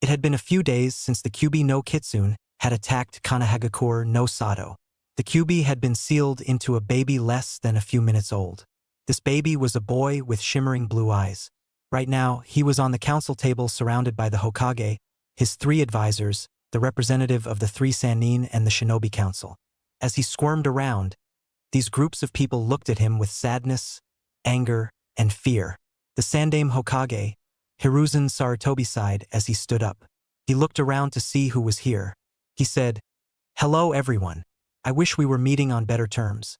It had been a few days since the Kyuubi no Kitsune had attacked Kanahagakure no Sato. The Kyuubi had been sealed into a baby less than a few minutes old. This baby was a boy with shimmering blue eyes. Right now, he was on the council table surrounded by the Hokage, his 3 advisors, the representative of the 3 Sannin and the Shinobi Council. As he squirmed around, these groups of people looked at him with sadness, anger, and fear. The Sandaime Hokage, Hiruzen Sarutobi, sighed as he stood up. He looked around to see who was here. He said, "Hello everyone. I wish we were meeting on better terms.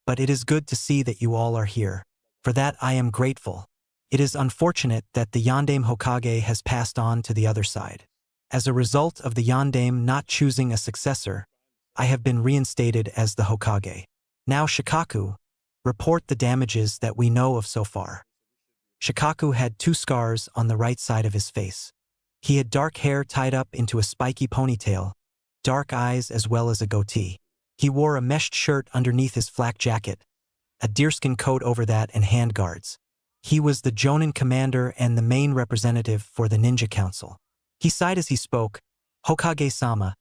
But it is good to see that you all are here. For that I am grateful. It is unfortunate that the Yondaime Hokage has passed on to the other side. As a result of the Yondaime not choosing a successor, I have been reinstated as the Hokage. Now Shikaku, report the damages that we know of so far." Shikaku had 2 scars on the right side of his face. He had dark hair tied up into a spiky ponytail, dark eyes as well as a goatee. He wore a meshed shirt underneath his flak jacket, a deerskin coat over that and handguards. He was the Jonin commander and the main representative for the Ninja Council. He sighed as he spoke, "Hokage-sama,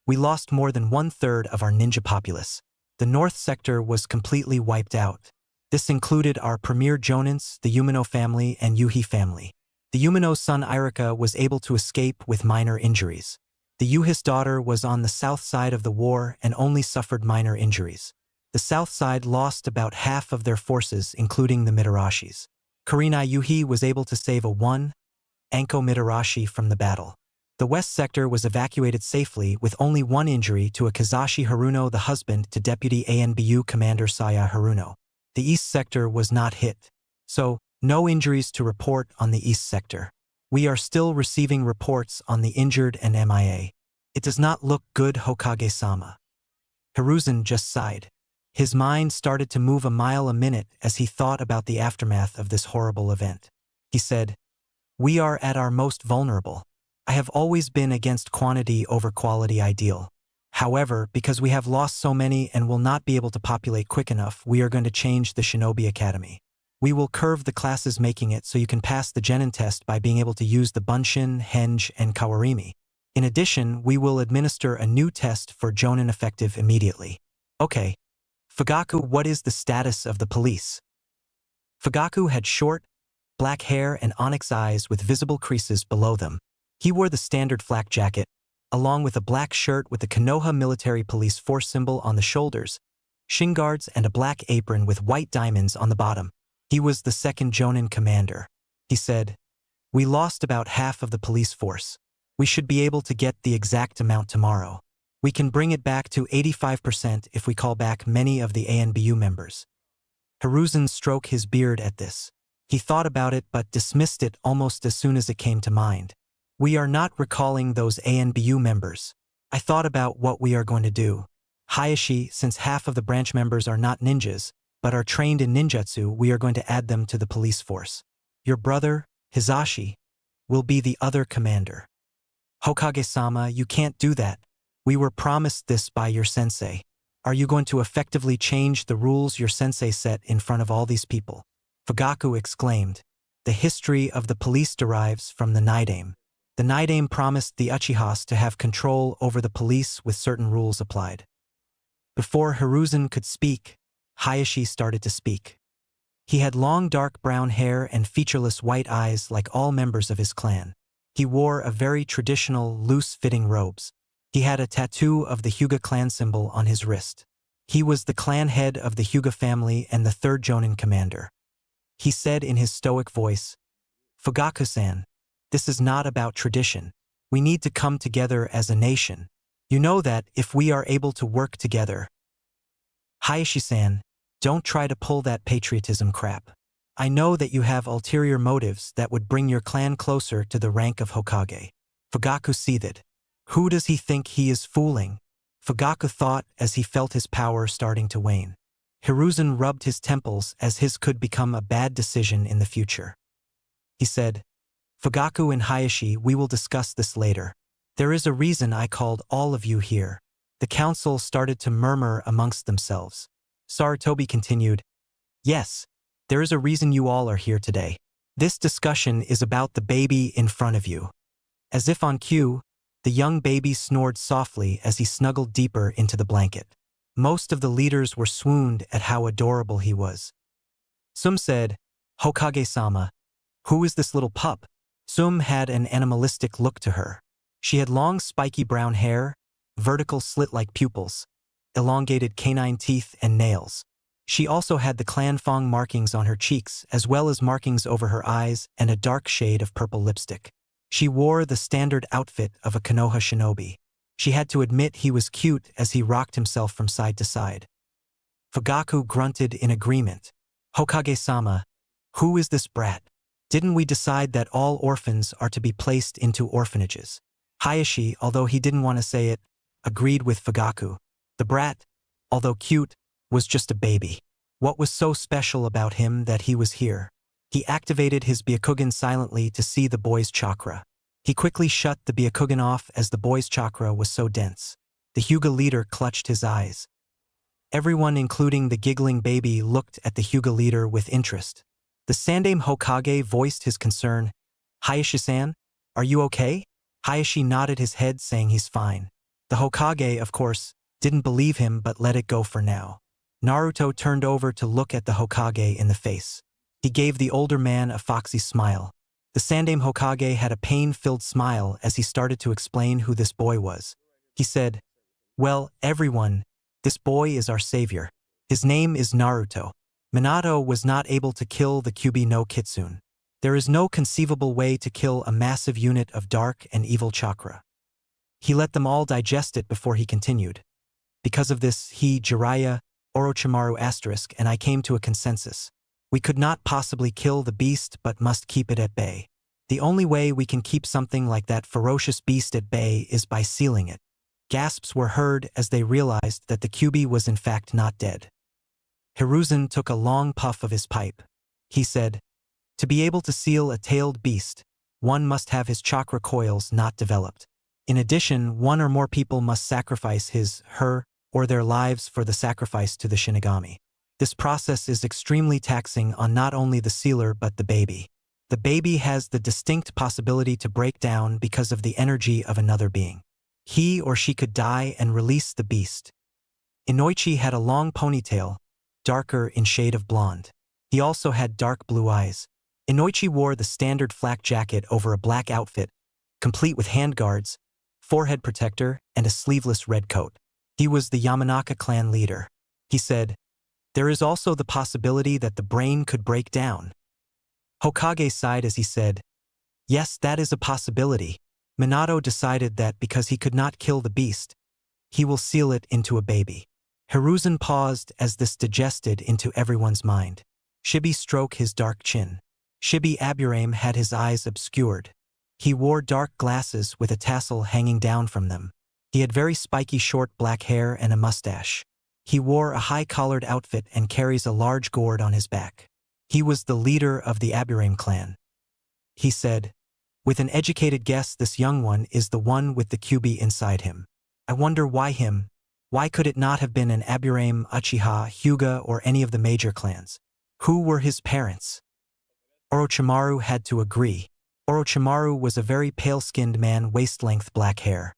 we lost more than 1/3 of our ninja populace. The north sector was completely wiped out. This included our premier Jonins, the Umino family, and Yuhi family. The Umino's son Irika was able to escape with minor injuries. The Yuhi's daughter was on the south side of the war and only suffered minor injuries. The south side lost about half of their forces, including the Mitarashis. Kurenai Yuhi was able to save a 1 Anko Mitarashi from the battle. The west sector was evacuated safely with only 1 injury to a Kazashi Haruno, the husband to Deputy ANBU Commander Saya Haruno. The east sector was not hit. So, no injuries to report on the east sector. We are still receiving reports on the injured and MIA. It does not look good, Hokage-sama." Hiruzen just sighed. His mind started to move a mile a minute as he thought about the aftermath of this horrible event. He said, "We are at our most vulnerable. I have always been against quantity over quality ideal. However, because we have lost so many and will not be able to populate quick enough, we are going to change the Shinobi Academy. We will curve the classes, making it so you can pass the Genin test by being able to use the Bunshin, Henge, and Kawarimi. In addition, we will administer a new test for Jonin effective immediately." "Okay. Fugaku, what is the status of the police?" Fugaku had short, black hair and onyx eyes with visible creases below them. He wore the standard flak jacket, along with a black shirt with the Konoha Military Police Force symbol on the shoulders, shin guards, and a black apron with white diamonds on the bottom. He was the 2nd Jonin commander. He said, "We lost about half of the police force. We should be able to get the exact amount tomorrow. We can bring it back to 85% if we call back many of the ANBU members." Hiruzen stroked his beard at this. He thought about it but dismissed it almost as soon as it came to mind. "We are not recalling those ANBU members. I thought about what we are going to do. Hayashi, since half of the branch members are not ninjas, but are trained in ninjutsu, we are going to add them to the police force. Your brother, Hizashi, will be the other commander." "Hokage-sama, you can't do that. We were promised this by your sensei. Are you going to effectively change the rules your sensei set in front of all these people?" Fugaku exclaimed. "The history of the police derives from the Nidaime. The Nidaime promised the Uchihas to have control over the police with certain rules applied." Before Hiruzen could speak, Hayashi started to speak. He had long dark brown hair and featureless white eyes like all members of his clan. He wore a very traditional, loose-fitting robes. He had a tattoo of the Hyuga clan symbol on his wrist. He was the clan head of the Hyuga family and the 3rd Jonin commander. He said in his stoic voice, "Fugaku-san, this is not about tradition. We need to come together as a nation. You know that if we are able to work together." "Hayashi-san, don't try to pull that patriotism crap. I know that you have ulterior motives that would bring your clan closer to the rank of Hokage." Fugaku seethed. Who does he think he is fooling? Fugaku thought as he felt his power starting to wane. Hiruzen rubbed his temples as his could become a bad decision in the future. He said, "Fugaku and Hayashi, we will discuss this later. There is a reason I called all of you here." The council started to murmur amongst themselves. Sarutobi continued, "Yes, there is a reason you all are here today. This discussion is about the baby in front of you. As if on cue, the young baby snored softly as he snuggled deeper into the blanket. Most of the leaders were swooned at how adorable he was. Some said, "Hokage-sama, who is this little pup?" Some had an animalistic look to her. She had long spiky brown hair, vertical slit-like pupils, elongated canine teeth and nails. She also had the clan Fong markings on her cheeks as well as markings over her eyes and a dark shade of purple lipstick. She wore the standard outfit of a Konoha shinobi. She had to admit he was cute as he rocked himself from side to side. Fugaku grunted in agreement. "Hokage-sama, who is this brat? Didn't we decide that all orphans are to be placed into orphanages?" Hayashi, although he didn't want to say it, agreed with Fugaku. The brat, although cute, was just a baby. What was so special about him that he was here? He activated his Byakugan silently to see the boy's chakra. He quickly shut the Byakugan off as the boy's chakra was so dense. The Hyuga leader clutched his eyes. Everyone, including the giggling baby, looked at the Hyuga leader with interest. The Sandaime Hokage voiced his concern. "Hayashi-san, are you okay?" Hayashi nodded his head, saying he's fine. The Hokage, of course, didn't believe him but let it go for now. Naruto turned over to look at the Hokage in the face. He gave the older man a foxy smile. The Sandaime Hokage had a pain-filled smile as he started to explain who this boy was. He said, "Well, everyone, this boy is our savior. His name is Naruto. Minato was not able to kill the Kyuubi no Kitsune. There is no conceivable way to kill a massive unit of dark and evil chakra." He let them all digest it before he continued. "Because of this, he, Jiraiya, Orochimaru *, and I came to a consensus. We could not possibly kill the beast but must keep it at bay. The only way we can keep something like that ferocious beast at bay is by sealing it." Gasps were heard as they realized that the Kyuubi was in fact not dead. Hiruzen took a long puff of his pipe. He said, "To be able to seal a tailed beast, one must have his chakra coils not developed. In addition, one or more people must sacrifice his, her, or their lives for the sacrifice to the Shinigami. This process is extremely taxing on not only the sealer but the baby. The baby has the distinct possibility to break down because of the energy of another being. He or she could die and release the beast." Inoichi had a long ponytail, darker in shade of blonde. He also had dark blue eyes. Inoichi wore the standard flak jacket over a black outfit, complete with handguards, forehead protector, and a sleeveless red coat. He was the Yamanaka clan leader. He said, "There is also the possibility that the brain could break down." Hokage sighed as he said, "Yes, that is a possibility." Minato decided that because he could not kill the beast, he will seal it into a baby. Hiruzen paused as this digested into everyone's mind. Shibi stroked his dark chin. Shibi Aburame had his eyes obscured. He wore dark glasses with a tassel hanging down from them. He had very spiky short black hair and a mustache. He wore a high-collared outfit and carries a large gourd on his back. He was the leader of the Aburame clan. He said, "With an educated guess, this young one is the one with the Kyuubi inside him. I wonder why him? Why could it not have been an Aburame, Uchiha, Hyuga, or any of the major clans? Who were his parents?" Orochimaru had to agree. Orochimaru was a very pale-skinned man, waist-length black hair.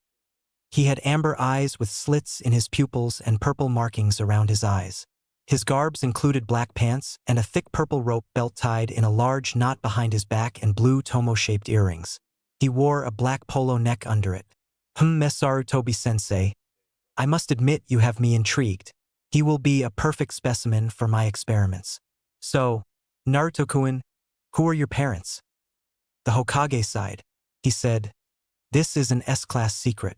He had amber eyes with slits in his pupils and purple markings around his eyes. His garbs included black pants and a thick purple rope belt tied in a large knot behind his back and blue tomo-shaped earrings. He wore a black polo neck under it. Mesaru Tobi-sensei, I must admit you have me intrigued. He will be a perfect specimen for my experiments. So, Naruto-kun, who are your parents?" The Hokage sighed. He said, "This is an S-class secret.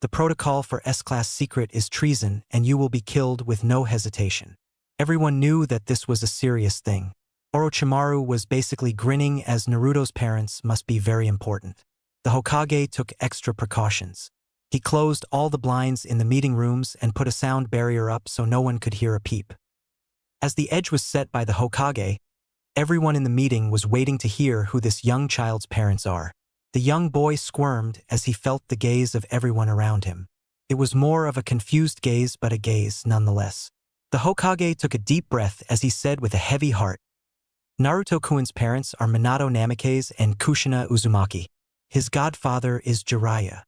The protocol for S-class secret is treason and you will be killed with no hesitation." Everyone knew that this was a serious thing. Orochimaru was basically grinning as Naruto's parents must be very important. The Hokage took extra precautions. He closed all the blinds in the meeting rooms and put a sound barrier up so no one could hear a peep. As the edge was set by the Hokage, everyone in the meeting was waiting to hear who this young child's parents are. The young boy squirmed as he felt the gaze of everyone around him. It was more of a confused gaze, but a gaze nonetheless. The Hokage took a deep breath as he said with a heavy heart, "Naruto-kun's parents are Minato Namikaze and Kushina Uzumaki. His godfather is Jiraiya.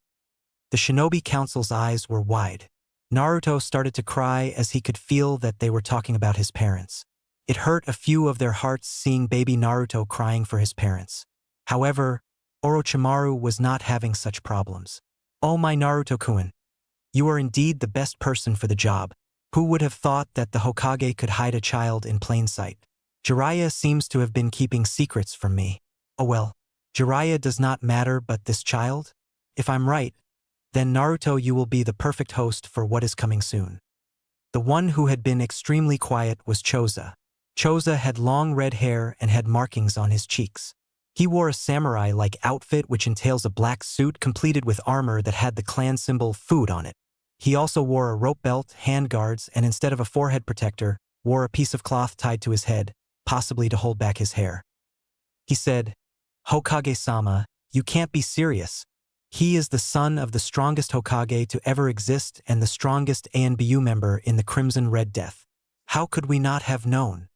The shinobi council's eyes were wide. Naruto started to cry as he could feel that they were talking about his parents. It hurt a few of their hearts seeing baby Naruto crying for his parents. However, Orochimaru was not having such problems. "Oh my Naruto-kun, you are indeed the best person for the job. Who would have thought that the Hokage could hide a child in plain sight? Jiraiya seems to have been keeping secrets from me. Oh well, Jiraiya does not matter, but this child? If I'm right, then Naruto, you will be the perfect host for what is coming soon." The one who had been extremely quiet was Choza. Choza had long red hair and had markings on his cheeks. He wore a samurai-like outfit which entails a black suit completed with armor that had the clan symbol food on it. He also wore a rope belt, handguards, and instead of a forehead protector, wore a piece of cloth tied to his head, possibly to hold back his hair. He said, "Hokage-sama, you can't be serious. He is the son of the strongest Hokage to ever exist and the strongest ANBU member in the Crimson Red Death. How could we not have known?"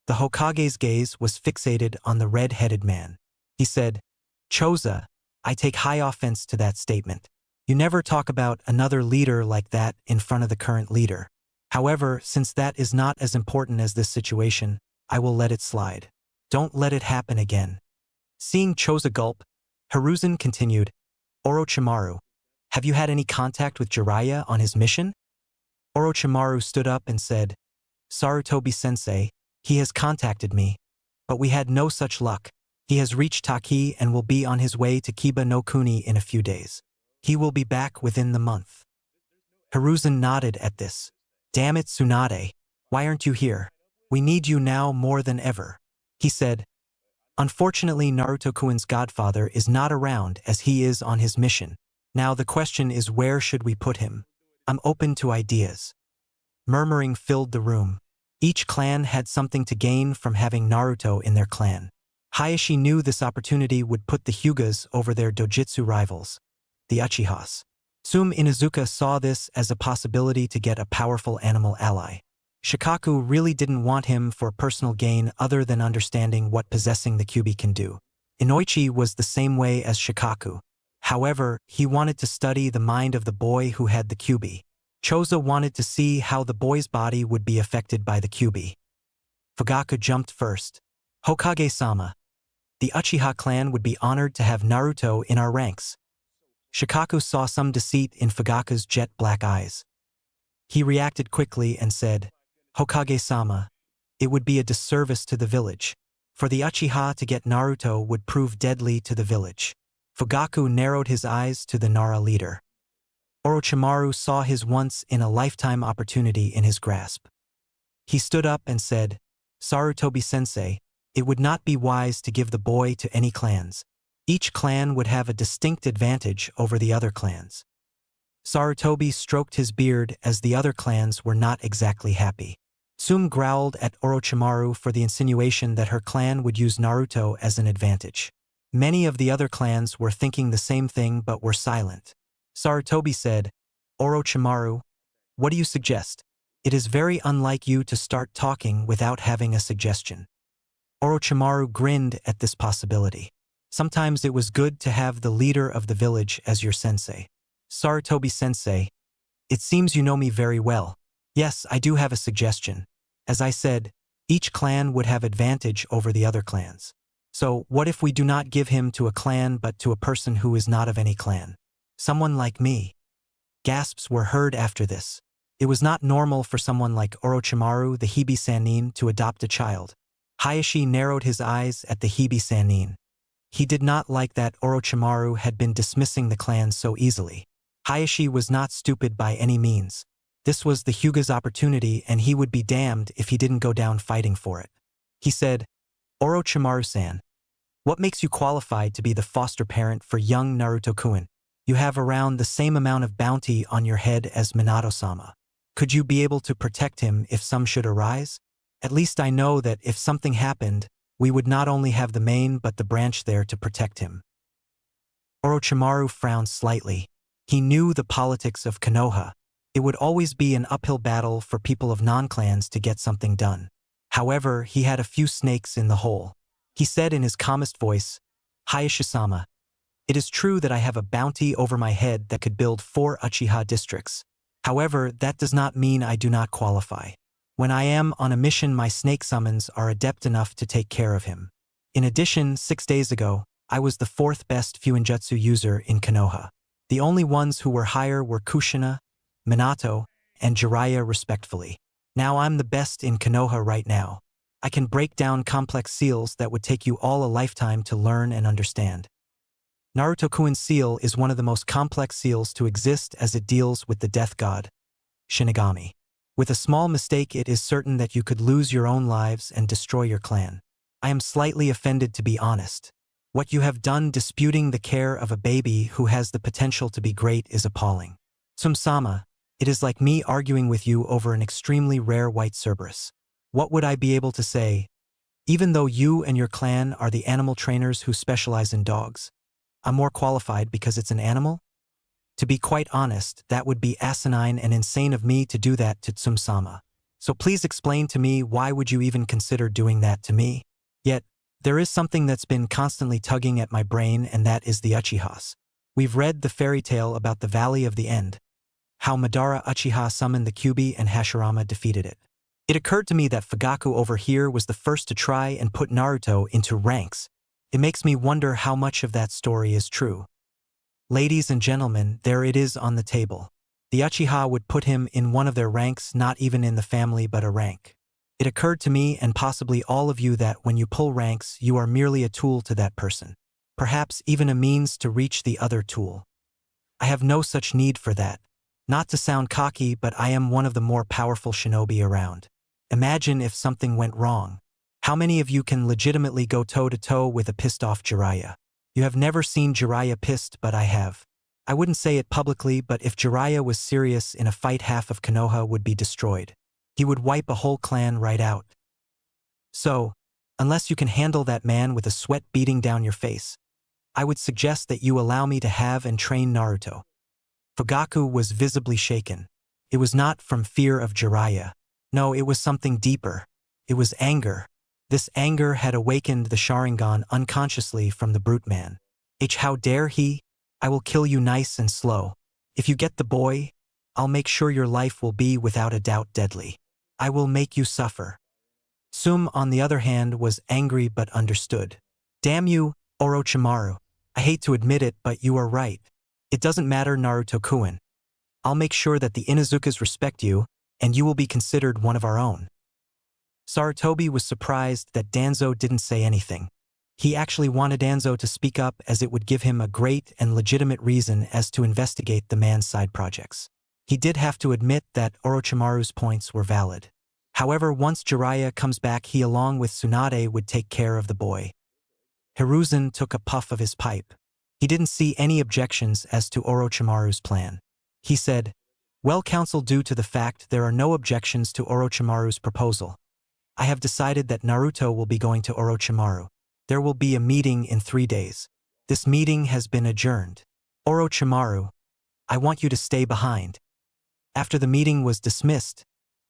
The Hokage's gaze was fixated on the red-headed man. He said, "Choza, I take high offense to that statement. You never talk about another leader like that in front of the current leader. However, since that is not as important as this situation, I will let it slide. Don't let it happen again." Seeing Choza gulp, Hiruzen continued, "Orochimaru, have you had any contact with Jiraiya on his mission?" Orochimaru stood up and said, "Sarutobi-sensei, he has contacted me, but we had no such luck. He has reached Taki and will be on his way to Kiba no Kuni in a few days. He will be back within the month." Hiruzen nodded at this. "Damn it, Tsunade, why aren't you here? We need you now more than ever." He said, "Unfortunately, Naruto-kun's godfather is not around as he is on his mission. Now the question is, where should we put him? I'm open to ideas." Murmuring filled the room. Each clan had something to gain from having Naruto in their clan. Hayashi knew this opportunity would put the Hyugas over their dojutsu rivals, the Uchihas. Sum Inuzuka saw this as a possibility to get a powerful animal ally. Shikaku really didn't want him for personal gain other than understanding what possessing the Kyuubi can do. Inoichi was the same way as Shikaku. However, he wanted to study the mind of the boy who had the Kyuubi. Choza wanted to see how the boy's body would be affected by the Kyuubi. Fugaku jumped first. "Hokage-sama, the Uchiha clan would be honored to have Naruto in our ranks." Shikaku saw some deceit in Fugaku's jet black eyes. He reacted quickly and said, "Hokage-sama, it would be a disservice to the village. For the Uchiha to get Naruto would prove deadly to the village." Fugaku narrowed his eyes to the Nara leader. Orochimaru saw his once-in-a-lifetime opportunity in his grasp. He stood up and said, "Sarutobi-sensei, it would not be wise to give the boy to any clans. Each clan would have a distinct advantage over the other clans." Sarutobi stroked his beard as the other clans were not exactly happy. Sum growled at Orochimaru for the insinuation that her clan would use Naruto as an advantage. Many of the other clans were thinking the same thing but were silent. Sarutobi said, "Orochimaru, what do you suggest? It is very unlike you to start talking without having a suggestion." Orochimaru grinned at this possibility. Sometimes it was good to have the leader of the village as your sensei. "Sarutobi-sensei, it seems you know me very well. Yes, I do have a suggestion. As I said, each clan would have advantage over the other clans. So what if we do not give him to a clan but to a person who is not of any clan? Someone like me." Gasps were heard after this. It was not normal for someone like Orochimaru the Hibi Sannin to adopt a child. Hayashi narrowed his eyes at the Hibi Sannin. He did not like that Orochimaru had been dismissing the clans so easily. Hayashi was not stupid by any means. This was the Hyuga's opportunity and he would be damned if he didn't go down fighting for it. He said, "Orochimaru-san, what makes you qualified to be the foster parent for young Naruto-kun? You have around the same amount of bounty on your head as Minato-sama. Could you be able to protect him if some should arise? At least I know that if something happened, we would not only have the main but the branch there to protect him." Orochimaru frowned slightly. He knew the politics of Konoha. It would always be an uphill battle for people of non-clans to get something done. However, he had a few snakes in the hole. He said in his calmest voice, "Hayashi-sama, It is true that I have a bounty over my head that could build 4 Uchiha districts. However, that does not mean I do not qualify. When I am on a mission, my snake summons are adept enough to take care of him. In addition, 6 days ago, I was the 4th best Fuinjutsu user in Konoha. The only ones who were higher were Kushina, Minato, and Jiraiya respectively. Now I'm the best in Konoha right now. I can break down complex seals that would take you all a lifetime to learn and understand. Naruto-kun's seal is one of the most complex seals to exist as it deals with the death god, Shinigami. With a small mistake, it is certain that you could lose your own lives and destroy your clan. I am slightly offended, to be honest. What you have done disputing the care of a baby who has the potential to be great is appalling. Tsum-sama, it is like me arguing with you over an extremely rare white Cerberus. What would I be able to say? Even though you and your clan are the animal trainers who specialize in dogs, I'm more qualified because it's an animal? To be quite honest, that would be asinine and insane of me to do that to Tsum-sama. So please explain to me, why would you even consider doing that to me? Yet, there is something that's been constantly tugging at my brain, and that is the Uchihas. We've read the fairy tale about the Valley of the End, how Madara Uchiha summoned the Kyuubi and Hashirama defeated it. It occurred to me that Fugaku over here was the first to try and put Naruto into ranks. It makes me wonder how much of that story is true. Ladies and gentlemen, there it is on the table. The Uchiha would put him in one of their ranks, not even in the family but a rank. It occurred to me and possibly all of you that when you pull ranks, you are merely a tool to that person. Perhaps even a means to reach the other tool. I have no such need for that. Not to sound cocky, but I am one of the more powerful shinobi around. Imagine if something went wrong. How many of you can legitimately go toe-to-toe with a pissed-off Jiraiya? You have never seen Jiraiya pissed, but I have. I wouldn't say it publicly, but if Jiraiya was serious in a fight, half of Konoha would be destroyed. He would wipe a whole clan right out. So, unless you can handle that man with a sweat beating down your face, I would suggest that you allow me to have and train Naruto. Fugaku was visibly shaken. It was not from fear of Jiraiya. No, it was something deeper. It was anger. This anger had awakened the Sharingan unconsciously from the brute man. How dare he? I will kill you nice and slow. If you get the boy, I'll make sure your life will be without a doubt deadly. I will make you suffer. Tsum, on the other hand, was angry but understood. Damn you, Orochimaru. I hate to admit it, but you are right. It doesn't matter, Naruto-kun. I'll make sure that the Inuzukas respect you, and you will be considered one of our own. Sarutobi was surprised that Danzo didn't say anything. He actually wanted Danzo to speak up, as it would give him a great and legitimate reason as to investigate the man's side projects. He did have to admit that Orochimaru's points were valid. However, once Jiraiya comes back, he along with Tsunade would take care of the boy. Hiruzen took a puff of his pipe. He didn't see any objections as to Orochimaru's plan. He said, "Well, counsel, due to the fact there are no objections to Orochimaru's proposal, I have decided that Naruto will be going to Orochimaru. There will be a meeting in 3 days. This meeting has been adjourned. Orochimaru, I want you to stay behind." After the meeting was dismissed,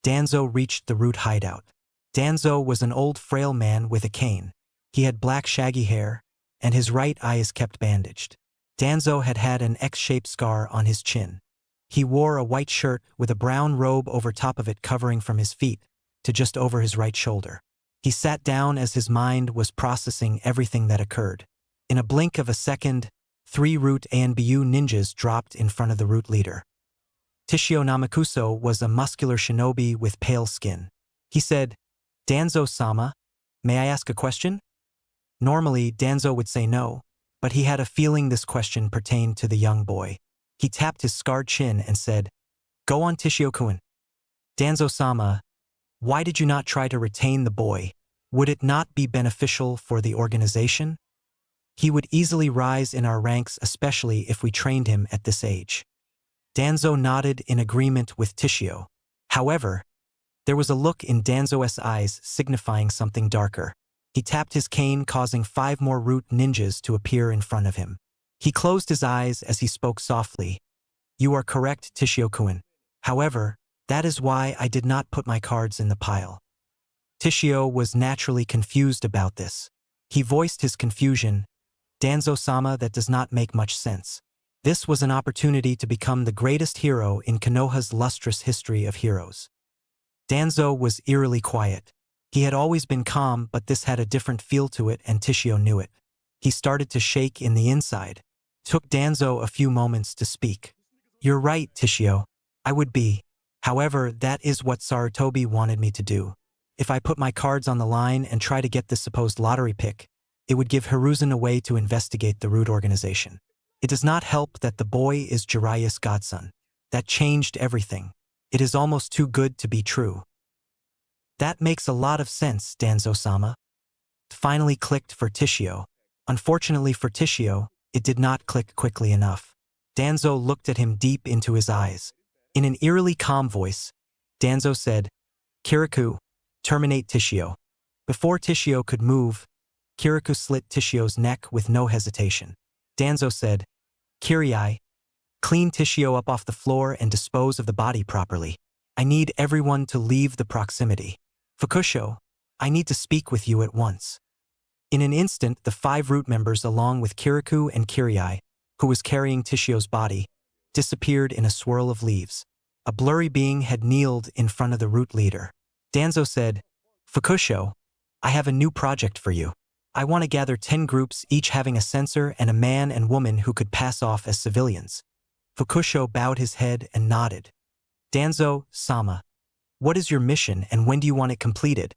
Danzo reached the root hideout. Danzo was an old frail man with a cane. He had black shaggy hair, and his right eye is kept bandaged. Danzo had had an X-shaped scar on his chin. He wore a white shirt with a brown robe over top of it, covering from his feet to just over his right shoulder. He sat down as his mind was processing everything that occurred. In a blink of a second, 3 root ANBU ninjas dropped in front of the root leader. Tishio Namakuso was a muscular shinobi with pale skin. He said, "Danzo-sama, may I ask a question?" Normally, Danzo would say no, but he had a feeling this question pertained to the young boy. He tapped his scarred chin and said, "Go on, Tishio-kun." "Danzo-sama, why did you not try to retain the boy? Would it not be beneficial for the organization? He would easily rise in our ranks, especially if we trained him at this age." Danzo nodded in agreement with Tishio. However, there was a look in Danzo's eyes signifying something darker. He tapped his cane, causing 5 more root ninjas to appear in front of him. He closed his eyes as he spoke softly. "You are correct, Tishio-kun. However, that is why I did not put my cards in the pile." Tishio was naturally confused about this. He voiced his confusion. Danzo-sama, that does not make much sense. This was an opportunity to become the greatest hero in Konoha's lustrous history of heroes. Danzo was eerily quiet. He had always been calm, but this had a different feel to it, and Tishio knew it. He started to shake in the inside. Took Danzo a few moments to speak. "You're right, Tishio. I would be. However, that is what Sarutobi wanted me to do. If I put my cards on the line and try to get this supposed lottery pick, it would give Hiruzen a way to investigate the root organization. It does not help that the boy is Jiraiya's godson. That changed everything. It is almost too good to be true." "That makes a lot of sense, Danzo-sama." Finally clicked for Tishio. Unfortunately for Tishio, it did not click quickly enough. Danzo looked at him deep into his eyes. In an eerily calm voice, Danzo said, "Kirikou, terminate Tishio." Before Tishio could move, Kirikou slit Tishio's neck with no hesitation. Danzo said, "Kirii, clean Tishio up off the floor and dispose of the body properly. I need everyone to leave the proximity. Fukusho, I need to speak with you at once." In an instant, the 5 root members, along with Kirikou and Kirii, who was carrying Tishio's body, disappeared in a swirl of leaves. A blurry being had kneeled in front of the root leader. Danzo said, "Fukusho, I have a new project for you. I want to gather 10 groups, each having a censor and a man and woman who could pass off as civilians." Fukusho bowed his head and nodded. "Danzo-sama, what is your mission and when do you want it completed?"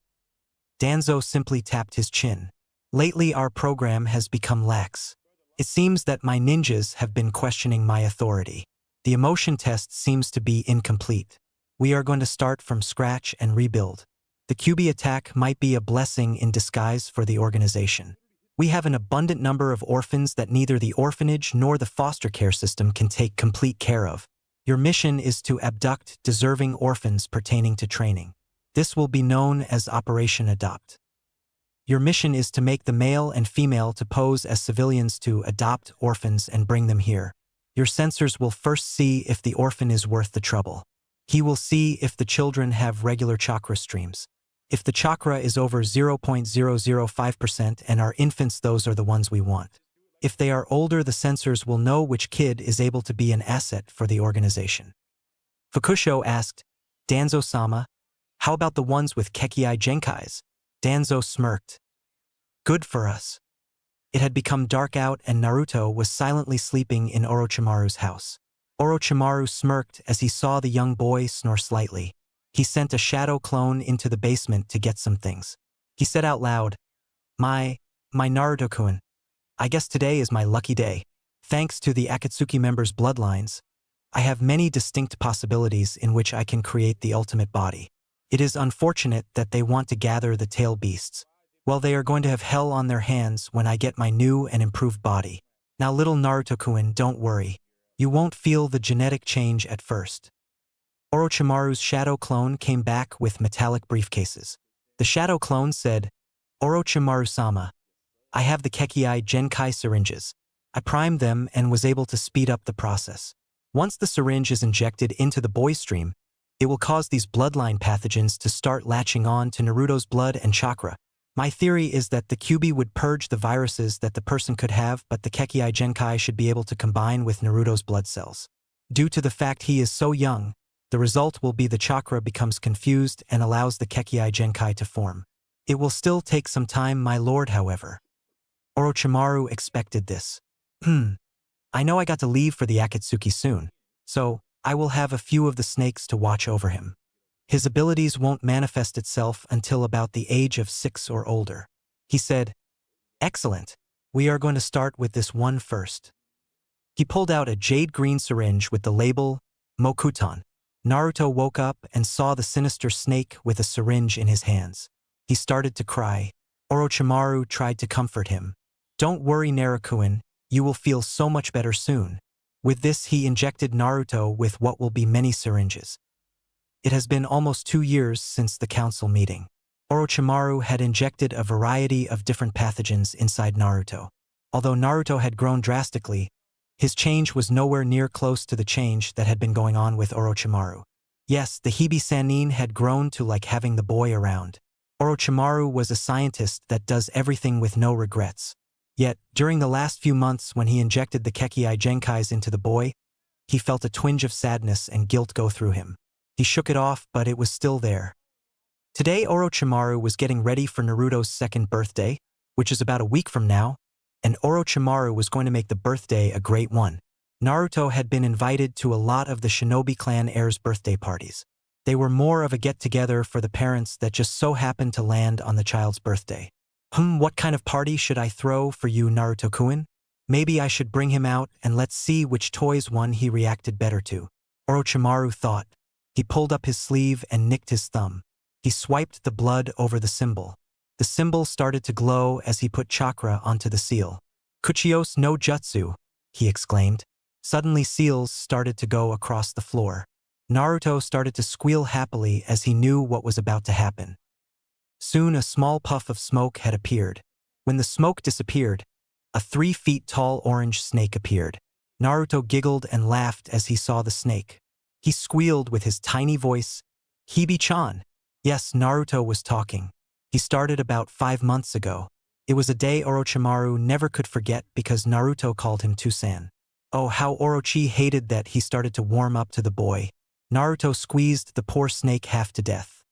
Danzo simply tapped his chin. "Lately our program has become lax. It seems that my ninjas have been questioning my authority. The emotion test seems to be incomplete. We are going to start from scratch and rebuild. The QB attack might be a blessing in disguise for the organization. We have an abundant number of orphans that neither the orphanage nor the foster care system can take complete care of. Your mission is to abduct deserving orphans pertaining to training. This will be known as Operation Adopt. Your mission is to make the male and female to pose as civilians to adopt orphans and bring them here. Your censors will first see if the orphan is worth the trouble. He will see if the children have regular chakra streams. If the chakra is over 0.005% and are infants, those are the ones we want. If they are older, the censors will know which kid is able to be an asset for the organization." Fukusho asked, "Danzo-sama, how about the ones with Kekkei Genkais?" Danzo smirked. "Good for us." It had become dark out and Naruto was silently sleeping in Orochimaru's house. Orochimaru smirked as he saw the young boy snore slightly. He sent a shadow clone into the basement to get some things. He said out loud, My Naruto-kun, I guess today is my lucky day. Thanks to the Akatsuki members' bloodlines, I have many distinct possibilities in which I can create the ultimate body. It is unfortunate that they want to gather the tail beasts. Well, they are going to have hell on their hands when I get my new and improved body. Now little Naruto-kun, don't worry. You won't feel the genetic change at first. Orochimaru's shadow clone came back with metallic briefcases. The shadow clone said, "Orochimaru-sama, I have the Kekkei Genkai syringes. I primed them and was able to speed up the process. Once the syringe is injected into the boy stream, it will cause these bloodline pathogens to start latching on to Naruto's blood and chakra. My theory is that the QB would purge the viruses that the person could have, but the Kekkei Genkai should be able to combine with Naruto's blood cells. Due to the fact he is so young, the result will be the chakra becomes confused and allows the Kekkei Genkai to form. It will still take some time, my lord, however." Orochimaru expected this. I know I got to leave for the Akatsuki soon, so I will have a few of the snakes to watch over him. His abilities won't manifest itself until about the age of 6 or older." He said, "Excellent. We are going to start with this one first." He pulled out a jade green syringe with the label Mokuton. Naruto woke up and saw the sinister snake with a syringe in his hands. He started to cry. Orochimaru tried to comfort him. "Don't worry, Naruto-kun, you will feel so much better soon." With this, he injected Naruto with what will be many syringes. It has been almost 2 years since the council meeting. Orochimaru had injected a variety of different pathogens inside Naruto. Although Naruto had grown drastically, his change was nowhere near close to the change that had been going on with Orochimaru. Yes, the Hibi-Sannin had grown to like having the boy around. Orochimaru was a scientist that does everything with no regrets. Yet, during the last few months when he injected the Kekkei Genkais into the boy, he felt a twinge of sadness and guilt go through him. He shook it off, but it was still there. Today, Orochimaru was getting ready for Naruto's second birthday, which is about a week from now, and Orochimaru was going to make the birthday a great one. Naruto had been invited to a lot of the Shinobi clan heirs' birthday parties. They were more of a get-together for the parents that just so happened to land on the child's birthday. What kind of party should I throw for you, Naruto-kun? Maybe I should bring him out and let's see which toys one he reacted better to. Orochimaru thought. He pulled up his sleeve and nicked his thumb. He swiped the blood over the symbol. The symbol started to glow as he put chakra onto the seal. Kuchios no jutsu, he exclaimed. Suddenly seals started to go across the floor. Naruto started to squeal happily as he knew what was about to happen. Soon a small puff of smoke had appeared. When the smoke disappeared, a 3 feet tall orange snake appeared. Naruto giggled and laughed as he saw the snake. He squealed with his tiny voice, "Hibi-chan." Yes, Naruto was talking. He started about 5 months ago. It was a day Orochimaru never could forget because Naruto called him Tusan. Oh, how Orochi hated that he started to warm up to the boy. Naruto squeezed the poor snake half to death.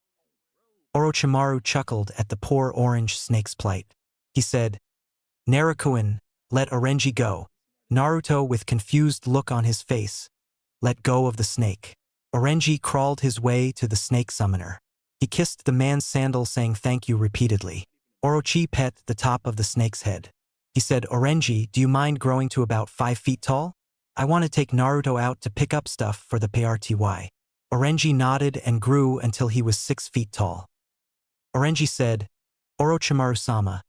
Orochimaru chuckled at the poor orange snake's plight. He said, "Naruto-kun, let Orenji go." Naruto, with confused look on his face, let go of the snake. Orenji crawled his way to the snake summoner. He kissed the man's sandal saying thank you repeatedly. Orochi pet the top of the snake's head. He said, "Orenji, do you mind growing to about 5 feet tall? I want to take Naruto out to pick up stuff for the party." Orenji nodded and grew until he was 6 feet tall. Orenji said, "Orochimaru-sama,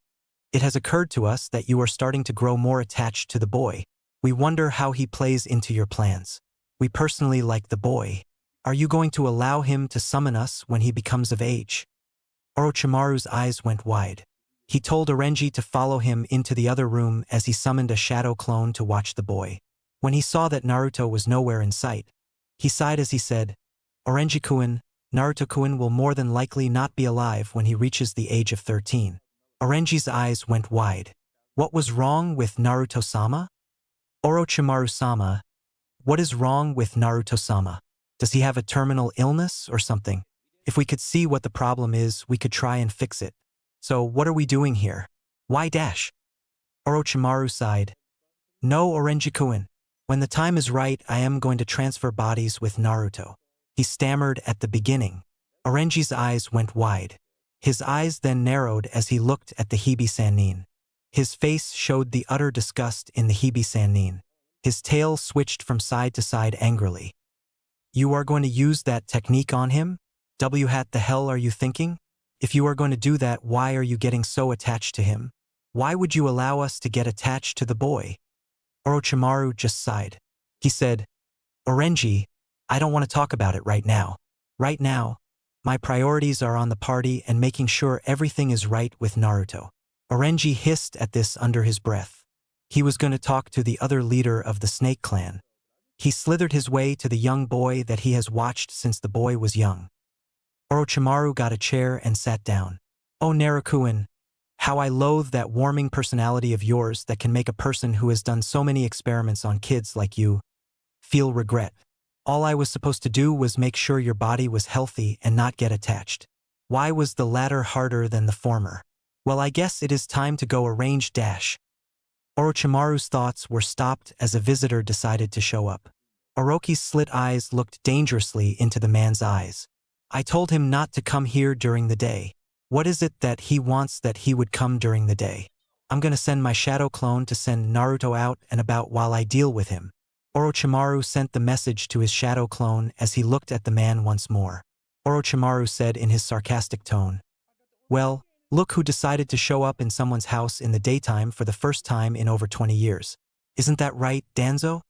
it has occurred to us that you are starting to grow more attached to the boy. We wonder how he plays into your plans. We personally like the boy. Are you going to allow him to summon us when he becomes of age?" Orochimaru's eyes went wide. He told Orenji to follow him into the other room as he summoned a shadow clone to watch the boy. When he saw that Naruto was nowhere in sight, he sighed as he said, "Orenji-kun, Naruto-kun will more than likely not be alive when he reaches the age of 13. Orenji's eyes went wide. What was wrong with Naruto-sama? Orochimaru-sama, what is wrong with Naruto-sama? Does he have a terminal illness or something? If we could see what the problem is, we could try and fix it. So what are we doing here? Why dash?" Orochimaru sighed. "No, Orenji-kun. When the time is right, I am going to transfer bodies with Naruto." He stammered at the beginning. Orenji's eyes went wide. His eyes then narrowed as he looked at the Hibi-sannin. His face showed the utter disgust in the Hibi-sannin. His tail switched from side to side angrily. "You are going to use that technique on him? What the hell are you thinking? If you are going to do that, why are you getting so attached to him? Why would you allow us to get attached to the boy?" Orochimaru just sighed. He said, "Orenji, I don't want to talk about it right now. Right now, my priorities are on the party and making sure everything is right with Naruto." Orenji hissed at this under his breath. He was going to talk to the other leader of the Snake Clan. He slithered his way to the young boy that he has watched since the boy was young. Orochimaru got a chair and sat down. "Oh, Naruto-kun, how I loathe that warming personality of yours that can make a person who has done so many experiments on kids like you feel regret. All I was supposed to do was make sure your body was healthy and not get attached. Why was the latter harder than the former? Well, I guess it is time to go arrange dash." Orochimaru's thoughts were stopped as a visitor decided to show up. Orochi's slit eyes looked dangerously into the man's eyes. "I told him not to come here during the day. What is it that he wants that he would come during the day? I'm gonna send my shadow clone to send Naruto out and about while I deal with him." Orochimaru sent the message to his shadow clone as he looked at the man once more. Orochimaru said in his sarcastic tone, "Well, look who decided to show up in someone's house in the daytime for the first time in over 20 years. Isn't that right, Danzo?"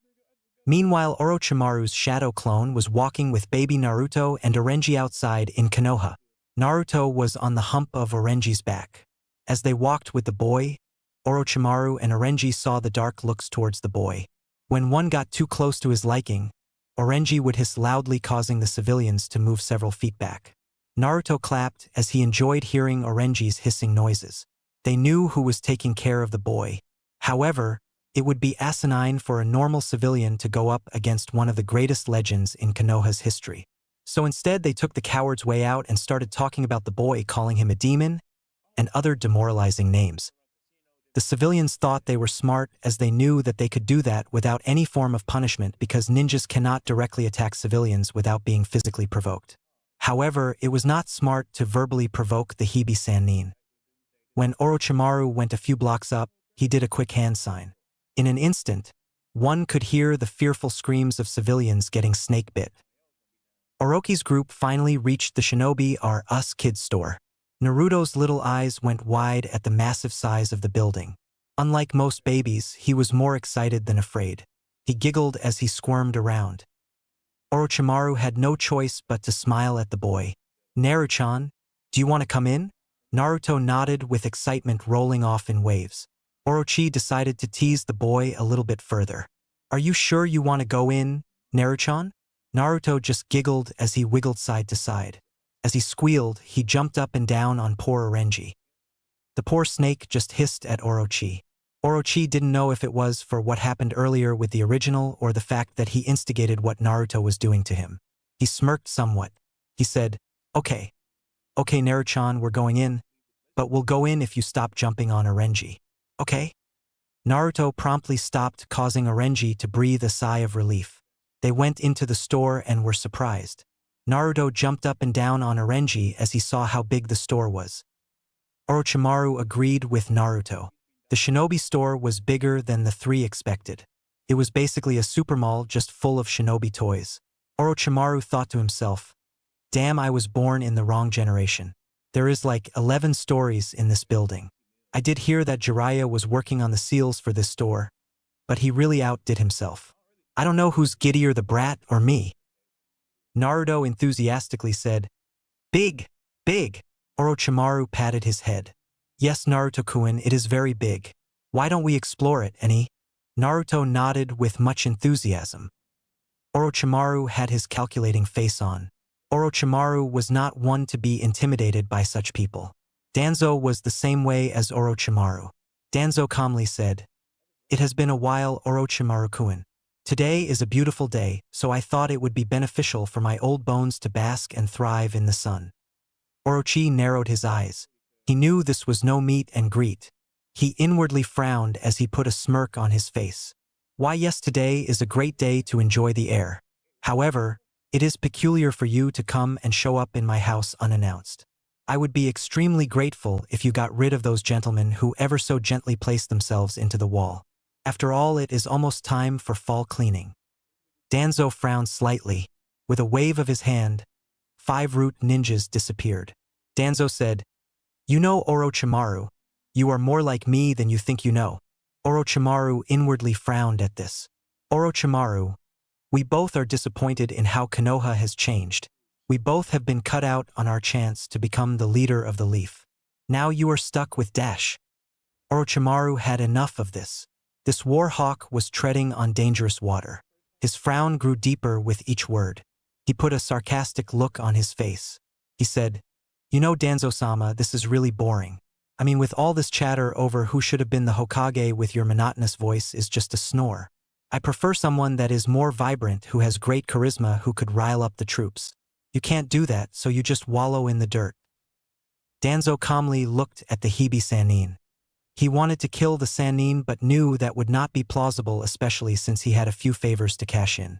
Meanwhile, Orochimaru's shadow clone was walking with baby Naruto and Orenji outside in Konoha. Naruto was on the hump of Orenji's back. As they walked with the boy, Orochimaru and Orenji saw the dark looks towards the boy. When one got too close to his liking, Orenji would hiss loudly, causing the civilians to move several feet back. Naruto clapped as he enjoyed hearing Orenji's hissing noises. They knew who was taking care of the boy. However, it would be asinine for a normal civilian to go up against one of the greatest legends in Konoha's history. So instead they took the coward's way out and started talking about the boy, calling him a demon and other demoralizing names. The civilians thought they were smart as they knew that they could do that without any form of punishment because ninjas cannot directly attack civilians without being physically provoked. However, it was not smart to verbally provoke the Hibi Sannin. When Orochimaru went a few blocks up, he did a quick hand sign. In an instant, one could hear the fearful screams of civilians getting snake bit. Orochi's group finally reached the Shinobi Are Us Kids store. Naruto's little eyes went wide at the massive size of the building. Unlike most babies, he was more excited than afraid. He giggled as he squirmed around. Orochimaru had no choice but to smile at the boy. "Naruto-chan, do you want to come in?" Naruto nodded with excitement rolling off in waves. Orochi decided to tease the boy a little bit further. "Are you sure you want to go in, Naruto-chan?" Naruto just giggled as he wiggled side to side. As he squealed, he jumped up and down on poor Orenji. The poor snake just hissed at Orochi. Orochi didn't know if it was for what happened earlier with the original or the fact that he instigated what Naruto was doing to him. He smirked somewhat. He said, Okay, Naruto-chan, we're going in, but we'll go in if you stop jumping on Orenji. Okay?" Naruto promptly stopped, causing Orenji to breathe a sigh of relief. They went into the store and were surprised. Naruto jumped up and down on Orenji as he saw how big the store was. Orochimaru agreed with Naruto. The shinobi store was bigger than the three expected. It was basically a supermall just full of shinobi toys. Orochimaru thought to himself, "Damn, I was born in the wrong generation. There is like 11 stories in this building. I did hear that Jiraiya was working on the seals for this store, but he really outdid himself. I don't know who's giddier, the brat or me." Naruto enthusiastically said, "Big, big." Orochimaru patted his head. "Yes, Naruto-kun, it is very big. Why don't we explore it, any?" Naruto nodded with much enthusiasm. Orochimaru had his calculating face on. Orochimaru was not one to be intimidated by such people. Danzo was the same way as Orochimaru. Danzo calmly said, "It has been a while, Orochimaru-kun. Today is a beautiful day, so I thought it would be beneficial for my old bones to bask and thrive in the sun." Orochi narrowed his eyes. He knew this was no meet and greet. He inwardly frowned as he put a smirk on his face. "Why, yes, today is a great day to enjoy the air. However, it is peculiar for you to come and show up in my house unannounced. I would be extremely grateful if you got rid of those gentlemen who ever so gently placed themselves into the wall. After all, it is almost time for fall cleaning." Danzo frowned slightly. With a wave of his hand, 5 root ninjas disappeared. Danzo said, "You know, Orochimaru, you are more like me than you think you know." Orochimaru inwardly frowned at this. "Orochimaru, we both are disappointed in how Konoha has changed. We both have been cut out on our chance to become the leader of the Leaf. Now you are stuck with Dash." Orochimaru had enough of this. This war hawk was treading on dangerous water. His frown grew deeper with each word. He put a sarcastic look on his face. He said, "You know, Danzo-sama, this is really boring. I mean, with all this chatter over who should have been the Hokage with your monotonous voice is just a snore. I prefer someone that is more vibrant, who has great charisma, who could rile up the troops. You can't do that, so you just wallow in the dirt." Danzo calmly looked at the Hibi Sannin. He wanted to kill the Sannin but knew that would not be plausible, especially since he had a few favors to cash in.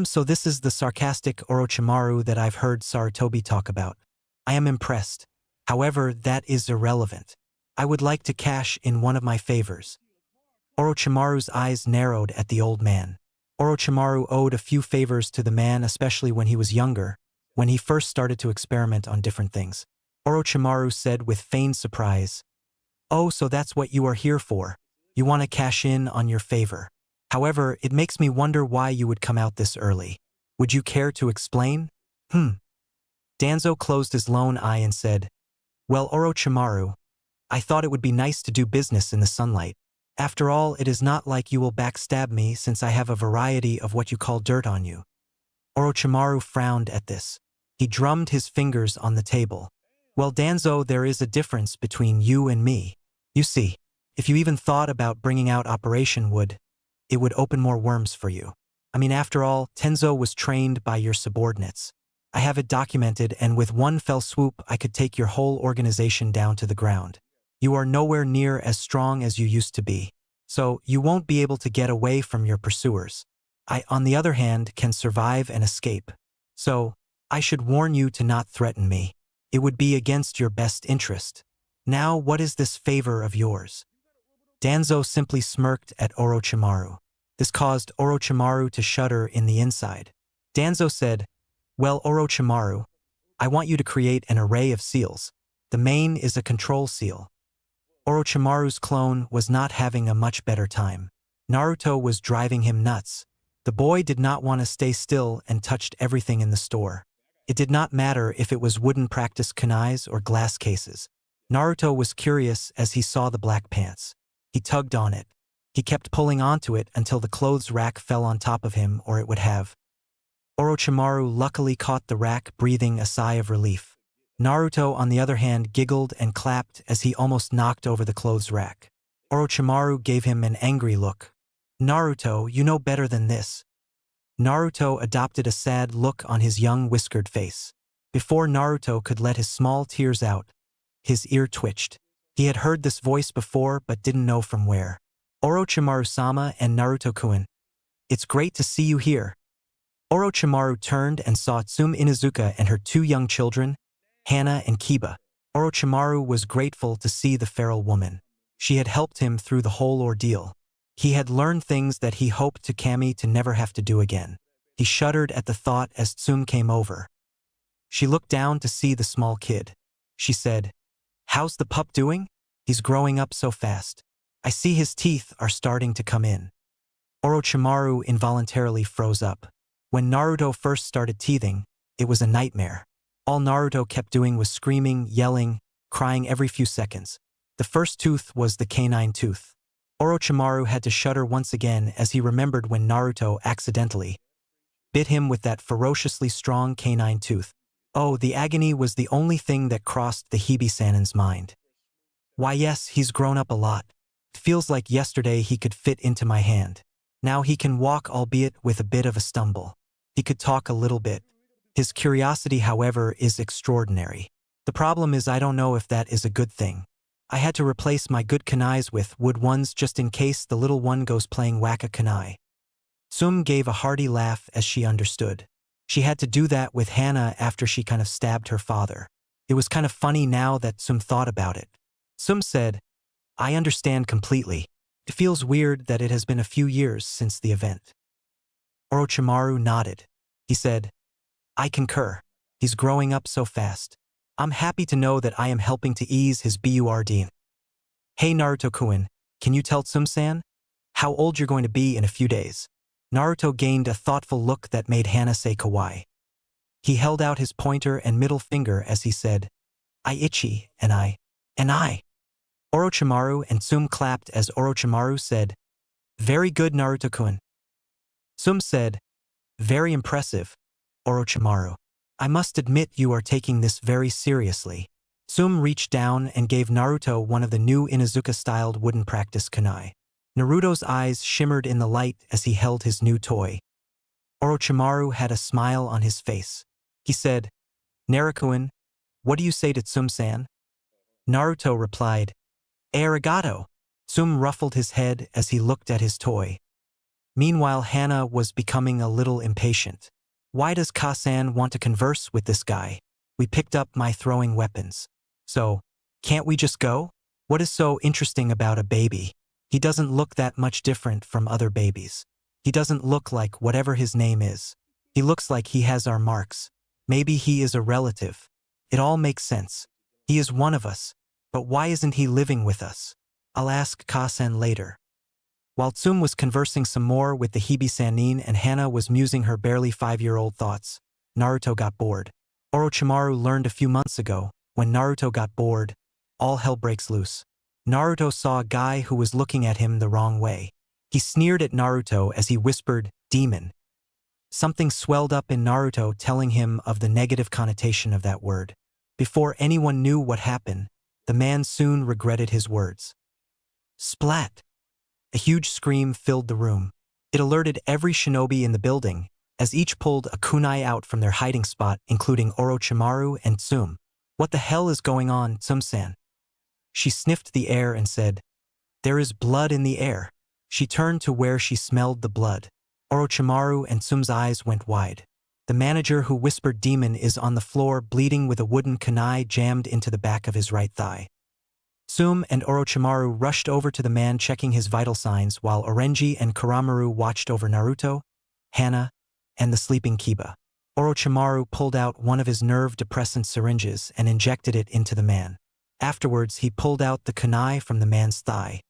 So this is the sarcastic Orochimaru that I've heard Sarutobi talk about. I am impressed. However, that is irrelevant. I would like to cash in one of my favors." Orochimaru's eyes narrowed at the old man. Orochimaru owed a few favors to the man, especially when he was younger, when he first started to experiment on different things. Orochimaru said with feigned surprise, "Oh, so that's what you are here for. You want to cash in on your favor. However, it makes me wonder why you would come out this early. Would you care to explain?" Danzo closed his lone eye and said, "Well, Orochimaru, I thought it would be nice to do business in the sunlight. After all, it is not like you will backstab me since I have a variety of what you call dirt on you." Orochimaru frowned at this. He drummed his fingers on the table. "Well, Danzo, there is a difference between you and me. You see, If you even thought about bringing out Operation Wood, it would open more worms for you. I mean, after all, Tenzo was trained by your subordinates. I have it documented, and with one fell swoop I could take your whole organization down to the ground. You are nowhere near as strong as you used to be. So, you won't be able to get away from your pursuers. I, on the other hand, can survive and escape. So, I should warn you to not threaten me. It would be against your best interest. Now, what is this favor of yours? Danzo simply smirked at Orochimaru. This caused Orochimaru to shudder in the inside. Danzo said, "Well, Orochimaru, I want you to create an array of seals. The main is a control seal." Orochimaru's clone was not having a much better time. Naruto was driving him nuts. The boy did not want to stay still and touched everything in the store. It did not matter if it was wooden practice kunais or glass cases. Naruto was curious as he saw the black pants. He tugged on it. He kept pulling onto it until the clothes rack fell on top of him, or it would have. Orochimaru luckily caught the rack, breathing a sigh of relief. Naruto, on the other hand, giggled and clapped as he almost knocked over the clothes rack. Orochimaru gave him an angry look. "Naruto, you know better than this." Naruto adopted a sad look on his young whiskered face. Before Naruto could let his small tears out, his ear twitched. He had heard this voice before but didn't know from where. "Orochimaru-sama and Naruto-kun. It's great to see you here." Orochimaru turned and saw Tsume Inuzuka and her two young children, Hana and Kiba. Orochimaru was grateful to see the feral woman. She had helped him through the whole ordeal. He had learned things that he hoped Kami to never have to do again. He shuddered at the thought as Tsume came over. She looked down to see the small kid. She said, "How's the pup doing? He's growing up so fast. I see his teeth are starting to come in." Orochimaru involuntarily froze up. When Naruto first started teething, it was a nightmare. All Naruto kept doing was screaming, yelling, crying every few seconds. The first tooth was the canine tooth. Orochimaru had to shudder once again as he remembered when Naruto accidentally bit him with that ferociously strong canine tooth. Oh, the agony was the only thing that crossed the Hibi-sanen's mind. Why, yes, he's grown up a lot. It feels like yesterday he could fit into my hand. Now he can walk, albeit with a bit of a stumble. He could talk a little bit. His curiosity, however, is extraordinary. The problem is I don't know if that is a good thing. I had to replace my good kunais with wood ones just in case the little one goes playing whack-a-kunai. Tsume gave a hearty laugh as she understood. She had to do that with Hana after she kind of stabbed her father. It was kind of funny now that Tsume thought about it. Tsume said, "I understand completely. It feels weird that it has been a few years since the event." Orochimaru nodded. He said, "I concur. He's growing up so fast. I'm happy to know that I am helping to ease his burden. Hey Naruto-kun, can you tell Tsume-san how old you're going to be in a few days?" Naruto gained a thoughtful look that made Hana say kawaii. He held out his pointer and middle finger as he said, "I itchy, and I. Orochimaru and Tsume clapped as Orochimaru said, "Very good, Naruto-kun." Tsume said, "Very impressive, Orochimaru. I must admit you are taking this very seriously." Tsume reached down and gave Naruto one of the new Inuzuka-styled wooden practice kunai. Naruto's eyes shimmered in the light as he held his new toy. Orochimaru had a smile on his face. He said, "Naruto-kun, what do you say to Tsume-san?" Naruto replied, "Arigato." Tsume ruffled his head as he looked at his toy. Meanwhile, Hana was becoming a little impatient. "Why does Ka-san want to converse with this guy? We picked up my throwing weapons. So, can't we just go? What is so interesting about a baby? He doesn't look that much different from other babies. He doesn't look like whatever his name is. He looks like he has our marks. Maybe he is a relative. It all makes sense. He is one of us. But why isn't he living with us? I'll ask Ka-san later." While Tsume was conversing some more with the Hibi-sanin and Hana was musing her barely 5-year-old thoughts, Naruto got bored. Orochimaru learned a few months ago, when Naruto got bored, all hell breaks loose. Naruto saw a guy who was looking at him the wrong way. He sneered at Naruto as he whispered, "Demon." Something swelled up in Naruto telling him of the negative connotation of that word. Before anyone knew what happened, the man soon regretted his words. Splat! A huge scream filled the room. It alerted every shinobi in the building, as each pulled a kunai out from their hiding spot, including Orochimaru and Tsum. What the hell is going on, Tsum-san? She sniffed the air and said, "There is blood in the air." She turned to where she smelled the blood. Orochimaru and Tsum's eyes went wide. The manager who whispered demon is on the floor bleeding with a wooden kunai jammed into the back of his right thigh. Tsum and Orochimaru rushed over to the man checking his vital signs while Orenji and Kuramaru watched over Naruto, Hana, and the sleeping Kiba. Orochimaru pulled out one of his nerve-depressant syringes and injected it into the man. Afterwards, he pulled out the kunai from the man's thigh.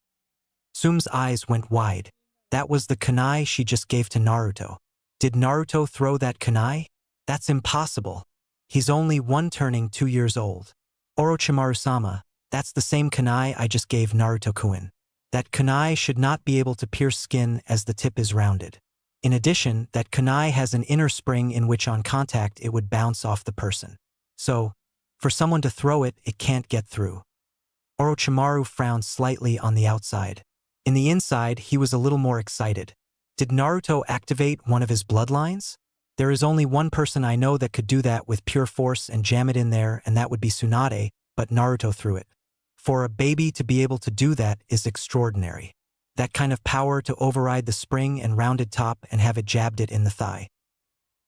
Tsum's eyes went wide. That was the kunai she just gave to Naruto. Did Naruto throw that kunai? That's impossible. He's only turning 2 years old. Orochimaru-sama, that's the same kunai I just gave Naruto-kun. That kunai should not be able to pierce skin as the tip is rounded. In addition, that kunai has an inner spring in which on contact it would bounce off the person. So, for someone to throw it, it can't get through. Orochimaru frowned slightly on the outside. In the inside, he was a little more excited. Did Naruto activate one of his bloodlines? There is only one person I know that could do that with pure force and jam it in there, and that would be Tsunade, but Naruto threw it. For a baby to be able to do that is extraordinary. That kind of power to override the spring and rounded top and have it jabbed it in the thigh.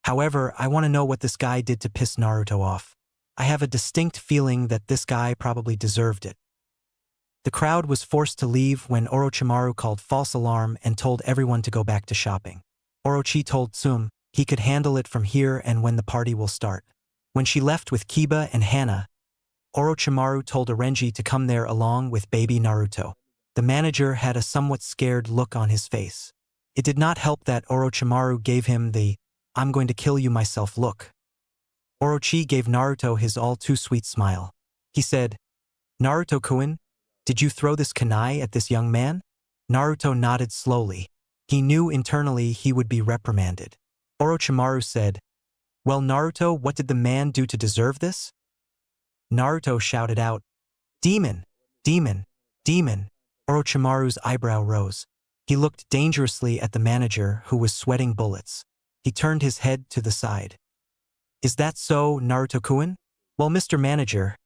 However, I want to know what this guy did to piss Naruto off. I have a distinct feeling that this guy probably deserved it. The crowd was forced to leave when Orochimaru called false alarm and told everyone to go back to shopping. Orochi told Tsum he could handle it from here and when the party will start. When she left with Kiba and Hana, Orochimaru told Orenji to come there along with baby Naruto. The manager had a somewhat scared look on his face. It did not help that Orochimaru gave him the "I'm going to kill you myself" look. Orochi gave Naruto his all-too-sweet smile. He said, "Naruto-kun, did you throw this kunai at this young man?" Naruto nodded slowly. He knew internally he would be reprimanded. Orochimaru said, "Well, Naruto, what did the man do to deserve this?" Naruto shouted out, "Demon! Demon! Demon!" Orochimaru's eyebrow rose. He looked dangerously at the manager, who was sweating bullets. He turned his head to the side. "Is that so, Naruto-kun? Well, Mr. Manager,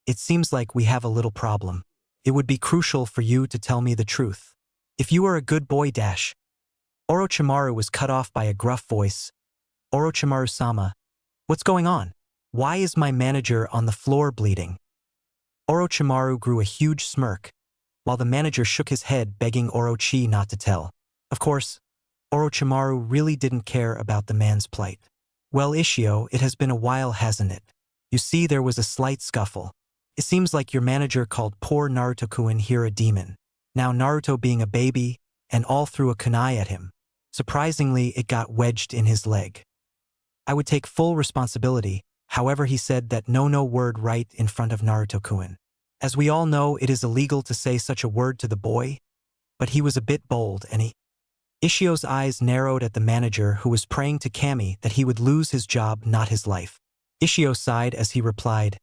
it seems like we have a little problem. It would be crucial for you to tell me the truth. If you are a good boy dash." Orochimaru was cut off by a gruff voice. "Orochimaru-sama, what's going on? Why is my manager on the floor bleeding?" Orochimaru grew a huge smirk, while the manager shook his head begging Orochi not to tell. Of course, Orochimaru really didn't care about the man's plight. "Well, Ishio, it has been a while, hasn't it? You see, there was a slight scuffle. It seems like your manager called poor Naruto-kun here a demon. Now Naruto being a baby, and all threw a kunai at him. Surprisingly, it got wedged in his leg. I would take full responsibility, however he said that no word right in front of Naruto-kun. As we all know, it is illegal to say such a word to the boy, but he was a bit bold and Ishio's eyes narrowed at the manager who was praying to Kami that he would lose his job, not his life. Ishio sighed as he replied,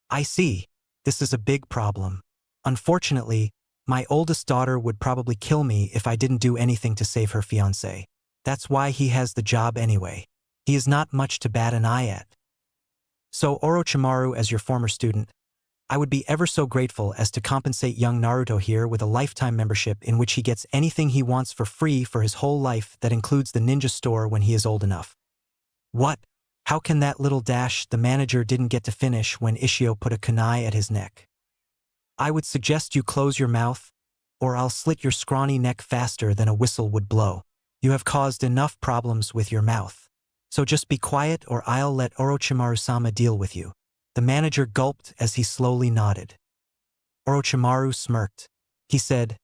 "I see. This is a big problem. Unfortunately, my oldest daughter would probably kill me if I didn't do anything to save her fiancé. That's why he has the job anyway. He is not much to bat an eye at. So Orochimaru, as your former student, I would be ever so grateful as to compensate young Naruto here with a lifetime membership in which he gets anything he wants for free for his whole life. That includes the ninja store when he is old enough." "What? How can that little dash?" The manager didn't get to finish when Ishio put a kunai at his neck. "I would suggest you close your mouth, or I'll slit your scrawny neck faster than a whistle would blow. You have caused enough problems with your mouth. So just be quiet or I'll let Orochimaru-sama deal with you." The manager gulped as he slowly nodded. Orochimaru smirked. He said,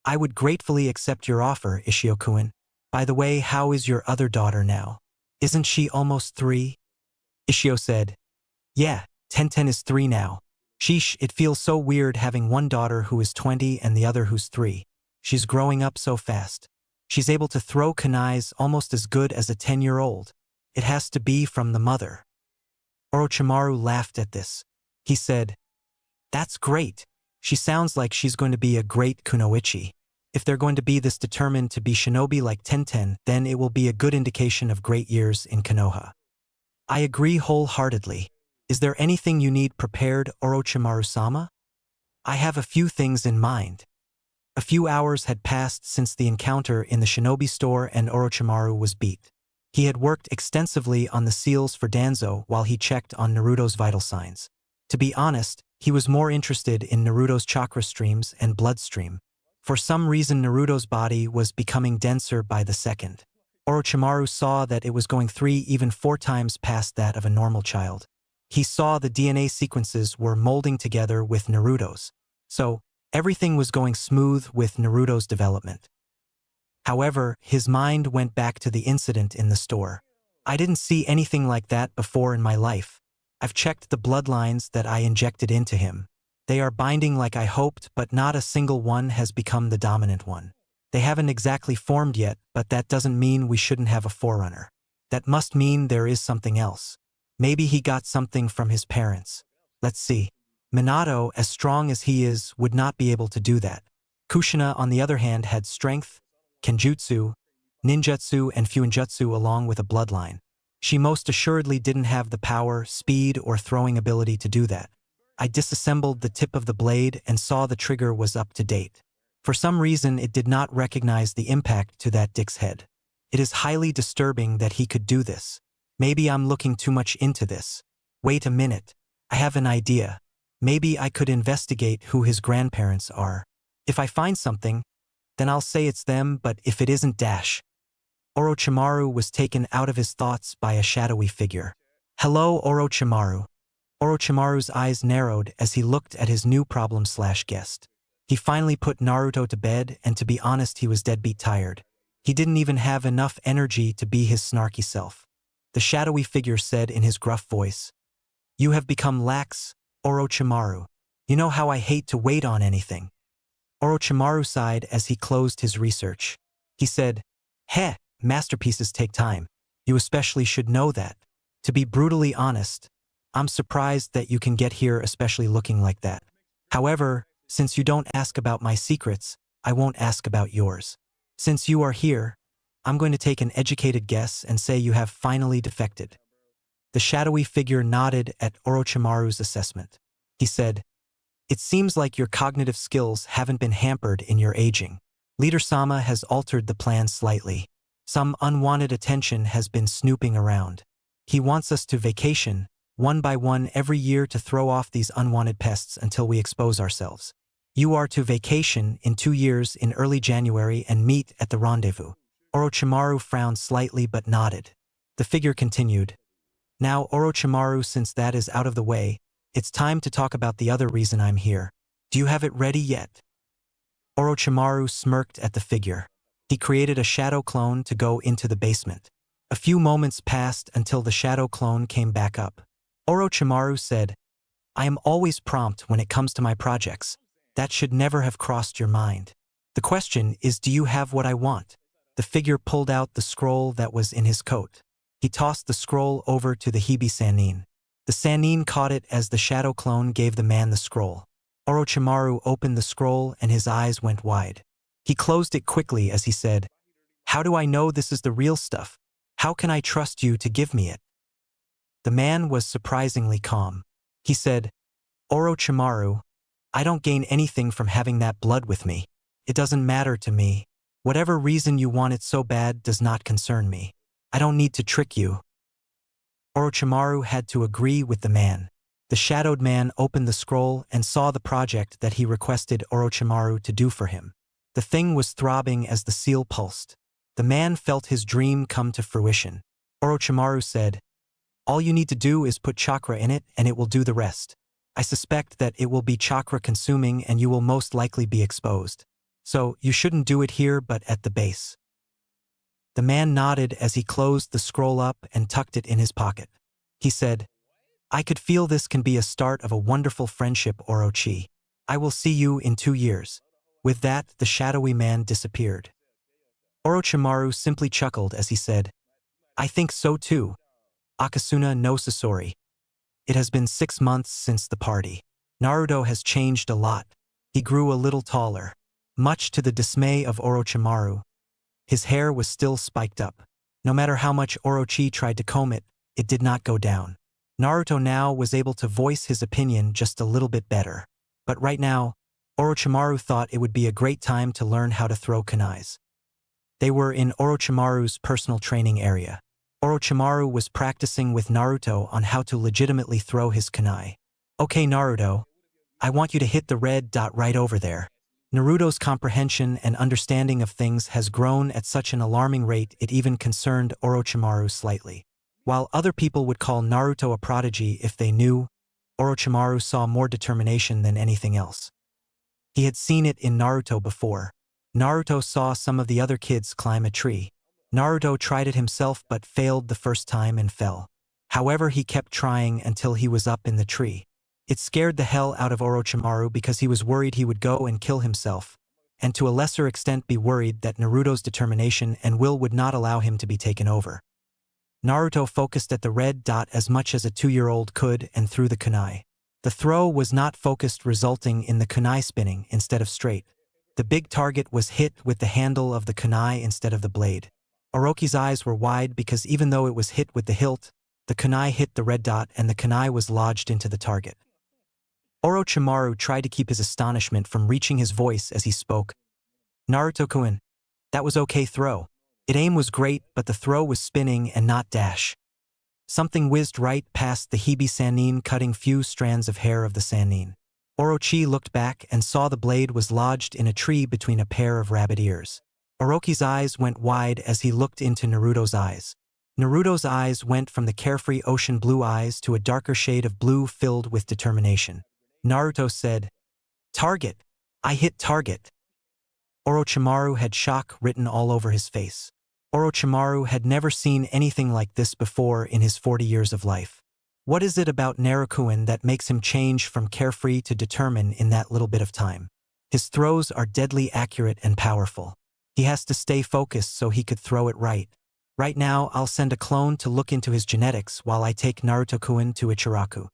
"I would gratefully accept your offer, Ishio-kun. By the way, how is your other daughter now? Isn't she almost 3? Ishio said, "Yeah, Tenten is 3 now. Sheesh, it feels so weird having one daughter who is 20 and the other who's 3. She's growing up so fast. She's able to throw kunais almost as good as a 10-year-old. It has to be from the mother." Orochimaru laughed at this. He said, "That's great. She sounds like she's going to be a great kunoichi. If they're going to be this determined to be shinobi like Tenten, then it will be a good indication of great years in Konoha. I agree wholeheartedly. Is there anything you need prepared, Orochimaru-sama? I have a few things in mind. A few hours had passed since the encounter in the shinobi store and Orochimaru was beat. He had worked extensively on the seals for Danzo while he checked on Naruto's vital signs. To be honest, he was more interested in Naruto's chakra streams and bloodstream. For some reason Naruto's body was becoming denser by the second. Orochimaru saw that it was going 3, even 4 times past that of a normal child. He saw the DNA sequences were molding together with Naruto's. So, everything was going smooth with Naruto's development. However, his mind went back to the incident in the store. I didn't see anything like that before in my life. I've checked the bloodlines that I injected into him. They are binding like I hoped, but not a single one has become the dominant one. They haven't exactly formed yet, but that doesn't mean we shouldn't have a forerunner. That must mean there is something else. Maybe he got something from his parents. Let's see. Minato, as strong as he is, would not be able to do that. Kushina, on the other hand, had strength, kenjutsu, ninjutsu, and fuinjutsu along with a bloodline. She most assuredly didn't have the power, speed, or throwing ability to do that. I disassembled the tip of the blade and saw the trigger was up to date. For some reason it did not recognize the impact to that dick's head. It is highly disturbing that he could do this. Maybe I'm looking too much into this. Wait a minute. I have an idea. Maybe I could investigate who his grandparents are. If I find something, then I'll say it's them, but if it isn't dash. Orochimaru was taken out of his thoughts by a shadowy figure. Hello, Orochimaru. Orochimaru's eyes narrowed as he looked at his new problem/guest. He finally put Naruto to bed, and to be honest, he was deadbeat tired. He didn't even have enough energy to be his snarky self. The shadowy figure said in his gruff voice, "You have become lax, Orochimaru. You know how I hate to wait on anything." Orochimaru sighed as he closed his research. He said, "Heh, masterpieces take time. You especially should know that. To be brutally honest, I'm surprised that you can get here especially looking like that. However, since you don't ask about my secrets, I won't ask about yours. Since you are here, I'm going to take an educated guess and say you have finally defected." The shadowy figure nodded at Orochimaru's assessment. He said, "It seems like your cognitive skills haven't been hampered in your aging. Leader Sama has altered the plan slightly. Some unwanted attention has been snooping around. He wants us to vacation, one by one every year to throw off these unwanted pests until we expose ourselves. You are to vacation in 2 years in early January and meet at the rendezvous." Orochimaru frowned slightly but nodded. The figure continued, "Now, Orochimaru, since that is out of the way, it's time to talk about the other reason I'm here. Do you have it ready yet?" Orochimaru smirked at the figure. He created a shadow clone to go into the basement. A few moments passed until the shadow clone came back up. Orochimaru said, "I am always prompt when it comes to my projects. That should never have crossed your mind. The question is, do you have what I want?" The figure pulled out the scroll that was in his coat. He tossed the scroll over to the Hibi Sannin. The Sannin caught it as the shadow clone gave the man the scroll. Orochimaru opened the scroll and his eyes went wide. He closed it quickly as he said, "How do I know this is the real stuff? How can I trust you to give me it?" The man was surprisingly calm. He said, "Orochimaru, I don't gain anything from having that blood with me. It doesn't matter to me. Whatever reason you want it so bad does not concern me. I don't need to trick you." Orochimaru had to agree with the man. The shadowed man opened the scroll and saw the project that he requested Orochimaru to do for him. The thing was throbbing as the seal pulsed. The man felt his dream come to fruition. Orochimaru said, "All you need to do is put chakra in it and it will do the rest. I suspect that it will be chakra consuming and you will most likely be exposed. So you shouldn't do it here but at the base." The man nodded as he closed the scroll up and tucked it in his pocket. He said, "I could feel this can be a start of a wonderful friendship, Orochi. I will see you in 2 years. With that, the shadowy man disappeared. Orochimaru simply chuckled as he said, "I think so too. Akasuna no Sasori. It has been 6 months since the party. Naruto has changed a lot. He grew a little taller. Much to the dismay of Orochimaru, his hair was still spiked up. No matter how much Orochi tried to comb it, it did not go down. Naruto now was able to voice his opinion just a little bit better. But right now, Orochimaru thought it would be a great time to learn how to throw kunais. They were in Orochimaru's personal training area. Orochimaru was practicing with Naruto on how to legitimately throw his kunai. "Okay, Naruto, I want you to hit the red dot right over there." Naruto's comprehension and understanding of things has grown at such an alarming rate it even concerned Orochimaru slightly. While other people would call Naruto a prodigy if they knew, Orochimaru saw more determination than anything else. He had seen it in Naruto before. Naruto saw some of the other kids climb a tree. Naruto tried it himself but failed the first time and fell. However, he kept trying until he was up in the tree. It scared the hell out of Orochimaru because he was worried he would go and kill himself, and to a lesser extent be worried that Naruto's determination and will would not allow him to be taken over. Naruto focused at the red dot as much as a 2-year-old could and threw the kunai. The throw was not focused, resulting in the kunai spinning instead of straight. The big target was hit with the handle of the kunai instead of the blade. Orochi's eyes were wide because even though it was hit with the hilt, the kunai hit the red dot and the kunai was lodged into the target. Orochimaru tried to keep his astonishment from reaching his voice as he spoke. "Naruto-kun, that was okay throw. Its aim was great, but the throw was spinning and not dash." Something whizzed right past the Hibi Sannin, cutting few strands of hair of the Sannin. Orochi looked back and saw the blade was lodged in a tree between a pair of rabbit ears. Orochi's eyes went wide as he looked into Naruto's eyes. Naruto's eyes went from the carefree ocean blue eyes to a darker shade of blue filled with determination. Naruto said, "Target! I hit target!" Orochimaru had shock written all over his face. Orochimaru had never seen anything like this before in his 40 years of life. What is it about Naruto that makes him change from carefree to determined in that little bit of time? His throws are deadly accurate and powerful. He has to stay focused so he could throw it right. Right now, I'll send a clone to look into his genetics while I take Naruto-kun to Ichiraku.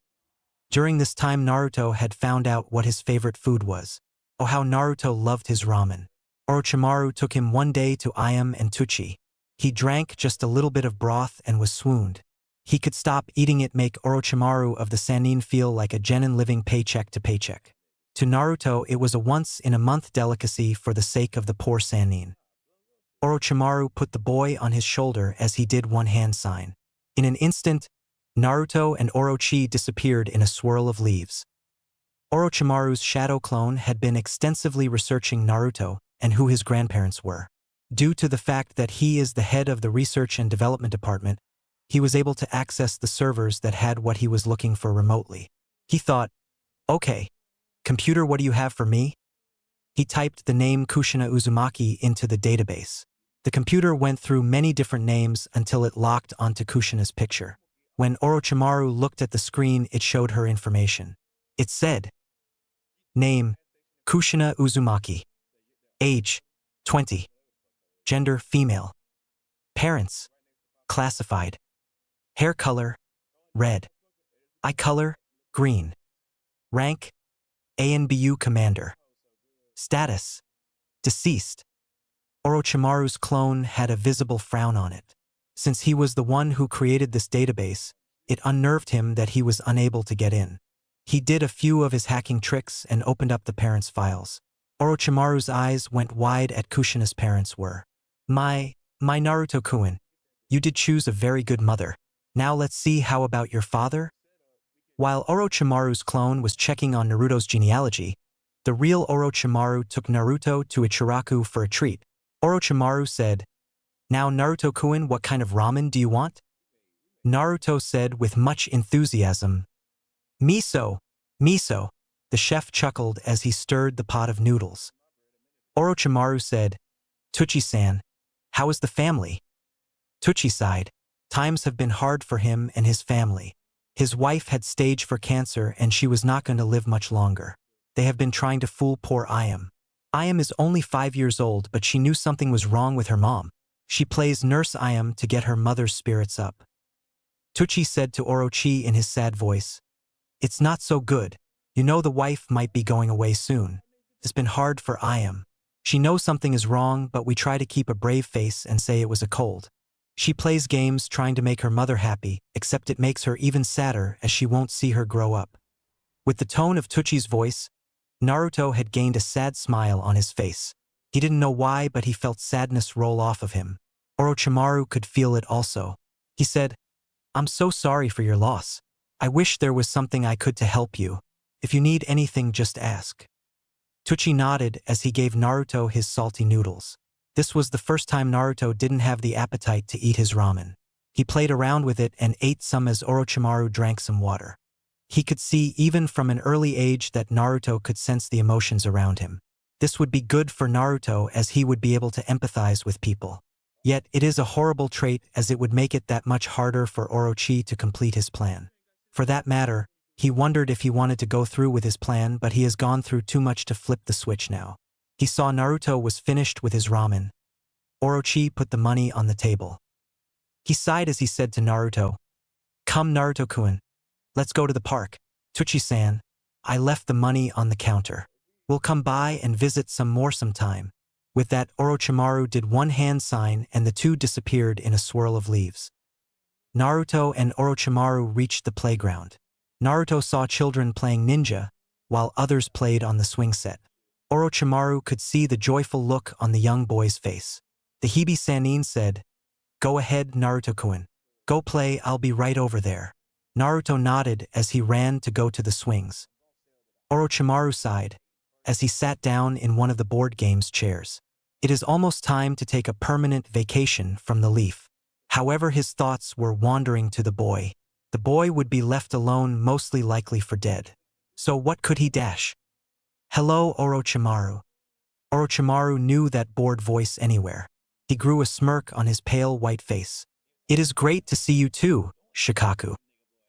During this time, Naruto had found out what his favorite food was. Oh, how Naruto loved his ramen. Orochimaru took him one day to Ayam and Tuchi. He drank just a little bit of broth and was swooned. He could stop eating it, make Orochimaru of the Sannin feel like a genin living paycheck to paycheck. To Naruto, it was a once-in-a-month delicacy for the sake of the poor Sannin. Orochimaru put the boy on his shoulder as he did one hand sign. In an instant, Naruto and Orochi disappeared in a swirl of leaves. Orochimaru's shadow clone had been extensively researching Naruto and who his grandparents were. Due to the fact that he is the head of the Research and Development Department, he was able to access the servers that had what he was looking for remotely. He thought, "Okay, computer, what do you have for me?" He typed the name Kushina Uzumaki into the database. The computer went through many different names until it locked onto Kushina's picture. When Orochimaru looked at the screen, it showed her information. It said, Name, Kushina Uzumaki. Age, 20. Gender, female. Parents, classified. Hair color, red. Eye color, green. Rank, ANBU commander. Status, deceased. Orochimaru's clone had a visible frown on it. Since he was the one who created this database, it unnerved him that he was unable to get in. He did a few of his hacking tricks and opened up the parents' files. Orochimaru's eyes went wide at Kushina's parents were. My Naruto-kun, you did choose a very good mother. Now let's see how about your father?" While Orochimaru's clone was checking on Naruto's genealogy, the real Orochimaru took Naruto to Ichiraku for a treat. Orochimaru said, "Now Naruto-kun, what kind of ramen do you want?" Naruto said with much enthusiasm, "Miso, miso." The chef chuckled as he stirred the pot of noodles. Orochimaru said, "Tuchi-san, how is the family?" Tuchi sighed. Times have been hard for him and his family. His wife had stage 4 cancer and she was not going to live much longer. They have been trying to fool poor Ayam. Ayam is only 5 years old, but she knew something was wrong with her mom. She plays nurse Ayam to get her mother's spirits up. Tuchi said to Orochi in his sad voice, "It's not so good. You know the wife might be going away soon." It's been hard for Ayam. She knows something is wrong, but we try to keep a brave face and say it was a cold. She plays games trying to make her mother happy, except it makes her even sadder as she won't see her grow up. With the tone of Tuchi's voice, Naruto had gained a sad smile on his face. He didn't know why, but he felt sadness roll off of him. Orochimaru could feel it also. He said, "I'm so sorry for your loss. I wish there was something I could to help you. If you need anything, just ask." Tuchi nodded as he gave Naruto his salty noodles. This was the first time Naruto didn't have the appetite to eat his ramen. He played around with it and ate some as Orochimaru drank some water. He could see even from an early age that Naruto could sense the emotions around him. This would be good for Naruto as he would be able to empathize with people. Yet it is a horrible trait as it would make it that much harder for Orochi to complete his plan. For that matter, he wondered if he wanted to go through with his plan, but he has gone through too much to flip the switch now. He saw Naruto was finished with his ramen. Orochi put the money on the table. He sighed as he said to Naruto, "Come Naruto-kun, let's go to the park. Tuchi-san, I left the money on the counter. We'll come by and visit some more sometime." With that, Orochimaru did one hand sign and the two disappeared in a swirl of leaves. Naruto and Orochimaru reached the playground. Naruto saw children playing ninja, while others played on the swing set. Orochimaru could see the joyful look on the young boy's face. The Hibi Sannin said, "Go ahead, Naruto-kun. Go play, I'll be right over there." Naruto nodded as he ran to go to the swings. Orochimaru sighed as he sat down in one of the board game's chairs. It is almost time to take a permanent vacation from the leaf. However, his thoughts were wandering to the boy. The boy would be left alone, mostly likely for dead. So what could he dash? "Hello, Orochimaru." Orochimaru knew that bored voice anywhere. He grew a smirk on his pale white face. "It is great to see you too, Shikaku."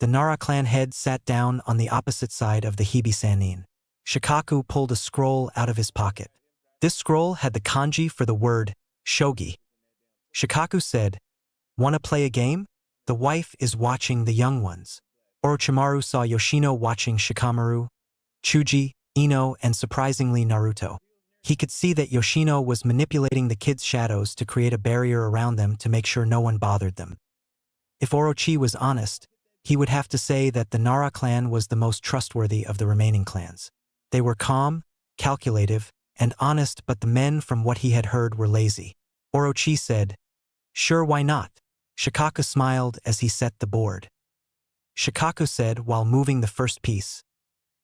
The Nara clan head sat down on the opposite side of the Hibi Sannin. Shikaku pulled a scroll out of his pocket. This scroll had the kanji for the word shogi. Shikaku said, "Wanna play a game? The wife is watching the young ones." Orochimaru saw Yoshino watching Shikamaru, Chuji, Ino, and surprisingly Naruto. He could see that Yoshino was manipulating the kids' shadows to create a barrier around them to make sure no one bothered them. If Orochi was honest, he would have to say that the Nara clan was the most trustworthy of the remaining clans. They were calm, calculative, and honest, but the men from what he had heard were lazy. Orochi said, "Sure, why not?" Shikaku smiled as he set the board. Shikaku said while moving the first piece,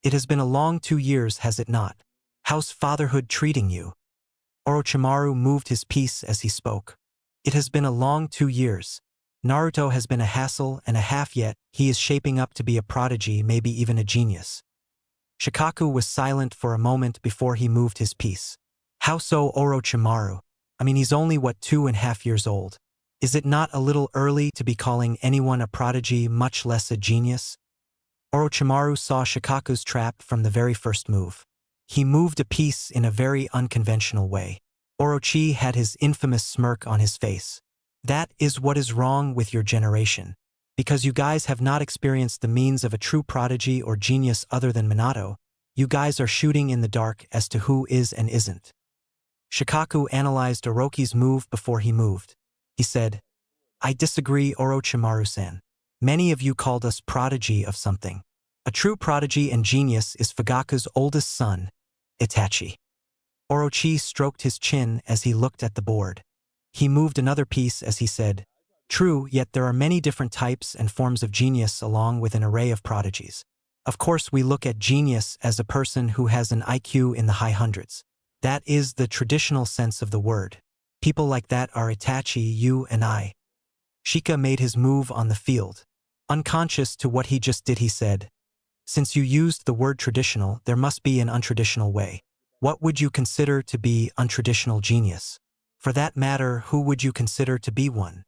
"It has been a long 2 years, has it not? How's fatherhood treating you?" Orochimaru moved his piece as he spoke. "It has been a long 2 years. Naruto has been a hassle and a half, yet he is shaping up to be a prodigy, maybe even a genius." Shikaku was silent for a moment before he moved his piece. "How so, Orochimaru? I mean, he's only, 2.5 years old. Is it not a little early to be calling anyone a prodigy, much less a genius?" Orochimaru saw Shikaku's trap from the very first move. He moved a piece in a very unconventional way. Orochi had his infamous smirk on his face. "That is what is wrong with your generation. Because you guys have not experienced the means of a true prodigy or genius other than Minato, you guys are shooting in the dark as to who is and isn't." Shikaku analyzed Orochi's move before he moved. He said, "I disagree, Orochimaru-san. Many of you called us prodigy of something. A true prodigy and genius is Fugaku's oldest son, Itachi." Orochi stroked his chin as he looked at the board. He moved another piece as he said, "True, yet there are many different types and forms of genius along with an array of prodigies. Of course, we look at genius as a person who has an IQ in the high hundreds. That is the traditional sense of the word. People like that are Itachi, you, and I." Shika made his move on the field. Unconscious to what he just did, he said, "Since you used the word traditional, there must be an untraditional way. What would you consider to be untraditional genius? For that matter, who would you consider to be one?"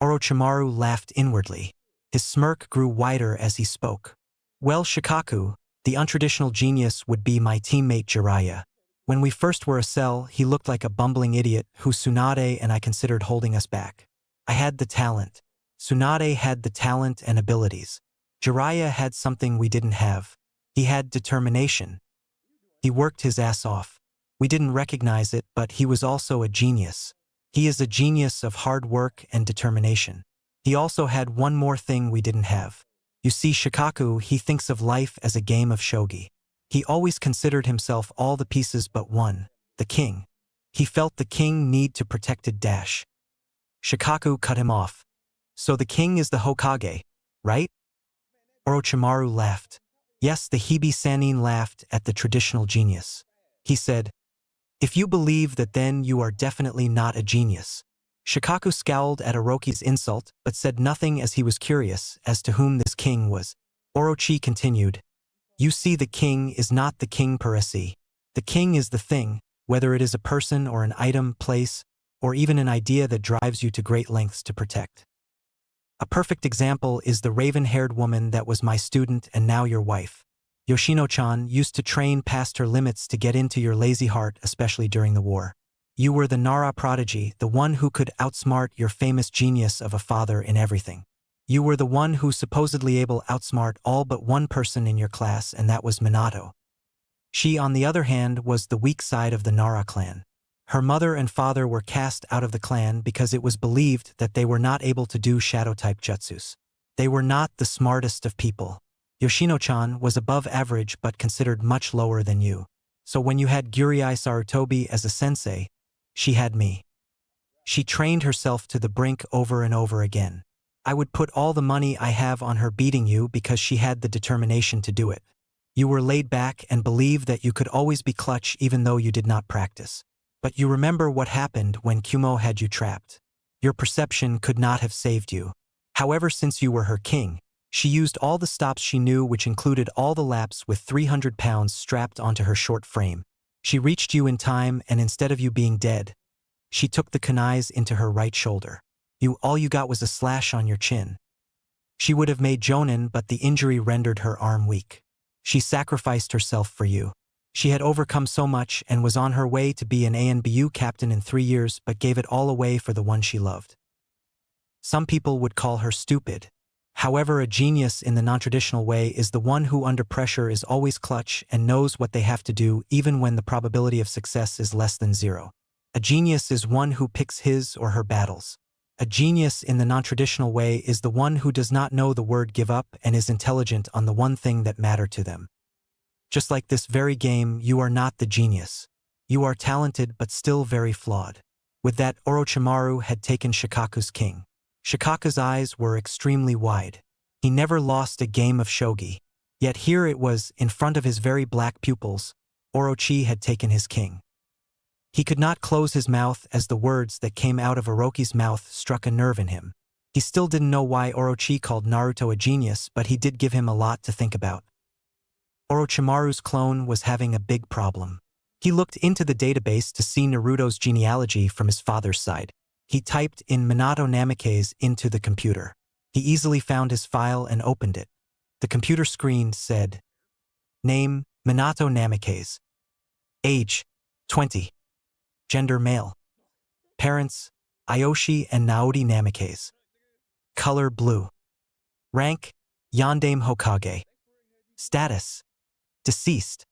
Orochimaru laughed inwardly. His smirk grew wider as he spoke. "Well, Shikaku, the untraditional genius would be my teammate Jiraiya. When we first were a cell, he looked like a bumbling idiot who Tsunade and I considered holding us back. I had the talent. Tsunade had the talent and abilities. Jiraiya had something we didn't have. He had determination. He worked his ass off. We didn't recognize it, but he was also a genius. He is a genius of hard work and determination. He also had one more thing we didn't have. You see, Shikaku, he thinks of life as a game of shogi. He always considered himself all the pieces but one, the king. He felt the king need to protected dash. Shikaku cut him off. So the king is the Hokage, right? Orochimaru laughed. Yes, the Hibi-Sannin laughed at the traditional genius. He said, if you believe that, then you are definitely not a genius. Shikaku scowled at Orochi's insult but said nothing as he was curious as to whom this king was. Orochi continued, you see, the king is not the king per se. The king is the thing, whether it is a person or an item, place, or even an idea that drives you to great lengths to protect. A perfect example is the raven-haired woman that was my student and now your wife. Yoshino-chan used to train past her limits to get into your lazy heart, especially during the war. You were the Nara prodigy, the one who could outsmart your famous genius of a father in everything. You were the one who supposedly able outsmart all but one person in your class, and that was Minato. She, on the other hand, was the weak side of the Nara clan. Her mother and father were cast out of the clan because it was believed that they were not able to do shadow-type jutsus. They were not the smartest of people. Yoshino-chan was above average but considered much lower than you. So when you had Gyurei Sarutobi as a sensei, she had me. She trained herself to the brink over and over again. I would put all the money I have on her beating you because she had the determination to do it. You were laid back and believed that you could always be clutch even though you did not practice. But you remember what happened when Kumo had you trapped. Your perception could not have saved you. However, since you were her king, she used all the stops she knew, which included all the laps with 300 pounds strapped onto her short frame. She reached you in time, and instead of you being dead, she took the kunais into her right shoulder. All you got was a slash on your chin. She would have made Jonin, but the injury rendered her arm weak. She sacrificed herself for you. She had overcome so much and was on her way to be an ANBU captain in 3 years, but gave it all away for the one she loved. Some people would call her stupid. However, a genius in the non-traditional way is the one who under pressure is always clutch and knows what they have to do even when the probability of success is less than 0. A genius is one who picks his or her battles. A genius in the non-traditional way is the one who does not know the word give up and is intelligent on the one thing that matters to them. Just like this very game, you are not the genius. You are talented but still very flawed. With that, Orochimaru had taken Shikaku's king. Shikaku's eyes were extremely wide. He never lost a game of shogi. Yet here it was, in front of his very black pupils, Orochi had taken his king. He could not close his mouth as the words that came out of Orochi's mouth struck a nerve in him. He still didn't know why Orochi called Naruto a genius, but he did give him a lot to think about. Orochimaru's clone was having a big problem. He looked into the database to see Naruto's genealogy from his father's side. He typed in Minato Namikaze into the computer. He easily found his file and opened it. The computer screen said, Name, Minato Namikaze. Age, 20. Gender, male. Parents, Aoshi and Naoki Namikaze. Color, blue. Rank, Yondaime Hokage. Status, deceased.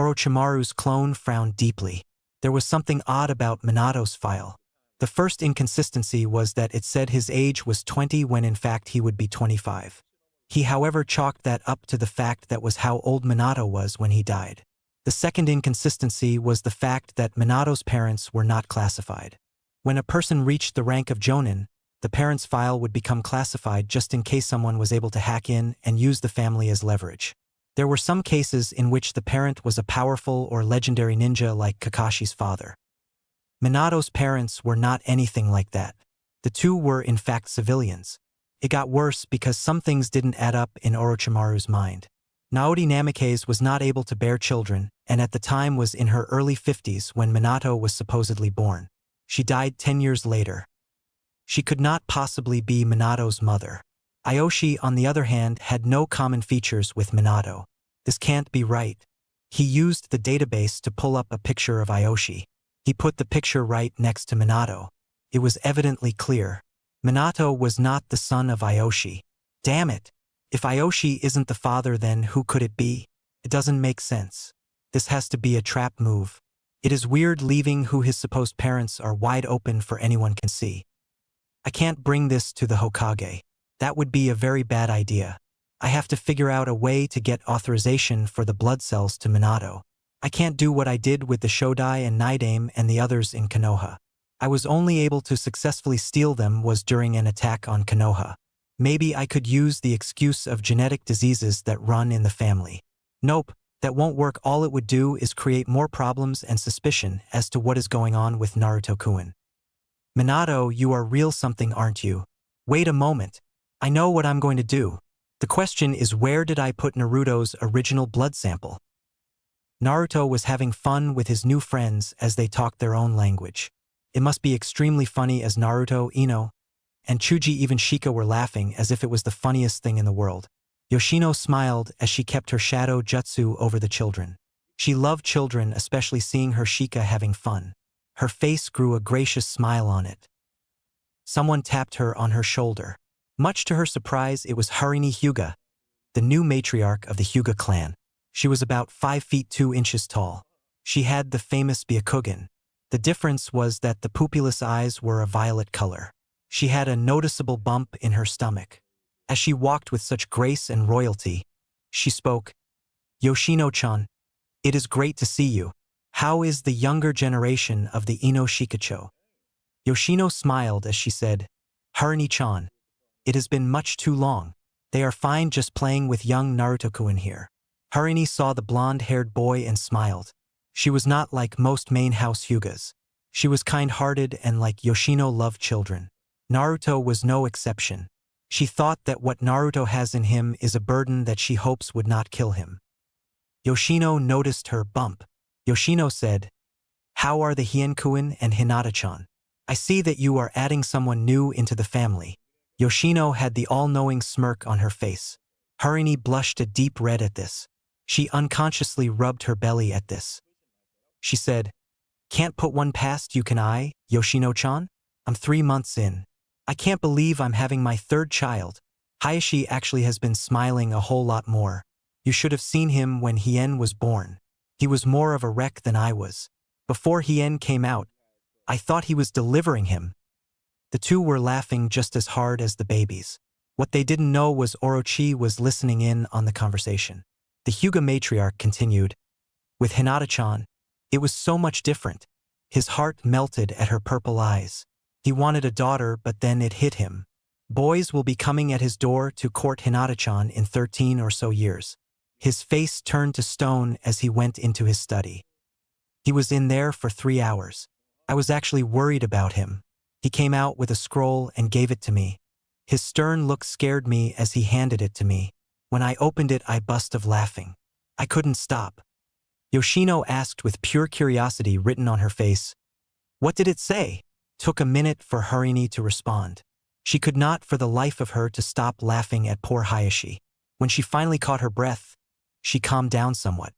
Orochimaru's clone frowned deeply. There was something odd about Minato's file. The first inconsistency was that it said his age was 20 when in fact he would be 25. He, however, chalked that up to the fact that was how old Minato was when he died. The second inconsistency was the fact that Minato's parents were not classified. When a person reached the rank of Jonin, the parents' file would become classified just in case someone was able to hack in and use the family as leverage. There were some cases in which the parent was a powerful or legendary ninja like Kakashi's father. Minato's parents were not anything like that. The two were in fact civilians. It got worse because some things didn't add up in Orochimaru's mind. Naoki Namikaze was not able to bear children, and at the time was in her early 50s when Minato was supposedly born. She died 10 years later. She could not possibly be Minato's mother. Aoshi, on the other hand, had no common features with Minato. This can't be right. He used the database to pull up a picture of Aoshi. He put the picture right next to Minato. It was evidently clear. Minato was not the son of Aoshi. Damn it! If Aoshi isn't the father, then who could it be? It doesn't make sense. This has to be a trap move. It is weird leaving who his supposed parents are wide open for anyone can see. I can't bring this to the Hokage. That would be a very bad idea. I have to figure out a way to get authorization for the blood cells to Minato. I can't do what I did with the Shodai and Nidaime and the others in Konoha. I was only able to successfully steal them was during an attack on Konoha. Maybe I could use the excuse of genetic diseases that run in the family. Nope, that won't work. All it would do is create more problems and suspicion as to what is going on with Naruto-kun. Minato, you are real something, aren't you? Wait a moment. I know what I'm going to do. The question is, where did I put Naruto's original blood sample? Naruto was having fun with his new friends as they talked their own language. It must be extremely funny as Naruto, Ino, and Chuji, even Shika were laughing as if it was the funniest thing in the world. Yoshino smiled as she kept her shadow jutsu over the children. She loved children, especially seeing her Shika having fun. Her face grew a gracious smile on it. Someone tapped her on her shoulder. Much to her surprise, it was Harini Hyuga, the new matriarch of the Hyuga clan. She was about 5 feet 2 inches tall. She had the famous Byakugan. The difference was that the pupilless eyes were a violet color. She had a noticeable bump in her stomach. As she walked with such grace and royalty, she spoke, "Yoshino-chan, it is great to see you. How is the younger generation of the Ino Shikacho?" Yoshino smiled as she said, "Harini-chan, it has been much too long. They are fine, just playing with young Naruto-kun here." Harini saw the blonde-haired boy and smiled. She was not like most main house Hyugas. She was kind-hearted and, like Yoshino, loved children. Naruto was no exception. She thought that what Naruto has in him is a burden that she hopes would not kill him. Yoshino noticed her bump. Yoshino said, "How are the Hien-kun and Hinata-chan? I see that you are adding someone new into the family." Yoshino had the all-knowing smirk on her face. Harini blushed a deep red at this. She unconsciously rubbed her belly at this. She said, "Can't put one past you, can I, Yoshino-chan? I'm 3 months in. I can't believe I'm having my 3rd child." Hayashi actually has been smiling a whole lot more. You should have seen him when Hien was born. He was more of a wreck than I was. Before Hien came out, I thought he was delivering him. The two were laughing just as hard as the babies. What they didn't know was Orochi was listening in on the conversation. The Hyuga matriarch continued, "With Hinata-chan, it was so much different." His heart melted at her purple eyes. He wanted a daughter, but then it hit him. Boys will be coming at his door to court Hinata-chan in 13 or so years. His face turned to stone as he went into his study. He was in there for 3 hours. I was actually worried about him. He came out with a scroll and gave it to me. His stern look scared me as he handed it to me. When I opened it, I burst of laughing. I couldn't stop. Yoshino asked with pure curiosity written on her face, "What did it say?" Took a minute for Harini to respond. She could not for the life of her to stop laughing at poor Hayashi. When she finally caught her breath, she calmed down somewhat.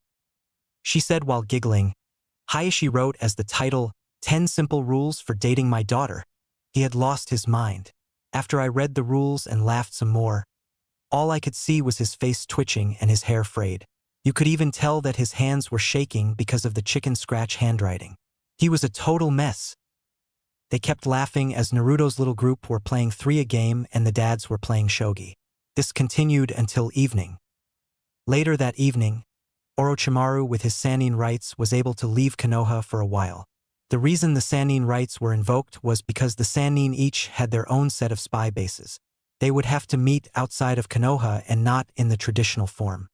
She said while giggling, "Hayashi wrote as the title, 10 Simple Rules for Dating My Daughter." He had lost his mind. After I read the rules and laughed some more, all I could see was his face twitching and his hair frayed. You could even tell that his hands were shaking because of the chicken scratch handwriting. He was a total mess. They kept laughing as Naruto's little group were playing 3 a game and the dads were playing shogi. This continued until evening. Later that evening, Orochimaru with his Sannin rights was able to leave Konoha for a while. The reason the Sannin rights were invoked was because the Sannin each had their own set of spy bases. They would have to meet outside of Konoha and not in the traditional form.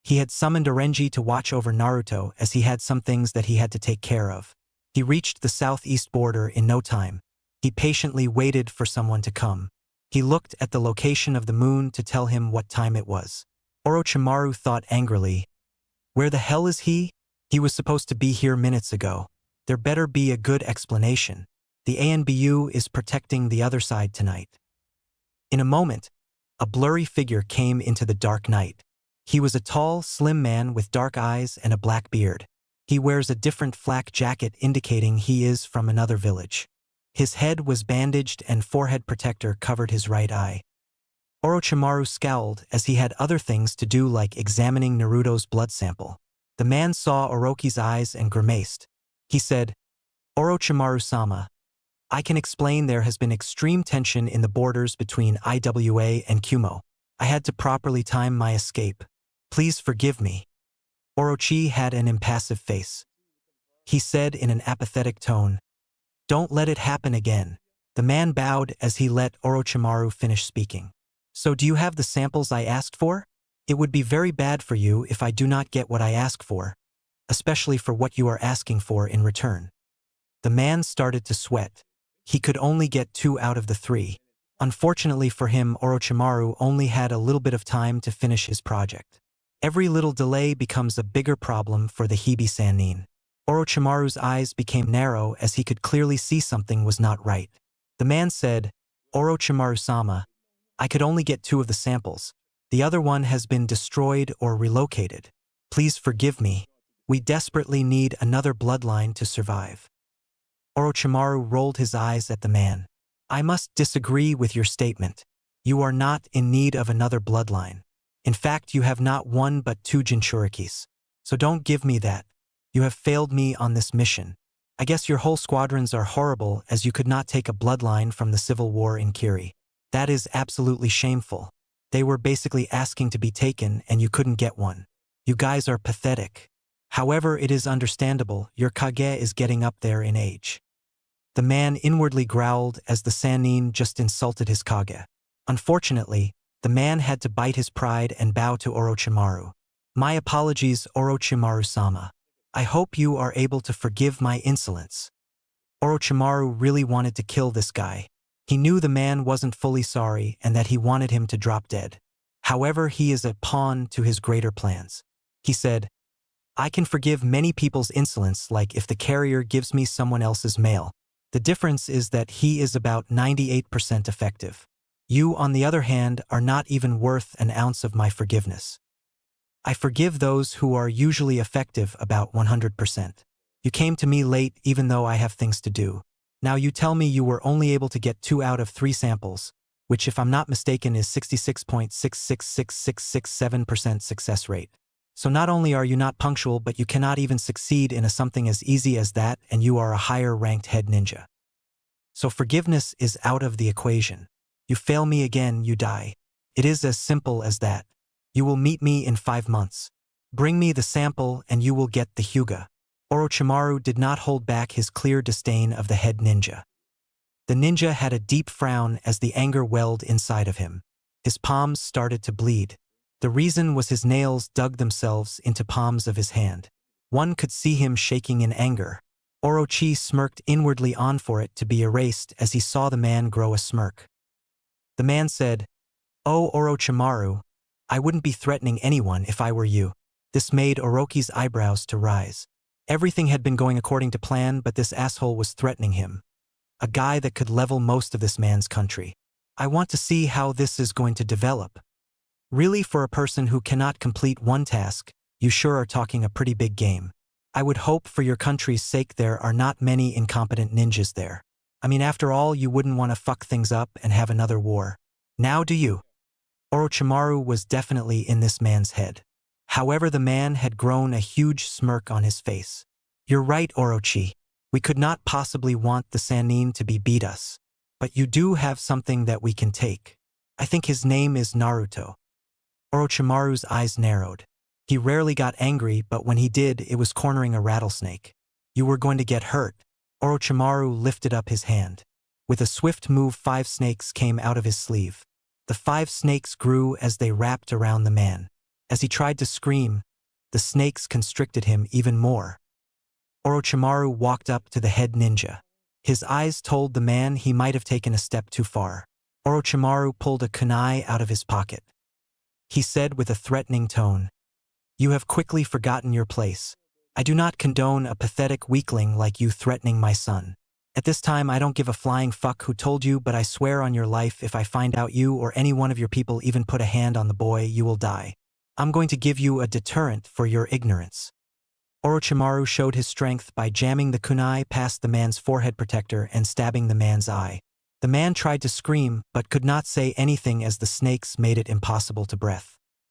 He had summoned Orenji to watch over Naruto as he had some things that he had to take care of. He reached the southeast border in no time. He patiently waited for someone to come. He looked at the location of the moon to tell him what time it was. Orochimaru thought angrily, "Where the hell is he? He was supposed to be here minutes ago. There better be a good explanation. The ANBU is protecting the other side tonight." In a moment, a blurry figure came into the dark night. He was a tall, slim man with dark eyes and a black beard. He wears a different flak jacket indicating he is from another village. His head was bandaged and forehead protector covered his right eye. Orochimaru scowled as he had other things to do like examining Naruto's blood sample. The man saw Orochi's eyes and grimaced. He said, Orochimaru-sama, I can explain there has been extreme tension in the borders between IWA and Kumo. I had to properly time my escape. Please forgive me. Orochi had an impassive face. He said in an apathetic tone, Don't let it happen again. The man bowed as he let Orochimaru finish speaking. So do you have the samples I asked for? It would be very bad for you if I do not get what I ask for, especially for what you are asking for in return. The man started to sweat. He could only get 2 out of the 3. Unfortunately for him, Orochimaru only had a little bit of time to finish his project. Every little delay becomes a bigger problem for the Hibi Sannin. Orochimaru's eyes became narrow as he could clearly see something was not right. The man said, Orochimaru-sama, I could only get 2 of the samples. The other one has been destroyed or relocated. Please forgive me. We desperately need another bloodline to survive. Orochimaru rolled his eyes at the man. I must disagree with your statement. You are not in need of another bloodline. In fact, you have not 1 but 2 Jinchurikis. So don't give me that. You have failed me on this mission. I guess your whole squadrons are horrible as you could not take a bloodline from the civil war in Kiri. That is absolutely shameful. They were basically asking to be taken and you couldn't get one. You guys are pathetic. However, it is understandable, your Kage is getting up there in age. The man inwardly growled as the Sannin just insulted his Kage. Unfortunately, the man had to bite his pride and bow to Orochimaru. My apologies, Orochimaru-sama. I hope you are able to forgive my insolence. Orochimaru really wanted to kill this guy. He knew the man wasn't fully sorry and that he wanted him to drop dead. However, he is a pawn to his greater plans. He said, I can forgive many people's insolence, like if the carrier gives me someone else's mail. The difference is that he is about 98% effective. You, on the other hand, are not even worth an ounce of my forgiveness. I forgive those who are usually effective about 100%. You came to me late even though I have things to do. Now you tell me you were only able to get 2 out of 3 samples, which if I'm not mistaken is 66.66667% success rate. So not only are you not punctual, but you cannot even succeed in something as easy as that, and you are a higher ranked head ninja. So forgiveness is out of the equation. You fail me again, you die. It is as simple as that. You will meet me in 5 months. Bring me the sample and you will get the Hyuga. Orochimaru did not hold back his clear disdain of the head ninja. The ninja had a deep frown as the anger welled inside of him. His palms started to bleed. The reason was his nails dug themselves into palms of his hand. One could see him shaking in anger. Orochi smirked inwardly on for it to be erased as he saw the man grow a smirk. The man said, Oh Orochimaru, I wouldn't be threatening anyone if I were you. This made Orochi's eyebrows to rise. Everything had been going according to plan, but this asshole was threatening him. A guy that could level most of this man's country. I want to see how this is going to develop. Really, for a person who cannot complete one task, you sure are talking a pretty big game. I would hope for your country's sake there are not many incompetent ninjas there. I mean, after all, you wouldn't want to fuck things up and have another war. Now do you? Orochimaru was definitely in this man's head. However, the man had grown a huge smirk on his face. You're right, Orochi. We could not possibly want the Sannin to beat us. But you do have something that we can take. I think his name is Naruto. Orochimaru's eyes narrowed. He rarely got angry, but when he did, it was cornering a rattlesnake. You were going to get hurt. Orochimaru lifted up his hand. With a swift move, 5 snakes came out of his sleeve. The 5 snakes grew as they wrapped around the man. As he tried to scream, the snakes constricted him even more. Orochimaru walked up to the head ninja. His eyes told the man he might have taken a step too far. Orochimaru pulled a kunai out of his pocket. He said with a threatening tone, You have quickly forgotten your place. I do not condone a pathetic weakling like you threatening my son. At this time, I don't give a flying fuck who told you, but I swear on your life if I find out you or any one of your people even put a hand on the boy, you will die. I'm going to give you a deterrent for your ignorance. Orochimaru showed his strength by jamming the kunai past the man's forehead protector and stabbing the man's eye. The man tried to scream, but could not say anything as the snakes made it impossible to breathe.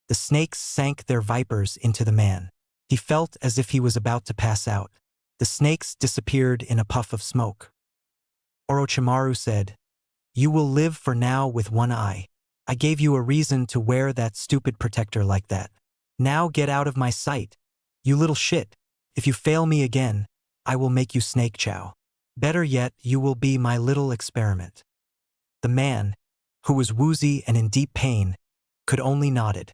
The snakes sank their vipers into the man. He felt as if he was about to pass out. The snakes disappeared in a puff of smoke. Orochimaru said, "You will live for now with one eye. I gave you a reason to wear that stupid protector like that. Now get out of my sight, you little shit. If you fail me again, I will make you snake chow. Better yet, you will be my little experiment." The man, who was woozy and in deep pain, could only nodded.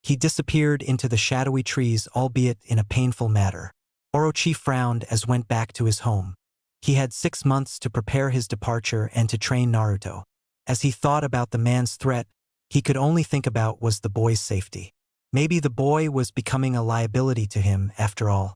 He disappeared into the shadowy trees, albeit in a painful manner. Orochi frowned as went back to his home. He had 6 months to prepare his departure and to train Naruto. As he thought about the man's threat, he could only think about was the boy's safety. Maybe the boy was becoming a liability to him after all.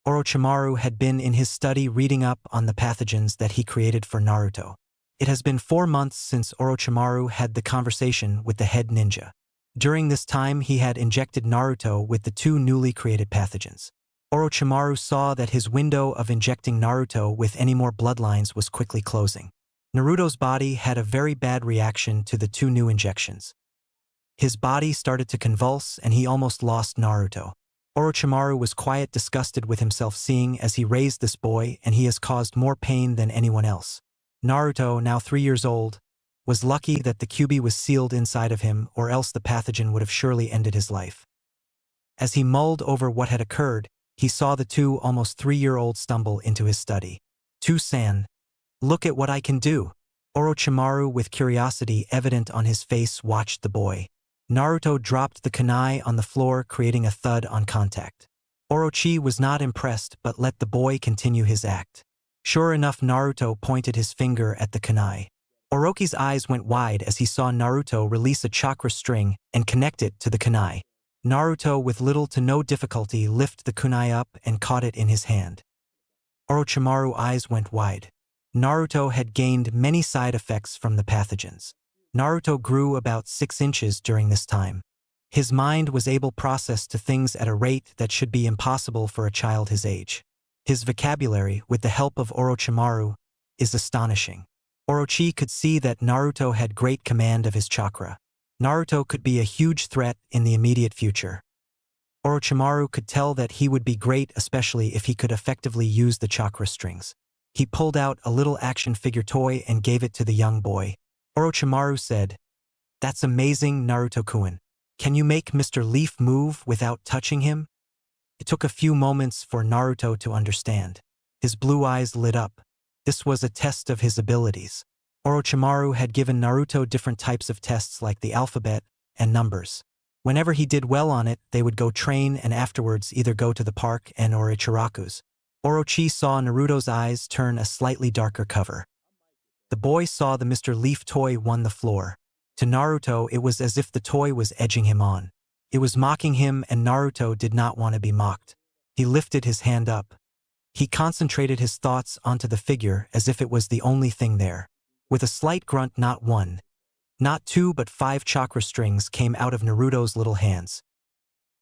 Orochimaru had been in his study reading up on the pathogens that he created for Naruto. It has been 4 months since Orochimaru had the conversation with the head ninja. During this time he had injected Naruto with the 2 newly created pathogens. Orochimaru saw that his window of injecting Naruto with any more bloodlines was quickly closing. Naruto's body had a very bad reaction to the 2 new injections. His body started to convulse and he almost lost Naruto. Orochimaru was quite disgusted with himself, seeing as he raised this boy and he has caused more pain than anyone else. Naruto, now 3 years old, was lucky that the Kyuubi was sealed inside of him, or else the pathogen would have surely ended his life. As he mulled over what had occurred, he saw the 2 almost 3-year-olds stumble into his study. "2-san, look at what I can do." Orochimaru, with curiosity evident on his face, watched the boy. Naruto dropped the kunai on the floor, creating a thud on contact. Orochi was not impressed but let the boy continue his act. Sure enough, Naruto pointed his finger at the kunai. Orochi's eyes went wide as he saw Naruto release a chakra string and connect it to the kunai. Naruto, with little to no difficulty, lifted the kunai up and caught it in his hand. Orochimaru's eyes went wide. Naruto had gained many side effects from the pathogens. Naruto grew about 6 inches during this time. His mind was able to process to things at a rate that should be impossible for a child his age. His vocabulary, with the help of Orochimaru, is astonishing. Orochi could see that Naruto had great command of his chakra. Naruto could be a huge threat in the immediate future. Orochimaru could tell that he would be great, especially if he could effectively use the chakra strings. He pulled out a little action figure toy and gave it to the young boy. Orochimaru said, "That's amazing, Naruto-kun. Can you make Mr. Leaf move without touching him?" It took a few moments for Naruto to understand. His blue eyes lit up. This was a test of his abilities. Orochimaru had given Naruto different types of tests like the alphabet and numbers. Whenever he did well on it, they would go train and afterwards either go to the park and or Ichiraku's. Orochi saw Naruto's eyes turn a slightly darker color. The boy saw the Mr. Leaf toy on the floor. To Naruto, it was as if the toy was edging him on. It was mocking him, and Naruto did not want to be mocked. He lifted his hand up. He concentrated his thoughts onto the figure as if it was the only thing there. With a slight grunt, not 1, not 2 but 5 chakra strings came out of Naruto's little hands.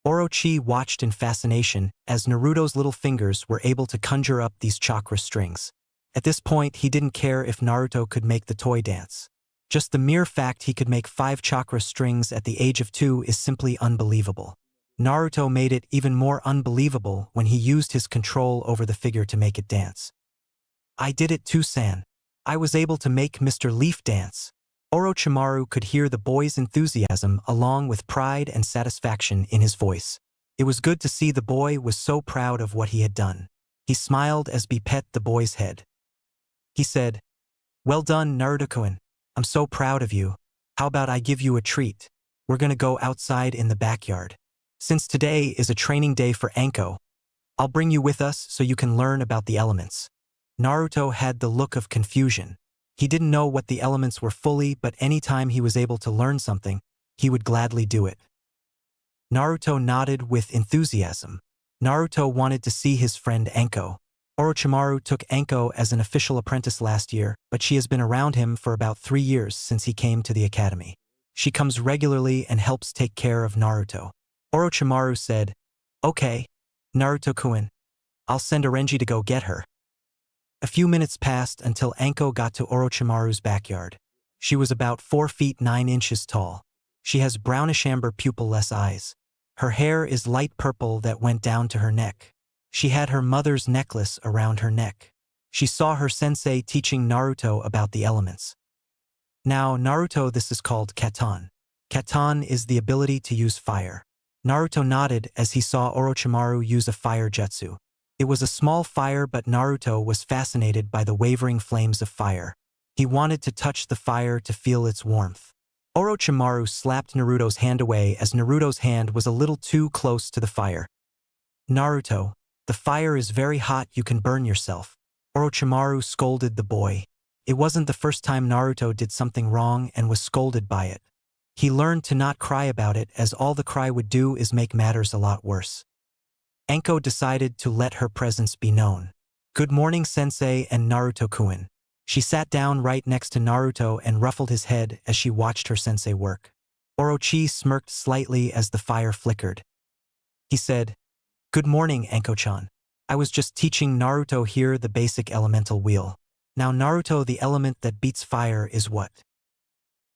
Orochi watched in fascination as Naruto's little fingers were able to conjure up these chakra strings. At this point, he didn't care if Naruto could make the toy dance. Just the mere fact he could make 5 chakra strings at the age of 2 is simply unbelievable. Naruto made it even more unbelievable when he used his control over the figure to make it dance. "I did it too, San. I was able to make Mr. Leaf dance." Orochimaru could hear the boy's enthusiasm along with pride and satisfaction in his voice. It was good to see the boy was so proud of what he had done. He smiled as he pet the boy's head. He said, "Well done, Naruto-kun. I'm so proud of you. How about I give you a treat? We're gonna go outside in the backyard. Since today is a training day for Anko, I'll bring you with us so you can learn about the elements." Naruto had the look of confusion. He didn't know what the elements were fully, but anytime he was able to learn something, he would gladly do it. Naruto nodded with enthusiasm. Naruto wanted to see his friend Anko. Orochimaru took Anko as an official apprentice last year, but she has been around him for about 3 years since he came to the academy. She comes regularly and helps take care of Naruto. Orochimaru said, "Okay, Naruto-kun, I'll send Orenji to go get her." A few minutes passed until Anko got to Orochimaru's backyard. She was about 4 feet 9 inches tall. She has brownish amber pupil-less eyes. Her hair is light purple that went down to her neck. She had her mother's necklace around her neck. She saw her sensei teaching Naruto about the elements. Now, Naruto, this is called Katan. Katan is the ability to use fire. Naruto nodded as he saw Orochimaru use a fire jutsu. It was a small fire, but Naruto was fascinated by the wavering flames of fire. He wanted to touch the fire to feel its warmth. Orochimaru slapped Naruto's hand away as Naruto's hand was a little too close to the fire. Naruto, the fire is very hot, you can burn yourself. Orochimaru scolded the boy. It wasn't the first time Naruto did something wrong and was scolded by it. He learned to not cry about it, as all the cry would do is make matters a lot worse. Anko decided to let her presence be known. Good morning, sensei and Naruto-kun. She sat down right next to Naruto and ruffled his head as she watched her sensei work. Orochi smirked slightly as the fire flickered. He said, "Good morning, Anko-chan. I was just teaching Naruto here the basic elemental wheel. Now Naruto, the element that beats fire is what?"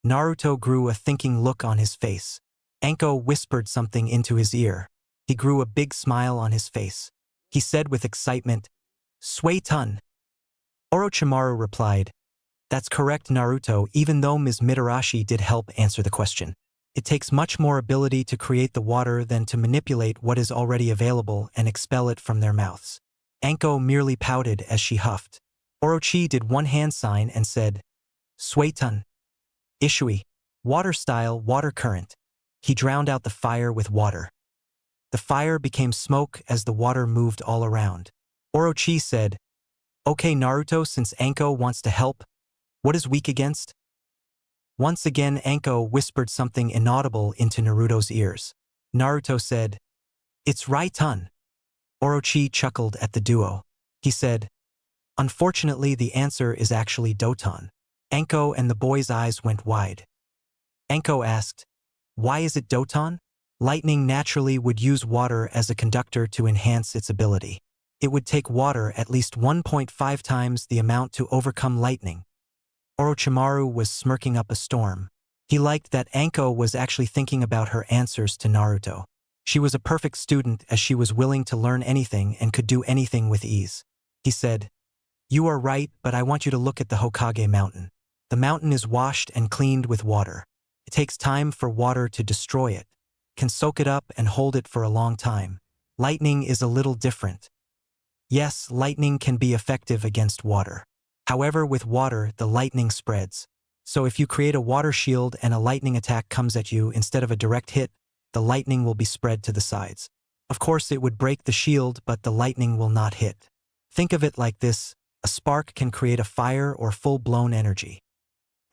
Naruto grew a thinking look on his face. Anko whispered something into his ear. He grew a big smile on his face. He said with excitement, "Suiton." Orochimaru replied, "That's correct, Naruto, even though Ms. Mitarashi did help answer the question. It takes much more ability to create the water than to manipulate what is already available and expel it from their mouths." Anko merely pouted as she huffed. Orochi did one hand sign and said, "Suiton. Ishui. Water style, water current." He drowned out the fire with water. The fire became smoke as the water moved all around. Orochi said, "Okay, Naruto, since Anko wants to help, what is weak against?" Once again, Anko whispered something inaudible into Naruto's ears. Naruto said, "It's Raiton." Orochi chuckled at the duo. He said, "Unfortunately, the answer is actually Doton." Anko and the boy's eyes went wide. Anko asked, "Why is it Doton?" Lightning naturally would use water as a conductor to enhance its ability. It would take water at least 1.5 times the amount to overcome lightning. Orochimaru was smirking up a storm. He liked that Anko was actually thinking about her answers to Naruto. She was a perfect student, as she was willing to learn anything and could do anything with ease. He said, "You are right, but I want you to look at the Hokage mountain. The mountain is washed and cleaned with water. It takes time for water to destroy it, can soak it up and hold it for a long time. Lightning is a little different. Yes, lightning can be effective against water. However, with water, the lightning spreads. So if you create a water shield and a lightning attack comes at you instead of a direct hit, the lightning will be spread to the sides. Of course, it would break the shield, but the lightning will not hit. Think of it like this: a spark can create a fire or full-blown energy."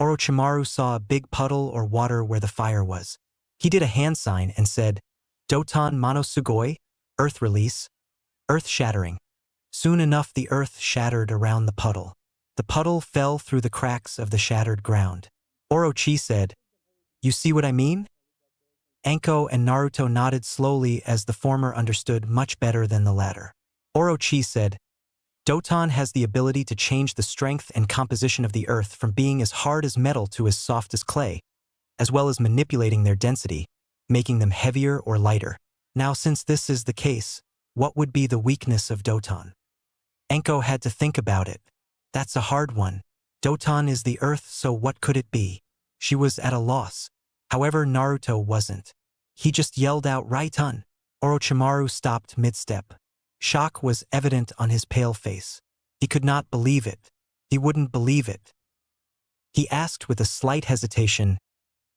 Orochimaru saw a big puddle or water where the fire was. He did a hand sign and said, "Doton Mono Sugoi, earth release, earth shattering." Soon enough, the earth shattered around the puddle. The puddle fell through the cracks of the shattered ground. Orochi said, "You see what I mean?" Anko and Naruto nodded slowly, as the former understood much better than the latter. Orochi said, "Doton has the ability to change the strength and composition of the earth from being as hard as metal to as soft as clay, as well as manipulating their density, making them heavier or lighter. Now, since this is the case, what would be the weakness of Doton?" Anko had to think about it. That's a hard one. Doton is the earth, so what could it be? She was at a loss. However, Naruto wasn't. He just yelled out, "Raiton!" Orochimaru stopped mid-step. Shock was evident on his pale face. He could not believe it. He wouldn't believe it. He asked with a slight hesitation,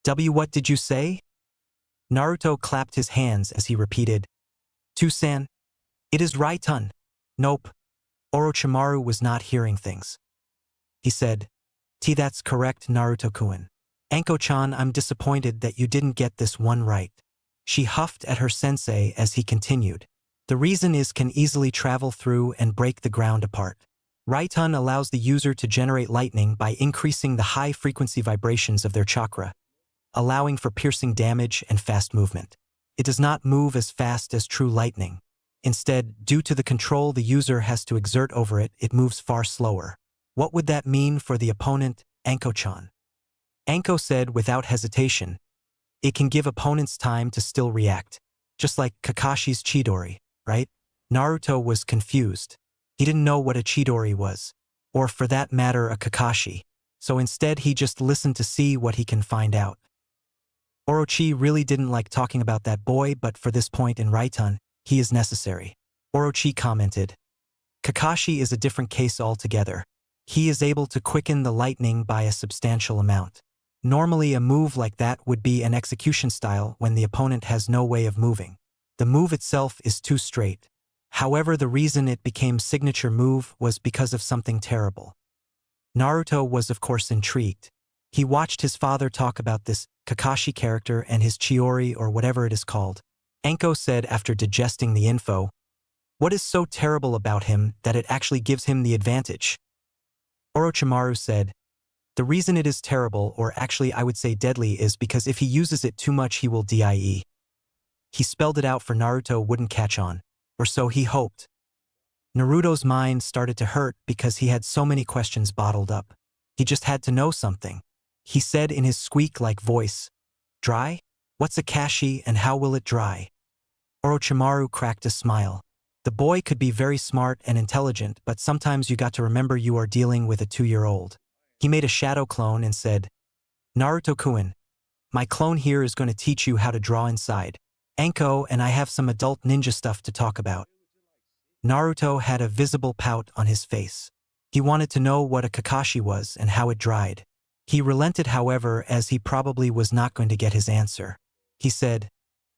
What did you say?" Naruto clapped his hands as he repeated, "Tusan, it is Raiton." "Nope." Orochimaru was not hearing things. He said, That's correct, Naruto-kun. Anko-chan, I'm disappointed that you didn't get this one right." She huffed at her sensei as he continued. "The reason is can easily travel through and break the ground apart. Raiton allows the user to generate lightning by increasing the high-frequency vibrations of their chakra, allowing for piercing damage and fast movement. It does not move as fast as true lightning. Instead, due to the control the user has to exert over it, it moves far slower." "What would that mean for the opponent, Anko-chan?" Anko said without hesitation, "It can give opponents time to still react. Just like Kakashi's Chidori, right? Naruto was confused. He didn't know what a Chidori was, or for that matter a Kakashi, so instead he just listened to see what he can find out. Orochi really didn't like talking about that boy, but for this point in Raiton, he is necessary. Orochi commented, Kakashi is a different case altogether. He is able to quicken the lightning by a substantial amount. Normally a move like that would be an execution style when the opponent has no way of moving. The move itself is too straight. However, the reason it became signature move was because of something terrible. Naruto was of course intrigued. He watched his father talk about this Kakashi character and his Chiori or whatever it is called. Anko said after digesting the info, "What is so terrible about him that it actually gives him the advantage?" Orochimaru said, "The reason it is terrible, or actually I would say deadly, is because if he uses it too much he will die." He spelled it out for Naruto wouldn't catch on, or so he hoped. Naruto's mind started to hurt because he had so many questions bottled up. He just had to know something. He said in his squeak-like voice, "Dry? What's a kashi and how will it dry?" Orochimaru cracked a smile. The boy could be very smart and intelligent, but sometimes you got to remember you are dealing with a 2-year-old. He made a shadow clone and said, "Naruto-kun, my clone here is going to teach you how to draw inside. Anko and I have some adult ninja stuff to talk about." Naruto had a visible pout on his face. He wanted to know what a Kakashi was and how it dried. He relented, however, as he probably was not going to get his answer. He said,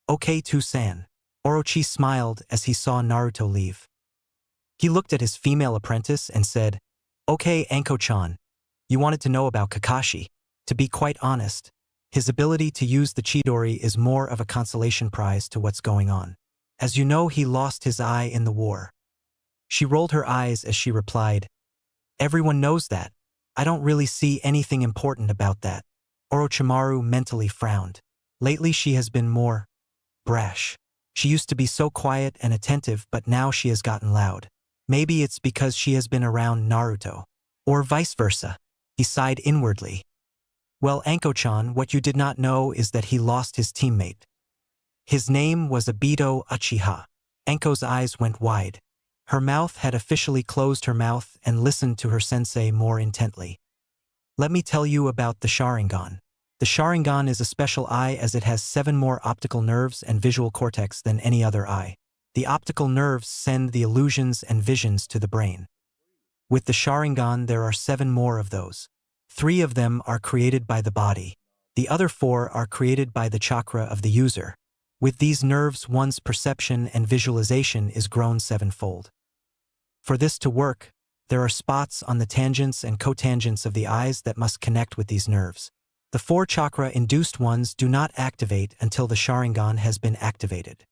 "Okay, San." Orochi smiled as he saw Naruto leave. He looked at his female apprentice and said, "Okay, Anko-chan, you wanted to know about Kakashi. To be quite honest, his ability to use the Chidori is more of a consolation prize to what's going on. As you know, he lost his eye in the war." She rolled her eyes as she replied, "Everyone knows that. I don't really see anything important about that." Orochimaru mentally frowned. Lately she has been more brash. She used to be so quiet and attentive, but now she has gotten loud. Maybe it's because she has been around Naruto. Or vice versa. He sighed inwardly. "Well, Anko-chan, what you did not know is that he lost his teammate. His name was Obito Uchiha." Anko's eyes went wide. Her mouth had officially closed her mouth and listened to her sensei more intently. "Let me tell you about the Sharingan. The Sharingan is a special eye as it has 7 more optical nerves and visual cortex than any other eye. The optical nerves send the illusions and visions to the brain. With the Sharingan there are 7 more of those. 3 of them are created by the body. The other 4 are created by the chakra of the user. With these nerves one's perception and visualization is grown 7-fold. For this to work, there are spots on the tangents and cotangents of the eyes that must connect with these nerves. The 4 chakra-induced ones do not activate until the Sharingan has been activated."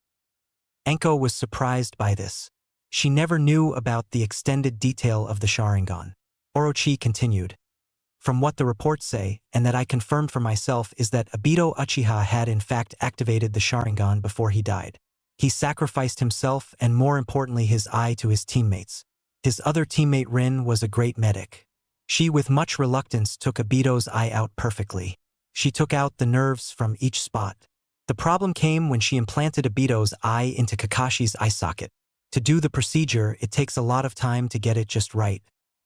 Anko was surprised by this. She never knew about the extended detail of the Sharingan. Orochi continued, "From what the reports say, and that I confirmed for myself, is that Obito Uchiha had in fact activated the Sharingan before he died. He sacrificed himself and more importantly his eye to his teammates. His other teammate Rin was a great medic. She with much reluctance took Obito's eye out perfectly. She took out the nerves from each spot. The problem came when she implanted Obito's eye into Kakashi's eye socket. To do the procedure, it takes a lot of time to get it just right.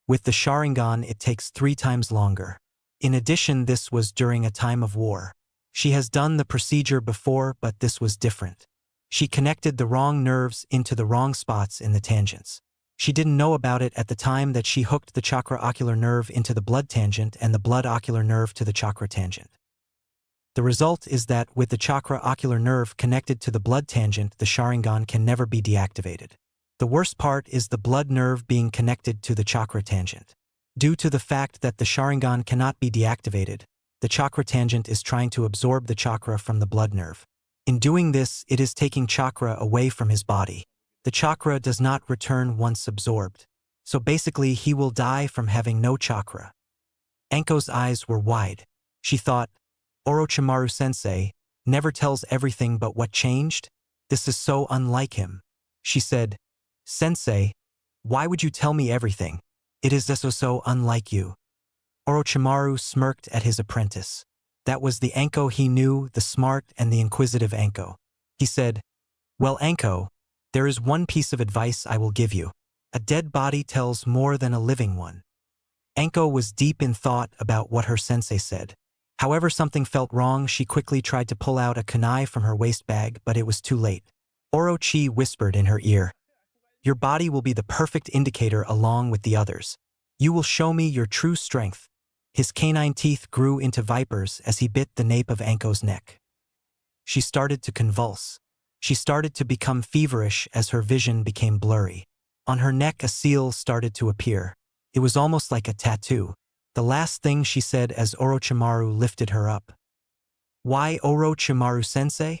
With the Sharingan, it takes 3 times longer. In addition, this was during a time of war. She has done the procedure before, but this was different. She connected the wrong nerves into the wrong spots in the tangents. She didn't know about it at the time that she hooked the chakra ocular nerve into the blood tangent and the blood ocular nerve to the chakra tangent. The result is that with the chakra ocular nerve connected to the blood tangent, the Sharingan can never be deactivated. The worst part is the blood nerve being connected to the chakra tangent. Due to the fact that the Sharingan cannot be deactivated, the chakra tangent is trying to absorb the chakra from the blood nerve. In doing this, it is taking chakra away from his body. The chakra does not return once absorbed. So basically, he will die from having no chakra." Anko's eyes were wide. She thought, Orochimaru-sensei never tells everything but what changed? This is so unlike him. She said, "Sensei, why would you tell me everything? It is so unlike you." Orochimaru smirked at his apprentice. That was the Anko he knew, the smart and the inquisitive Anko. He said, Well, Anko, there is one piece of advice I will give you. A dead body tells more than a living one. Anko was deep in thought about what her sensei said. However, something felt wrong. She quickly tried to pull out a kunai from her waist bag, but it was too late. Orochi whispered in her ear, "Your body will be the perfect indicator along with the others. You will show me your true strength." His canine teeth grew into vipers as he bit the nape of Anko's neck. She started to convulse. She started to become feverish as her vision became blurry. On her neck a seal started to appear. It was almost like a tattoo. The last thing she said as Orochimaru lifted her up. Why Orochimaru-sensei?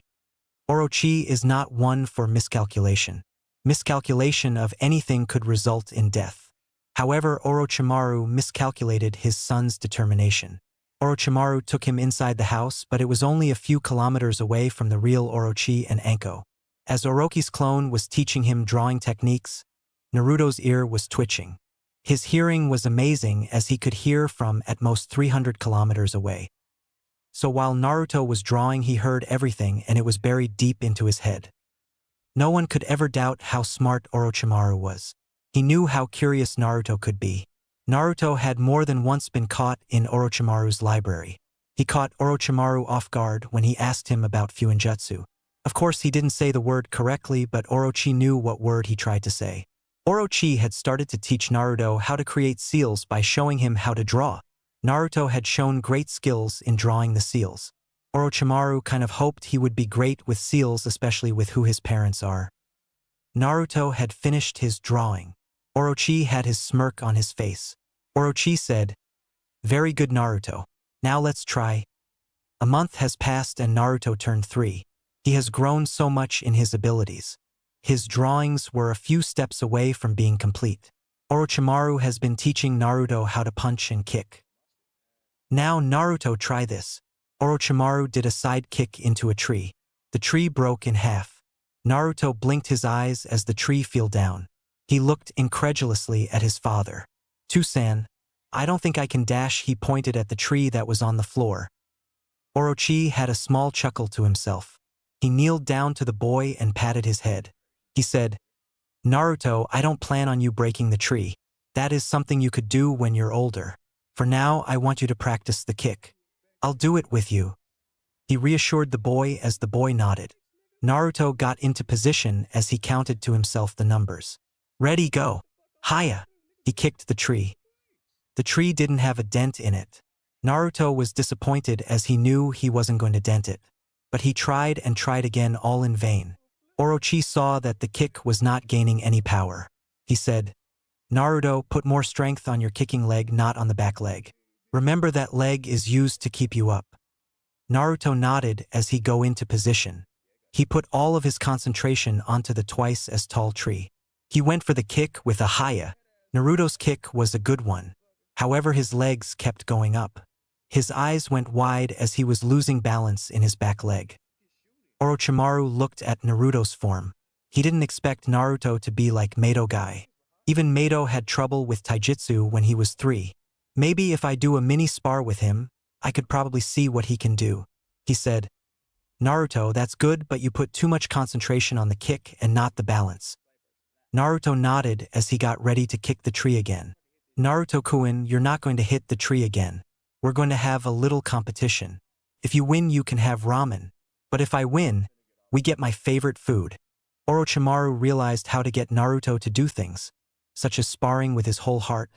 Orochi is not one for miscalculation. Miscalculation of anything could result in death. However, Orochimaru miscalculated his son's determination. Orochimaru took him inside the house, but it was only a few kilometers away from the real Orochi and Anko. As Orochi's clone was teaching him drawing techniques, Naruto's ear was twitching. His hearing was amazing as he could hear from at most 300 kilometers away. So while Naruto was drawing, he heard everything and it was buried deep into his head. No one could ever doubt how smart Orochimaru was. He knew how curious Naruto could be. Naruto had more than once been caught in Orochimaru's library. He caught Orochimaru off guard when he asked him about Fuinjutsu. Of course, he didn't say the word correctly, but Orochi knew what word he tried to say. Orochi had started to teach Naruto how to create seals by showing him how to draw. Naruto had shown great skills in drawing the seals. Orochimaru kind of hoped he would be great with seals, especially with who his parents are. Naruto had finished his drawing. Orochi had his smirk on his face. Orochi said, "Very good, Naruto. Now let's try." A month has passed and Naruto turned 3. He has grown so much in his abilities. His drawings were a few steps away from being complete. Orochimaru has been teaching Naruto how to punch and kick. Now Naruto, try this. Orochimaru did a side kick into a tree. The tree broke in half. Naruto blinked his eyes as the tree fell down. He looked incredulously at his father. "Tusan, I don't think I can dash." He pointed at the tree that was on the floor. Orochi had a small chuckle to himself. He kneeled down to the boy and patted his head. He said, "Naruto, I don't plan on you breaking the tree. That is something you could do when you're older. For now, I want you to practice the kick. I'll do it with you." He reassured the boy as the boy nodded. Naruto got into position as he counted to himself the numbers. "Ready, go. Hiya!" He kicked the tree. The tree didn't have a dent in it. Naruto was disappointed as he knew he wasn't going to dent it. But he tried and tried again, all in vain. Orochi saw that the kick was not gaining any power. He said, "Naruto, put more strength on your kicking leg, not on the back leg. Remember that leg is used to keep you up." Naruto nodded as he go into position. He put all of his concentration onto the twice as tall tree. He went for the kick with a hiya. Naruto's kick was a good one. However, his legs kept going up. His eyes went wide as he was losing balance in his back leg. Orochimaru looked at Naruto's form. He didn't expect Naruto to be like Mato guy. Even Mato had trouble with taijutsu when he was 3. Maybe if I do a mini spar with him, I could probably see what he can do. He said, "Naruto, that's good, but you put too much concentration on the kick and not the balance." Naruto nodded as he got ready to kick the tree again. "Naruto-kun, you're not going to hit the tree again. We're going to have a little competition. If you win, you can have ramen. But if I win, we get my favorite food." Orochimaru realized how to get Naruto to do things, such as sparring with his whole heart,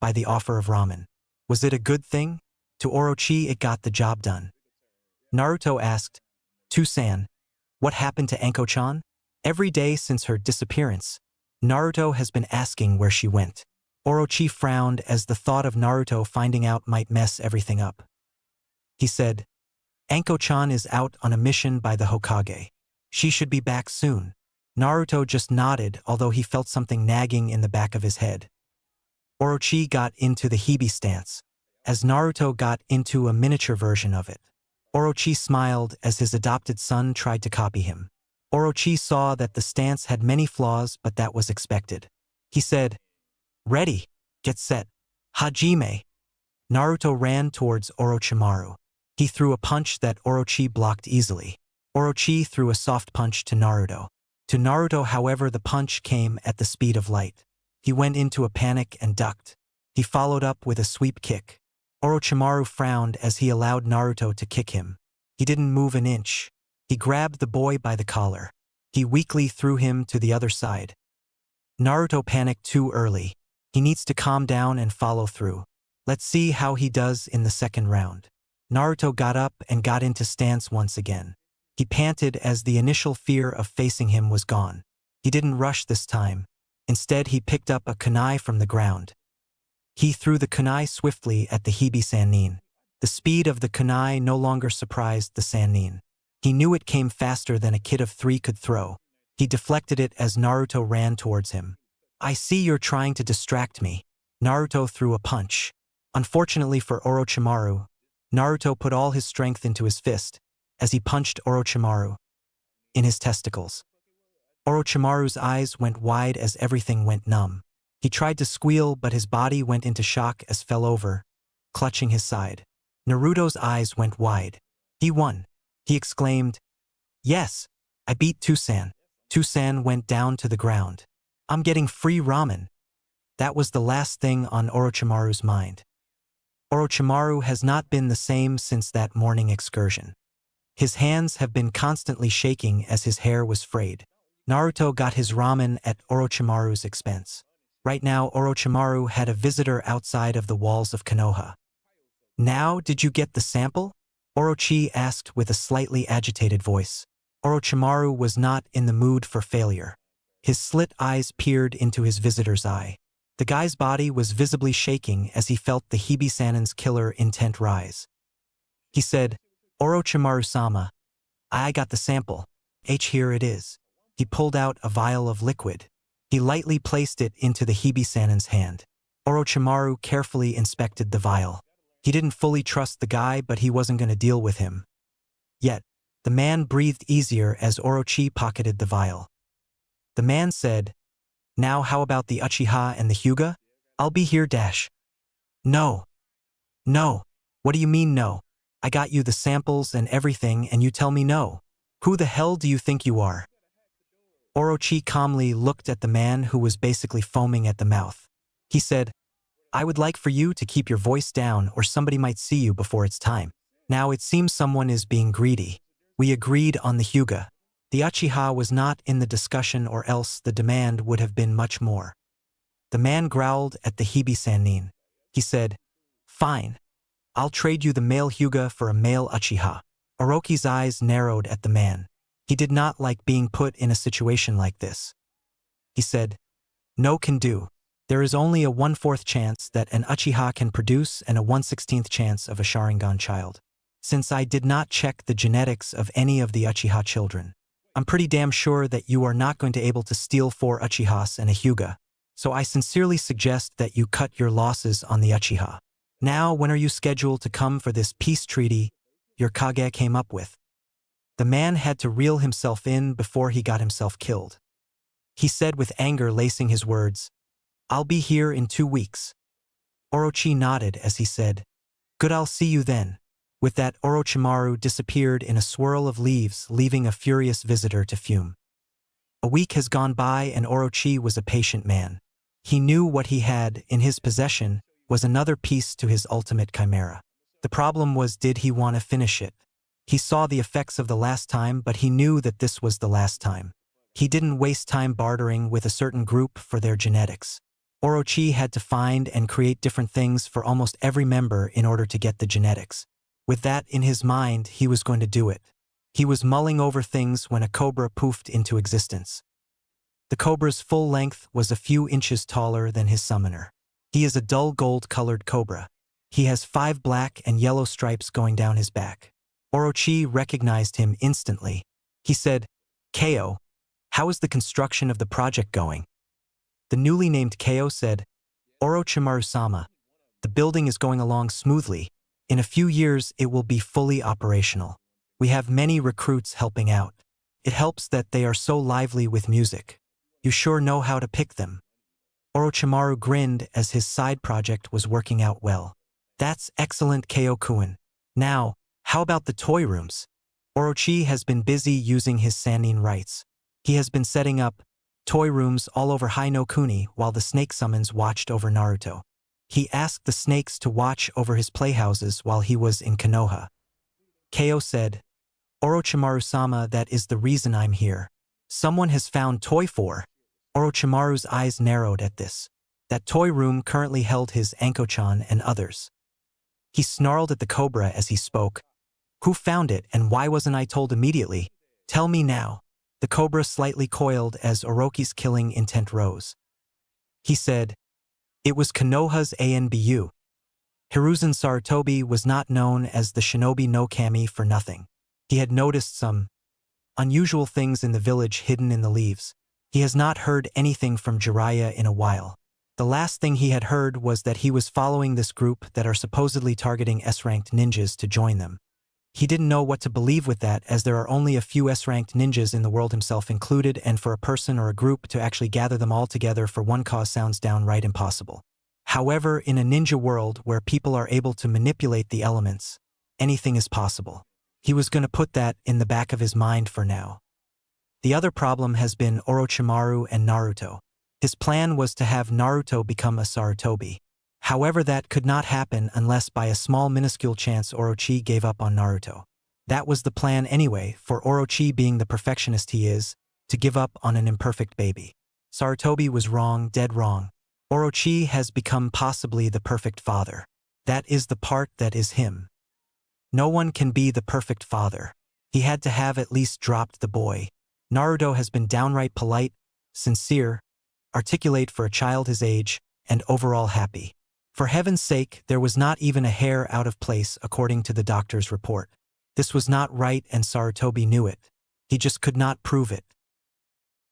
by the offer of ramen. Was it a good thing? To Orochi, it got the job done. Naruto asked, "Tusan, what happened to Anko-chan?" Every day since her disappearance, Naruto has been asking where she went. Orochi frowned as the thought of Naruto finding out might mess everything up. He said, "Anko-chan is out on a mission by the Hokage. She should be back soon." Naruto just nodded, although he felt something nagging in the back of his head. Orochi got into the Hebe stance, as Naruto got into a miniature version of it. Orochi smiled as his adopted son tried to copy him. Orochi saw that the stance had many flaws, but that was expected. He said, "Ready, get set, Hajime." Naruto ran towards Orochimaru. He threw a punch that Orochi blocked easily. Orochi threw a soft punch to Naruto. To Naruto, however, the punch came at the speed of light. He went into a panic and ducked. He followed up with a sweep kick. Orochimaru frowned as he allowed Naruto to kick him. He didn't move an inch. He grabbed the boy by the collar. He weakly threw him to the other side. Naruto panicked too early. He needs to calm down and follow through. Let's see how he does in the second round. Naruto got up and got into stance once again. He panted as the initial fear of facing him was gone. He didn't rush this time. Instead, he picked up a kunai from the ground. He threw the kunai swiftly at the Hibi Sannin. The speed of the kunai no longer surprised the Sannin. He knew it came faster than a kid of 3 could throw. He deflected it as Naruto ran towards him. I see you're trying to distract me. Naruto threw a punch. Unfortunately for Orochimaru, Naruto put all his strength into his fist as he punched Orochimaru in his testicles. Orochimaru's eyes went wide as everything went numb. He tried to squeal, but his body went into shock as fell over, clutching his side. Naruto's eyes went wide. He won. He exclaimed, "Yes, I beat Tusan." Tusan went down to the ground. I'm getting free ramen. That was the last thing on Orochimaru's mind. Orochimaru has not been the same since that morning excursion. His hands have been constantly shaking as his hair was frayed. Naruto got his ramen at Orochimaru's expense. Right now, Orochimaru had a visitor outside of the walls of Konoha. Now, did you get the sample? Orochi asked with a slightly agitated voice. Orochimaru was not in the mood for failure. His slit eyes peered into his visitor's eye. The guy's body was visibly shaking as he felt the Hibi Sannin's killer intent rise. He said, Orochimaru-sama, I got the sample. Here it is. He pulled out a vial of liquid. He lightly placed it into the Hibi Sannin's hand. Orochimaru carefully inspected the vial. He didn't fully trust the guy, but he wasn't going to deal with him. Yet, the man breathed easier as Orochi pocketed the vial. The man said, Now how about the Uchiha and the Hyuga? I'll be here dash. No. No. What do you mean no? I got you the samples and everything and you tell me no. Who the hell do you think you are? Orochi calmly looked at the man who was basically foaming at the mouth. He said, I would like for you to keep your voice down or somebody might see you before it's time. Now it seems someone is being greedy. We agreed on the Hyuga. The Uchiha was not in the discussion or else the demand would have been much more. The man growled at the Hibi Sannin. He said, Fine. I'll trade you the male Hyuga for a male Uchiha. Orochi's eyes narrowed at the man. He did not like being put in a situation like this. He said, No can do. There is only a 1/4 chance that an Uchiha can produce and a 1/16 chance of a Sharingan child. Since I did not check the genetics of any of the Uchiha children, I'm pretty damn sure that you are not going to be able to steal 4 Uchihas and a Hyuga. So I sincerely suggest that you cut your losses on the Uchiha. Now, when are you scheduled to come for this peace treaty your Kage came up with? The man had to reel himself in before he got himself killed. He said with anger lacing his words, I'll be here in 2 weeks. Orochi nodded as he said, Good, I'll see you then. With that, Orochimaru disappeared in a swirl of leaves, leaving a furious visitor to fume. A week has gone by and Orochi was a patient man. He knew what he had in his possession was another piece to his ultimate chimera. The problem was, did he want to finish it? He saw the effects of the last time, but he knew that this was the last time. He didn't waste time bartering with a certain group for their genetics. Orochi had to find and create different things for almost every member in order to get the genetics. With that in his mind, he was going to do it. He was mulling over things when a cobra poofed into existence. The cobra's full length was a few inches taller than his summoner. He is a dull gold-colored cobra. He has 5 black and yellow stripes going down his back. Orochi recognized him instantly. He said, Keo, how is the construction of the project going? The newly named Keo said, Orochimaru-sama, the building is going along smoothly. In a few years, it will be fully operational. We have many recruits helping out. It helps that they are so lively with music. You sure know how to pick them. Orochimaru grinned as his side project was working out well. That's excellent, Keo-kun. Now, how about the toy rooms? Orochi has been busy using his Sannin rights. He has been setting up toy rooms all over Hai no Kuni while the snake summons watched over Naruto. He asked the snakes to watch over his playhouses while he was in Konoha. Ko said, Orochimaru-sama, that is the reason I'm here. Someone has found toy for. Orochimaru's eyes narrowed at this. That toy room currently held his Anko-chan and others. He snarled at the cobra as he spoke. Who found it and why wasn't I told immediately? Tell me now. The cobra slightly coiled as Orochi's killing intent rose. He said, it was Konoha's ANBU. Hiruzen Sarutobi was not known as the Shinobi no Kami for nothing. He had noticed some unusual things in the village hidden in the leaves. He has not heard anything from Jiraiya in a while. The last thing he had heard was that he was following this group that are supposedly targeting S-ranked ninjas to join them. He didn't know what to believe with that, as there are only a few S-ranked ninjas in the world, himself included, and for a person or a group to actually gather them all together for one cause sounds downright impossible. However, in a ninja world where people are able to manipulate the elements, anything is possible. He was going to put that in the back of his mind for now. The other problem has been Orochimaru and Naruto. His plan was to have Naruto become a Sarutobi. However, that could not happen unless by a small minuscule chance Orochi gave up on Naruto. That was the plan anyway, for Orochi, being the perfectionist he is, to give up on an imperfect baby. Sarutobi was wrong, dead wrong. Orochi has become possibly the perfect father. That is the part that is him. No one can be the perfect father. He had to have at least dropped the boy. Naruto has been downright polite, sincere, articulate for a child his age, and overall happy. For heaven's sake, there was not even a hair out of place according to the doctor's report. This was not right and Sarutobi knew it. He just could not prove it.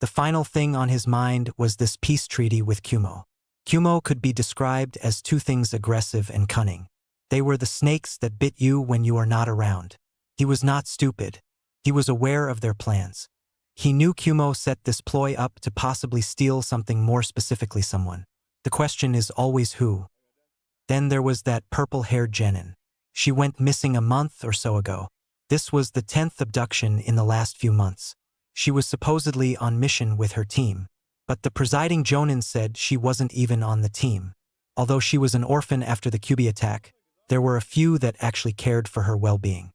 The final thing on his mind was this peace treaty with Kumo. Kumo could be described as two things: aggressive and cunning. They were the snakes that bit you when you are not around. He was not stupid. He was aware of their plans. He knew Kumo set this ploy up to possibly steal something, more specifically someone. The question is always who. Then there was that purple-haired Genin. She went missing a month or so ago. This was the 10th abduction in the last few months. She was supposedly on mission with her team, but the presiding Jonin said she wasn't even on the team. Although she was an orphan after the Kyuubi attack, there were a few that actually cared for her well-being.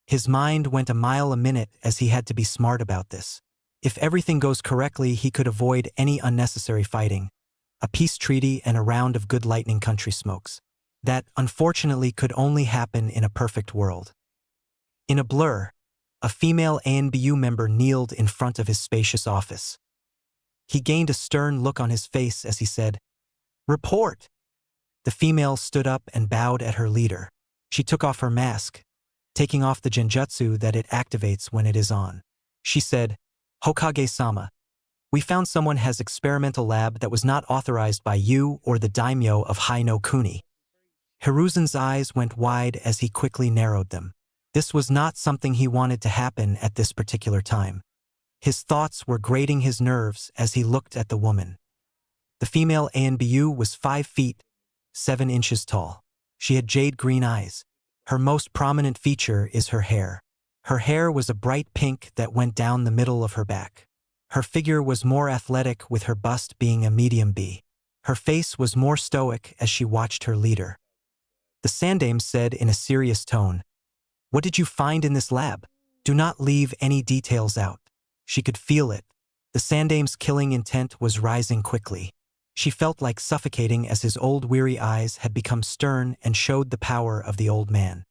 His mind went a mile a minute as he had to be smart about this. If everything goes correctly, he could avoid any unnecessary fighting, a peace treaty and a round of good lightning country smokes. That, unfortunately, could only happen in a perfect world. In a blur, a female ANBU member kneeled in front of his spacious office. He gained a stern look on his face as he said, "Report!" The female stood up and bowed at her leader. She took off her mask, taking off the genjutsu that it activates when it is on. She said, "Hokage-sama, we found someone has experimental lab that was not authorized by you or the daimyo of Hai no Kuni." Hiruzen's eyes went wide as he quickly narrowed them. This was not something he wanted to happen at this particular time. His thoughts were grating his nerves as he looked at the woman. The female ANBU was 5 feet, 7 inches tall. She had jade green eyes. Her most prominent feature is her hair. Her hair was a bright pink that went down the middle of her back. Her figure was more athletic, with her bust being a medium B. Her face was more stoic as she watched her leader. The Sandame said in a serious tone, "What did you find in this lab? Do not leave any details out." She could feel it. The Sandame's killing intent was rising quickly. She felt like suffocating as his old weary eyes had become stern and showed the power of the old man.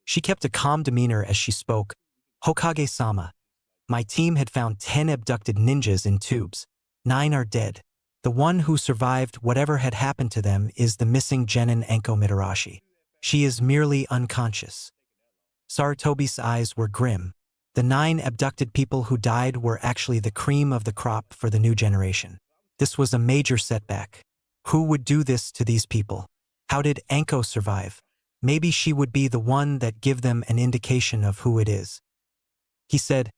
She kept a calm demeanor as she spoke. "Hokage-sama, my team had found 10 abducted ninjas in tubes. 9 are dead. The one who survived whatever had happened to them is the missing Genin Anko Mitarashi. She is merely unconscious." Sarutobi's eyes were grim. The 9 abducted people who died were actually the cream of the crop for the new generation. This was a major setback. Who would do this to these people? How did Anko survive? Maybe she would be the one that give them an indication of who it is. He said,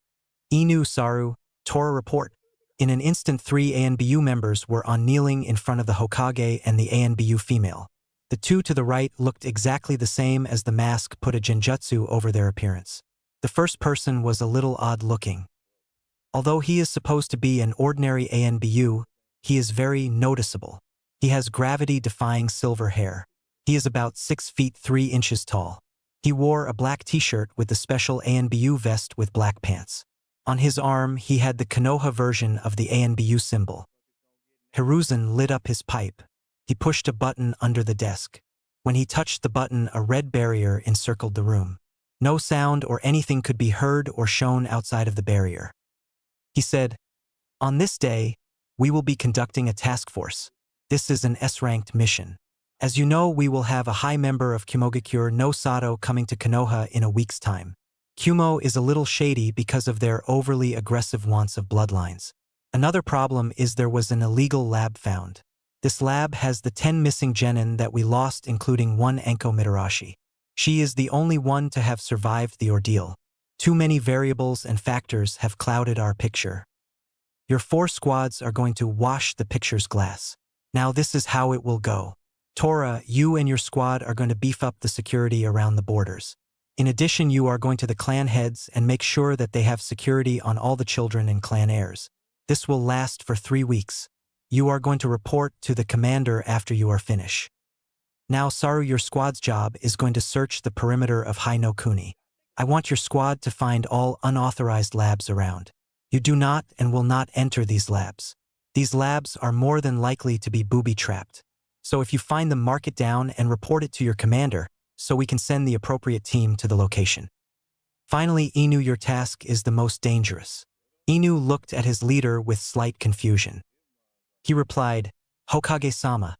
"Inu Saru, Tora report." In an instant, 3 ANBU members were on kneeling in front of the Hokage and the ANBU female. The 2 to the right looked exactly the same as the mask put a genjutsu over their appearance. The first person was a little odd looking. Although he is supposed to be an ordinary ANBU, he is very noticeable. He has gravity-defying silver hair. He is about 6 feet 3 inches tall. He wore a black t-shirt with the special ANBU vest with black pants. On his arm, he had the Konoha version of the ANBU symbol. Hiruzen lit up his pipe. He pushed a button under the desk. When he touched the button, a red barrier encircled the room. No sound or anything could be heard or shown outside of the barrier. He said, "On this day, we will be conducting a task force. This is an S-ranked mission. As you know, we will have a high member of Kumogakure no Sato coming to Konoha in a week's time. Kumo is a little shady because of their overly aggressive wants of bloodlines. Another problem is there was an illegal lab found. This lab has the 10 missing genin that we lost, including one Enko Mitarashi. She is the only one to have survived the ordeal. Too many variables and factors have clouded our picture. Your 4 squads are going to wash the picture's glass. Now this is how it will go. Tora, you and your squad are going to beef up the security around the borders. In addition, you are going to the clan heads and make sure that they have security on all the children and clan heirs. This will last for 3 weeks. You are going to report to the commander after you are finished. Now, Saru, your squad's job is going to search the perimeter of Hainokuni. I want your squad to find all unauthorized labs around. You do not and will not enter these labs. These labs are more than likely to be booby-trapped. So if you find them, mark it down and report it to your commander so we can send the appropriate team to the location. Finally, Inu, your task is the most dangerous. Inu looked at his leader with slight confusion. He replied, Hokage-sama,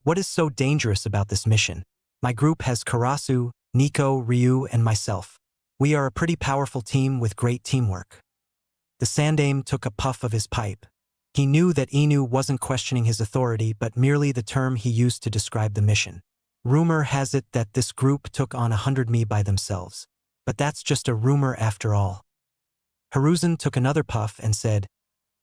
what is so dangerous about this mission? My group has Karasu, Nico, Ryu, and myself. We are a pretty powerful team with great teamwork. The Sandaime took a puff of his pipe. He knew that Inu wasn't questioning his authority but merely the term he used to describe the mission. Rumor has it that this group took on 100 me by themselves. But that's just a rumor after all. Hiruzen took another puff and said,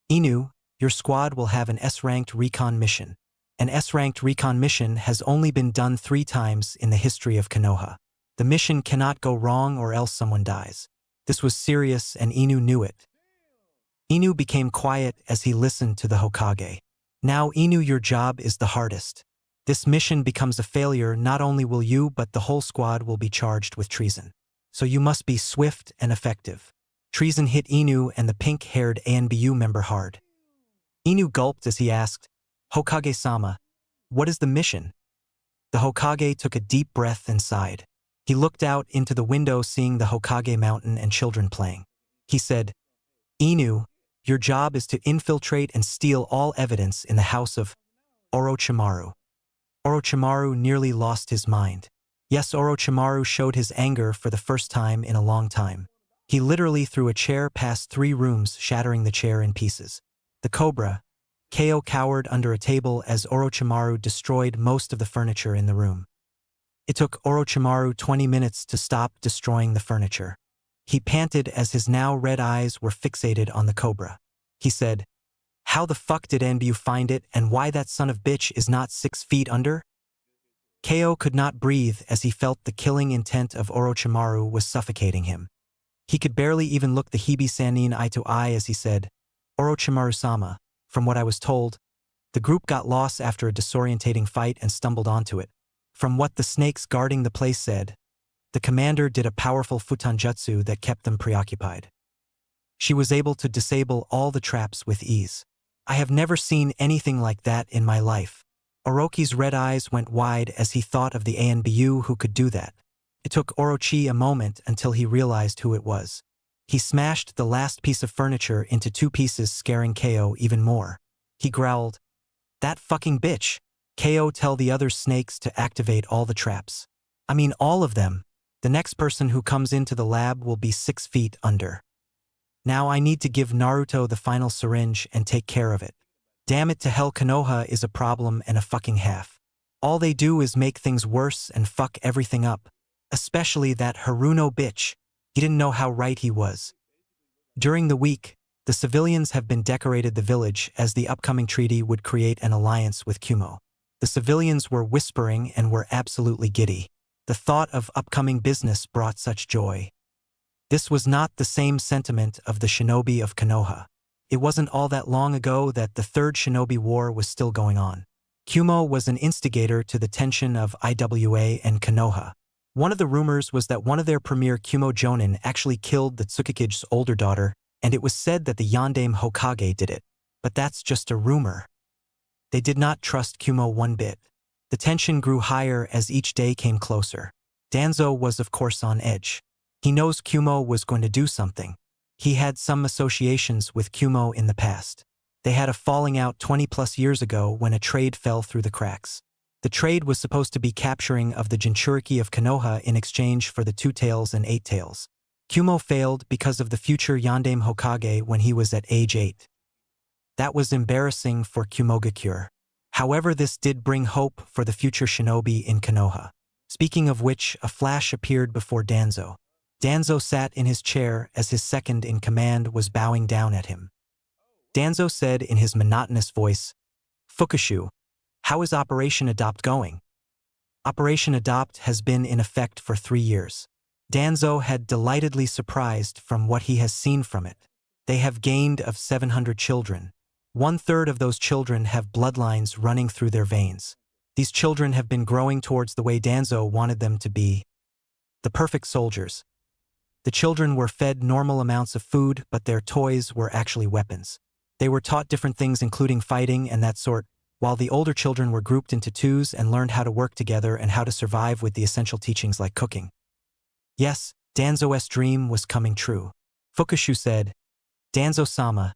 Inu, your squad will have an S-ranked recon mission. An S-ranked recon mission has only been done 3 times in the history of Konoha. The mission cannot go wrong or else someone dies. This was serious and Inu knew it. Inu became quiet as he listened to the Hokage. Now, Inu, your job is the hardest. This mission becomes a failure, not only will you but the whole squad will be charged with treason. So you must be swift and effective. Treason hit Inu and the pink-haired ANBU member hard. Inu gulped as he asked, Hokage-sama, what is the mission? The Hokage took a deep breath and sighed. He looked out into the window, seeing the Hokage mountain and children playing. He said, Inu, your job is to infiltrate and steal all evidence in the house of Orochimaru. Orochimaru nearly lost his mind. Yes, Orochimaru showed his anger for the first time in a long time. He literally threw a chair past 3 rooms, shattering the chair in pieces. The Cobra, Kekkei, cowered under a table as Orochimaru destroyed most of the furniture in the room. It took Orochimaru 20 minutes to stop destroying the furniture. He panted as his now red eyes were fixated on the Cobra. He said, How the fuck did Anbu find it and why that son of bitch is not 6 feet under? Kekkei could not breathe as he felt the killing intent of Orochimaru was suffocating him. He could barely even look the Hibi-Sannin eye to eye as he said, Orochimaru-sama, from what I was told, the group got lost after a disorientating fight and stumbled onto it. From what the snakes guarding the place said, the commander did a powerful futonjutsu that kept them preoccupied. She was able to disable all the traps with ease. I have never seen anything like that in my life. Orochi's red eyes went wide as he thought of the ANBU who could do that. It took Orochi a moment until he realized who it was. He smashed the last piece of furniture into 2 pieces, scaring Kekkei even more. He growled, That fucking bitch! Kekkei, tell the other snakes to activate all the traps. I mean all of them. The next person who comes into the lab will be 6 feet under. Now I need to give Naruto the final syringe and take care of it. Damn it to hell, Konoha is a problem and a fucking half. All they do is make things worse and fuck everything up. Especially that Haruno bitch. He didn't know how right he was. During the week, the civilians have been decorated the village as the upcoming treaty would create an alliance with Kumo. The civilians were whispering and were absolutely giddy. The thought of upcoming business brought such joy. This was not the same sentiment of the shinobi of Konoha. It wasn't all that long ago that the Third Shinobi War was still going on. Kumo was an instigator to the tension of IWA and Konoha. One of the rumors was that one of their premier Kumo Jonin actually killed the Tsukukige's older daughter, and it was said that the Yondaime Hokage did it. But that's just a rumor. They did not trust Kumo one bit. The tension grew higher as each day came closer. Danzo was of course on edge. He knows Kumo was going to do something. He had some associations with Kumo in the past. They had a falling out 20+ years ago when a trade fell through the cracks. The trade was supposed to be capturing of the Jinchuriki of Konoha in exchange for the Two Tails and Eight Tails. Kumo failed because of the future Yondaime Hokage when he was at age 8. That was embarrassing for Kumogakure. However, this did bring hope for the future shinobi in Konoha. Speaking of which, a flash appeared before Danzo. Danzo sat in his chair as his second-in-command was bowing down at him. Danzo said in his monotonous voice, "Fukushu, how is Operation Adopt going?" Operation Adopt has been in effect for 3 years. Danzo had delightedly surprised from what he has seen from it. They have gained of 700 children. 1/3 of those children have bloodlines running through their veins. These children have been growing towards the way Danzo wanted them to be. The perfect soldiers. The children were fed normal amounts of food, but their toys were actually weapons. They were taught different things including fighting and that sort, while the older children were grouped into twos and learned how to work together and how to survive with the essential teachings like cooking. Yes, Danzo's dream was coming true. Fukushu said, "Danzo-sama,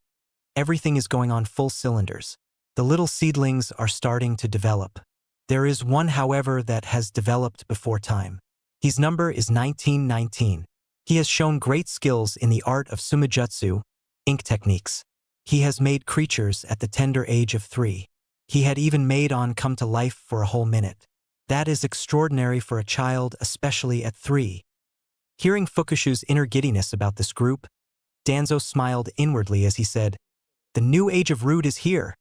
everything is going on full cylinders. The little seedlings are starting to develop. There is one, however, that has developed before time. His number is 1919. He has shown great skills in the art of sumijutsu, ink techniques. He has made creatures at the tender age of 3. He had even made on come to life for a whole minute. That is extraordinary for a child, especially at 3. Hearing Fukushu's inner giddiness about this group, Danzo smiled inwardly as he said, "The new age of Rude is here."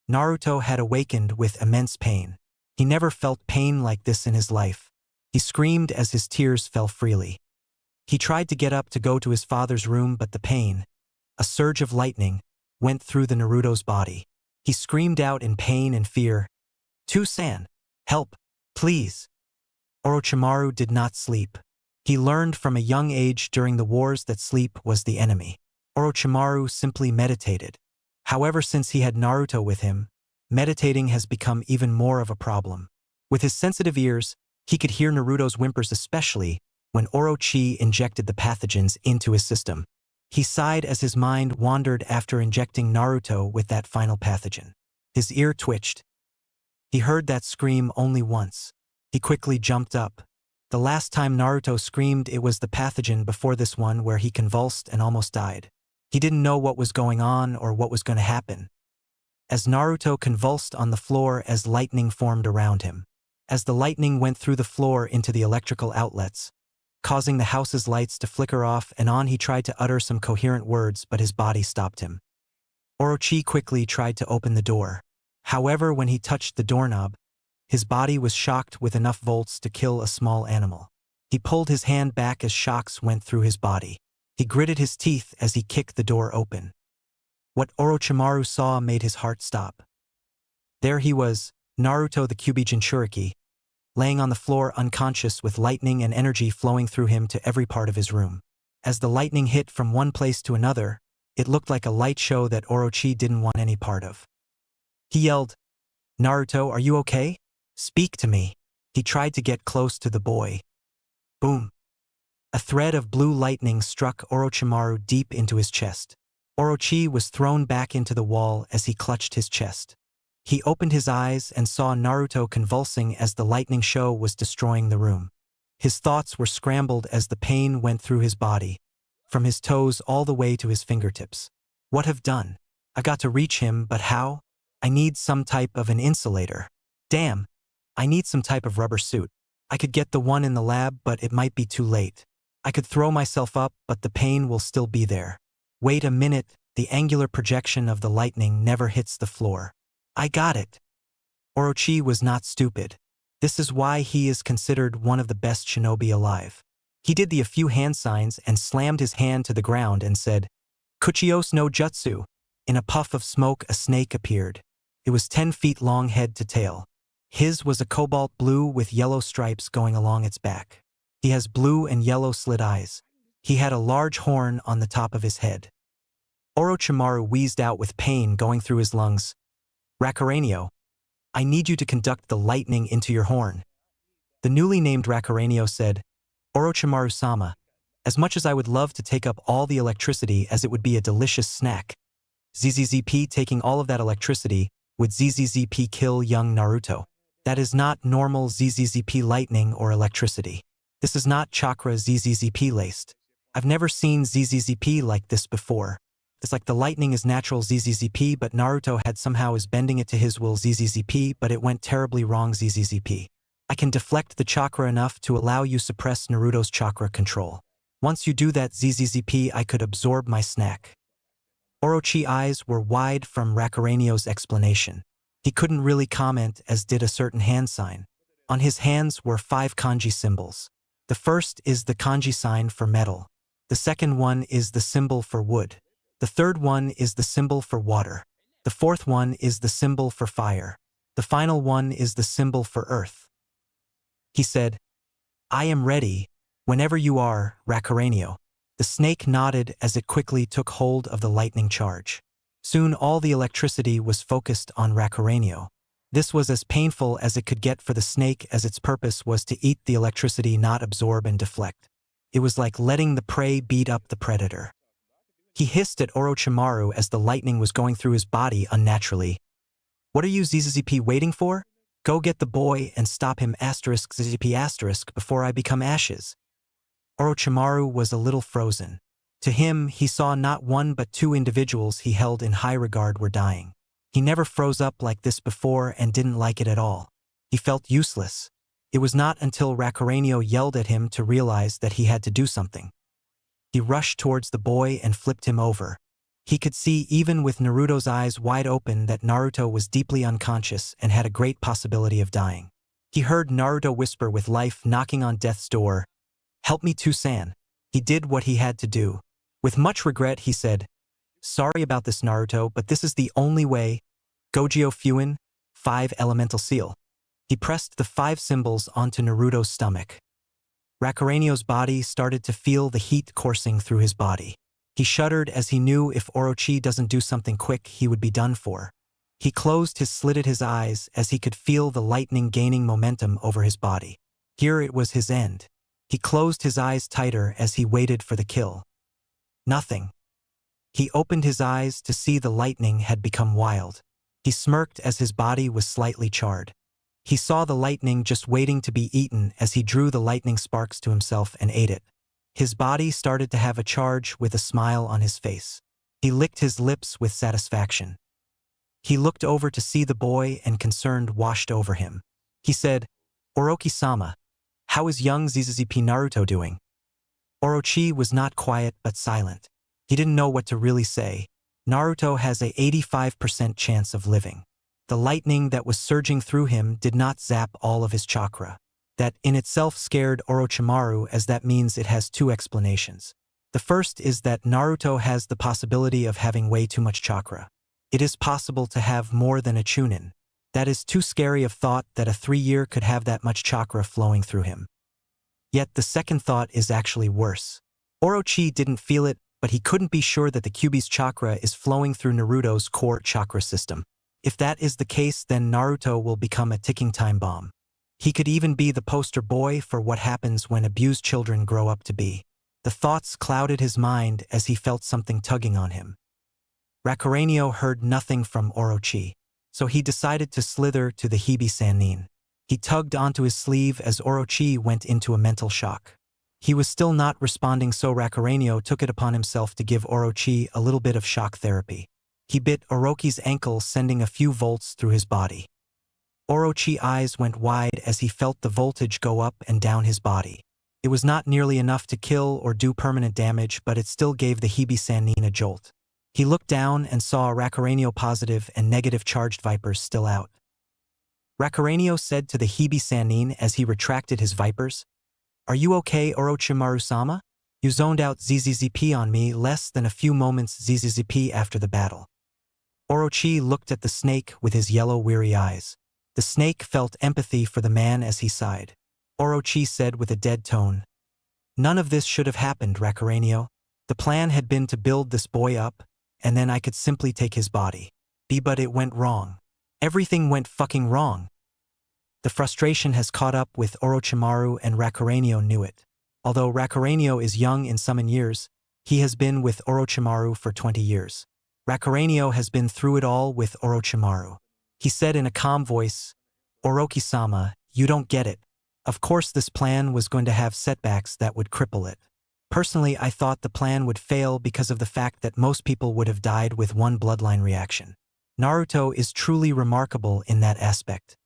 Naruto had awakened with immense pain. He never felt pain like this in his life. He screamed as his tears fell freely. He tried to get up to go to his father's room, but the pain, a surge of lightning, went through the Naruto's body. He screamed out in pain and fear, "To-san, help, please." Orochimaru did not sleep. He learned from a young age during the wars that sleep was the enemy. Orochimaru simply meditated. However, since he had Naruto with him, meditating has become even more of a problem. With his sensitive ears, he could hear Naruto's whimpers, especially when Orochi injected the pathogens into his system. He sighed as his mind wandered after injecting Naruto with that final pathogen. His ear twitched. He heard that scream only once. He quickly jumped up. The last time Naruto screamed, it was the pathogen before this one where he convulsed and almost died. He didn't know what was going on or what was going to happen. As Naruto convulsed on the floor as lightning formed around him. As the lightning went through the floor into the electrical outlets, causing the house's lights to flicker off and on, he tried to utter some coherent words, but his body stopped him. Orochi quickly tried to open the door. However, when he touched the doorknob, his body was shocked with enough volts to kill a small animal. He pulled his hand back as shocks went through his body. He gritted his teeth as he kicked the door open. What Orochimaru saw made his heart stop. There he was, Naruto the Kyuubi Jinchuriki, laying on the floor unconscious with lightning and energy flowing through him to every part of his room. As the lightning hit from one place to another, it looked like a light show that Orochi didn't want any part of. He yelled, "Naruto, are you okay? Speak to me." He tried to get close to the boy. Boom. A thread of blue lightning struck Orochimaru deep into his chest. Orochi was thrown back into the wall as he clutched his chest. He opened his eyes and saw Naruto convulsing as the lightning show was destroying the room. His thoughts were scrambled as the pain went through his body, from his toes all the way to his fingertips. What have done? I got to reach him, but how? I need some type of an insulator. Damn, I need some type of rubber suit. I could get the one in the lab, but it might be too late. I could throw myself up, but the pain will still be there. Wait a minute, the angular projection of the lightning never hits the floor. I got it. Orochi was not stupid. This is why he is considered one of the best shinobi alive. He did the a few hand signs and slammed his hand to the ground and said, "Kuchios no jutsu." In a puff of smoke, a snake appeared. It was 10 feet long head to tail. His was a cobalt blue with yellow stripes going along its back. He has blue and yellow slit eyes. He had a large horn on the top of his head. Orochimaru wheezed out with pain going through his lungs. "Rakaranio, I need you to conduct the lightning into your horn." The newly named Rakaranio said, "Orochimaru-sama, as much as I would love to take up all the electricity as it would be a delicious snack. ZZZP taking all of that electricity, would ZZZP kill young Naruto? That is not normal ZZZP lightning or electricity. This is not chakra ZZZP laced. I've never seen ZZZP like this before. It's like the lightning is natural ZZZP, but Naruto had somehow is bending it to his will ZZZP, but it went terribly wrong ZZZP. I can deflect the chakra enough to allow you suppress Naruto's chakra control. Once you do that ZZZP, I could absorb my snack." Orochi's eyes were wide from Rakaranio's explanation. He couldn't really comment, as did a certain hand sign. On his hands were 5 kanji symbols. The first is the kanji sign for metal. The second one is the symbol for wood. The third one is the symbol for water. The fourth one is the symbol for fire. The final one is the symbol for earth. He said, "I am ready, whenever you are, Rakaranio." The snake nodded as it quickly took hold of the lightning charge. Soon all the electricity was focused on Rakaranio. This was as painful as it could get for the snake, as its purpose was to eat the electricity, not absorb and deflect. It was like letting the prey beat up the predator. He hissed at Orochimaru as the lightning was going through his body unnaturally. "What are you ZZZP waiting for? Go get the boy and stop him *ZZP* before I become ashes." Orochimaru was a little frozen. To him, he saw not one but 2 individuals he held in high regard were dying. He never froze up like this before and didn't like it at all. He felt useless. It was not until Rakaranio yelled at him to realize that he had to do something. He rushed towards the boy and flipped him over. He could see, even with Naruto's eyes wide open, that Naruto was deeply unconscious and had a great possibility of dying. He heard Naruto whisper with life knocking on death's door, "Help me, San." He did what he had to do. With much regret, he said, "Sorry about this, Naruto, but this is the only way." Gojio Fuin, 5 elemental seal. He pressed the 5 symbols onto Naruto's stomach. Rakaranio's body started to feel the heat coursing through his body. He shuddered as he knew if Orochi doesn't do something quick, he would be done for. He closed his slitted his eyes as he could feel the lightning gaining momentum over his body. Here it was his end. He closed his eyes tighter as he waited for the kill. Nothing. He opened his eyes to see the lightning had become wild. He smirked as his body was slightly charred. He saw the lightning just waiting to be eaten as he drew the lightning sparks to himself and ate it. His body started to have a charge with a smile on his face. He licked his lips with satisfaction. He looked over to see the boy and concern washed over him. He said, "Orochi-sama, how is young ZZZP Naruto doing?" Orochi was not quiet but silent. He didn't know what to really say. Naruto has a 85% chance of living. The lightning that was surging through him did not zap all of his chakra. That in itself scared Orochimaru, as that means it has 2 explanations. The first is that Naruto has the possibility of having way too much chakra. It is possible to have more than a Chunin. That is too scary of thought that a 3-year could have that much chakra flowing through him. Yet the second thought is actually worse. Orochi didn't feel it, but he couldn't be sure that the Kyuubi's chakra is flowing through Naruto's core chakra system. If that is the case, then Naruto will become a ticking time bomb. He could even be the poster boy for what happens when abused children grow up to be. The thoughts clouded his mind as he felt something tugging on him. Rakaranio heard nothing from Orochi, so he decided to slither to the Hibi Sannin. He tugged onto his sleeve as Orochi went into a mental shock. He was still not responding, so Rakaranio took it upon himself to give Orochi a little bit of shock therapy. He bit Orochi's ankle, sending a few volts through his body. Orochi's eyes went wide as he felt the voltage go up and down his body. It was not nearly enough to kill or do permanent damage, but it still gave the Hibi Sannin a jolt. He looked down and saw Rakaranio positive and negative charged vipers still out. Rakaranio said to the Hibi Sannin as he retracted his vipers, Are you okay, Orochimaru-sama? You zoned out ZZZP on me less than a few moments ZZZP after the battle. Orochi looked at the snake with his yellow weary eyes. The snake felt empathy for the man as he sighed. Orochi said with a dead tone, "None of this should have happened, Rakurenio. The plan had been to build this boy up, and then I could simply take his body. But it went wrong. Everything went fucking wrong." The frustration has caught up with Orochimaru, and Rakurenio knew it. Although Rakurenio is young in summon years, he has been with Orochimaru for 20 years. Rakurenio has been through it all with Orochimaru. He said in a calm voice, "Orochi-sama, you don't get it. Of course this plan was going to have setbacks that would cripple it. Personally, I thought the plan would fail because of the fact that most people would have died with one bloodline reaction. Naruto is truly remarkable in that aspect.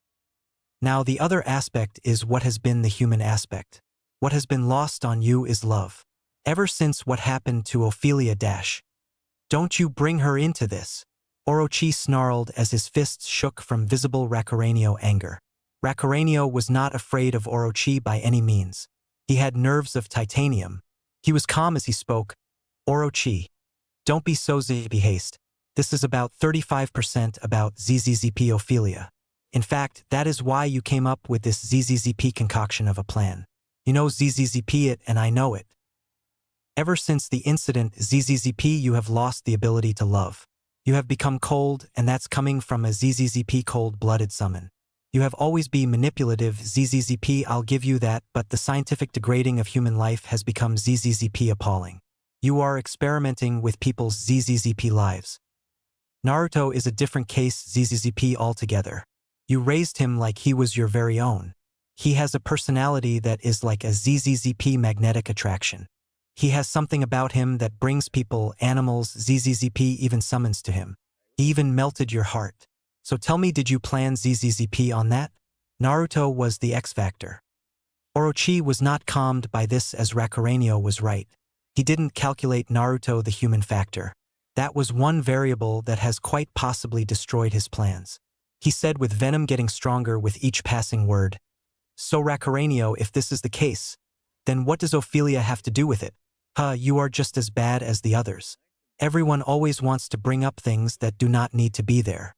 Now the other aspect is what has been the human aspect. What has been lost on you is love. Ever since what happened to Ophelia Dash. Don't you bring her into this." Orochi snarled as his fists shook from visible Rakurenio anger. Rakurenio was not afraid of Orochi by any means. He had nerves of titanium. He was calm as he spoke. "Orochi, don't be so zippy haste. This is about 35% about ZZZP Ophelia. In fact, that is why you came up with this ZZZP concoction of a plan. You know ZZZP it and I know it. Ever since the incident ZZZP you have lost the ability to love. You have become cold, and that's coming from a ZZZP cold-blooded summon. You have always been manipulative ZZZP, I'll give you that, but the scientific degrading of human life has become ZZZP appalling. You are experimenting with people's ZZZP lives. Naruto is a different case ZZZP altogether. You raised him like he was your very own. He has a personality that is like a ZZZP magnetic attraction. He has something about him that brings people, animals, ZZZP even summons to him. He even melted your heart. So tell me, did you plan ZZZP on that? Naruto was the X factor. Orochi was not calmed by this, as Rakurenio was right. He didn't calculate Naruto the human factor. That was one variable that has quite possibly destroyed his plans. He said with venom getting stronger with each passing word. "So Rakurenio, if this is the case, then what does Ophelia have to do with it? You are just as bad as the others. Everyone always wants to bring up things that do not need to be there."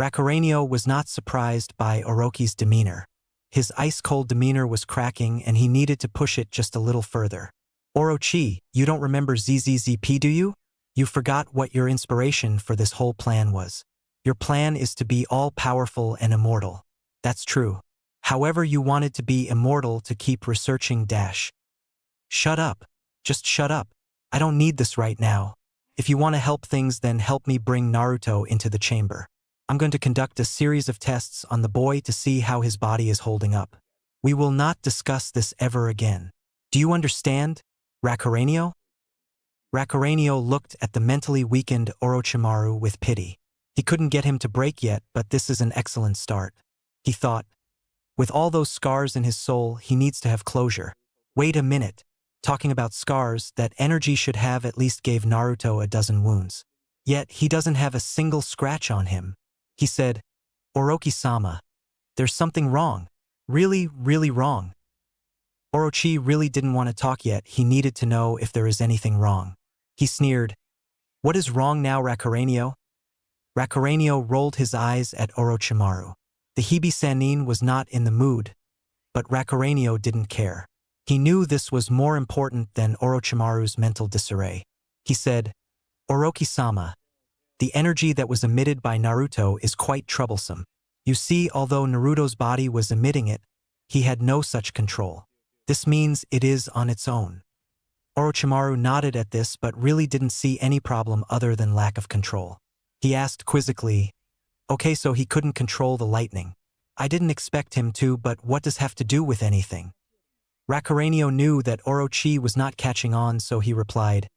Rakurenio was not surprised by Orochi's demeanor. His ice-cold demeanor was cracking, and he needed to push it just a little further. "Orochi, you don't remember ZZZP, do you? You forgot what your inspiration for this whole plan was. Your plan is to be all-powerful and immortal. That's true. However, you wanted to be immortal to keep researching Dash. Shut up. Just shut up. I don't need this right now. If you want to help things, then help me bring Naruto into the chamber. I'm going to conduct a series of tests on the boy to see how his body is holding up. We will not discuss this ever again. Do you understand, Rakurenio?" Rakurenio looked at the mentally weakened Orochimaru with pity. He couldn't get him to break yet, but this is an excellent start. He thought, with all those scars in his soul, he needs to have closure. Wait a minute. Talking about scars, that energy should have at least gave Naruto a dozen wounds. Yet he doesn't have a single scratch on him. He said, "Orochi-sama, there's something wrong. Really, really wrong." Orochi really didn't want to talk yet. He needed to know if there is anything wrong. He sneered, "What is wrong now, Rakurenio?" Rakurenio rolled his eyes at Orochimaru. The Hibi-Sannin was not in the mood, but Rakurenio didn't care. He knew this was more important than Orochimaru's mental disarray. He said, "Orochi-sama, the energy that was emitted by Naruto is quite troublesome. You see, although Naruto's body was emitting it, he had no such control. This means it is on its own." Orochimaru nodded at this but really didn't see any problem other than lack of control. He asked quizzically, "Okay, so he couldn't control the lightning. I didn't expect him to, but what does have to do with anything?" Rakurenio knew that Orochi was not catching on, so he replied,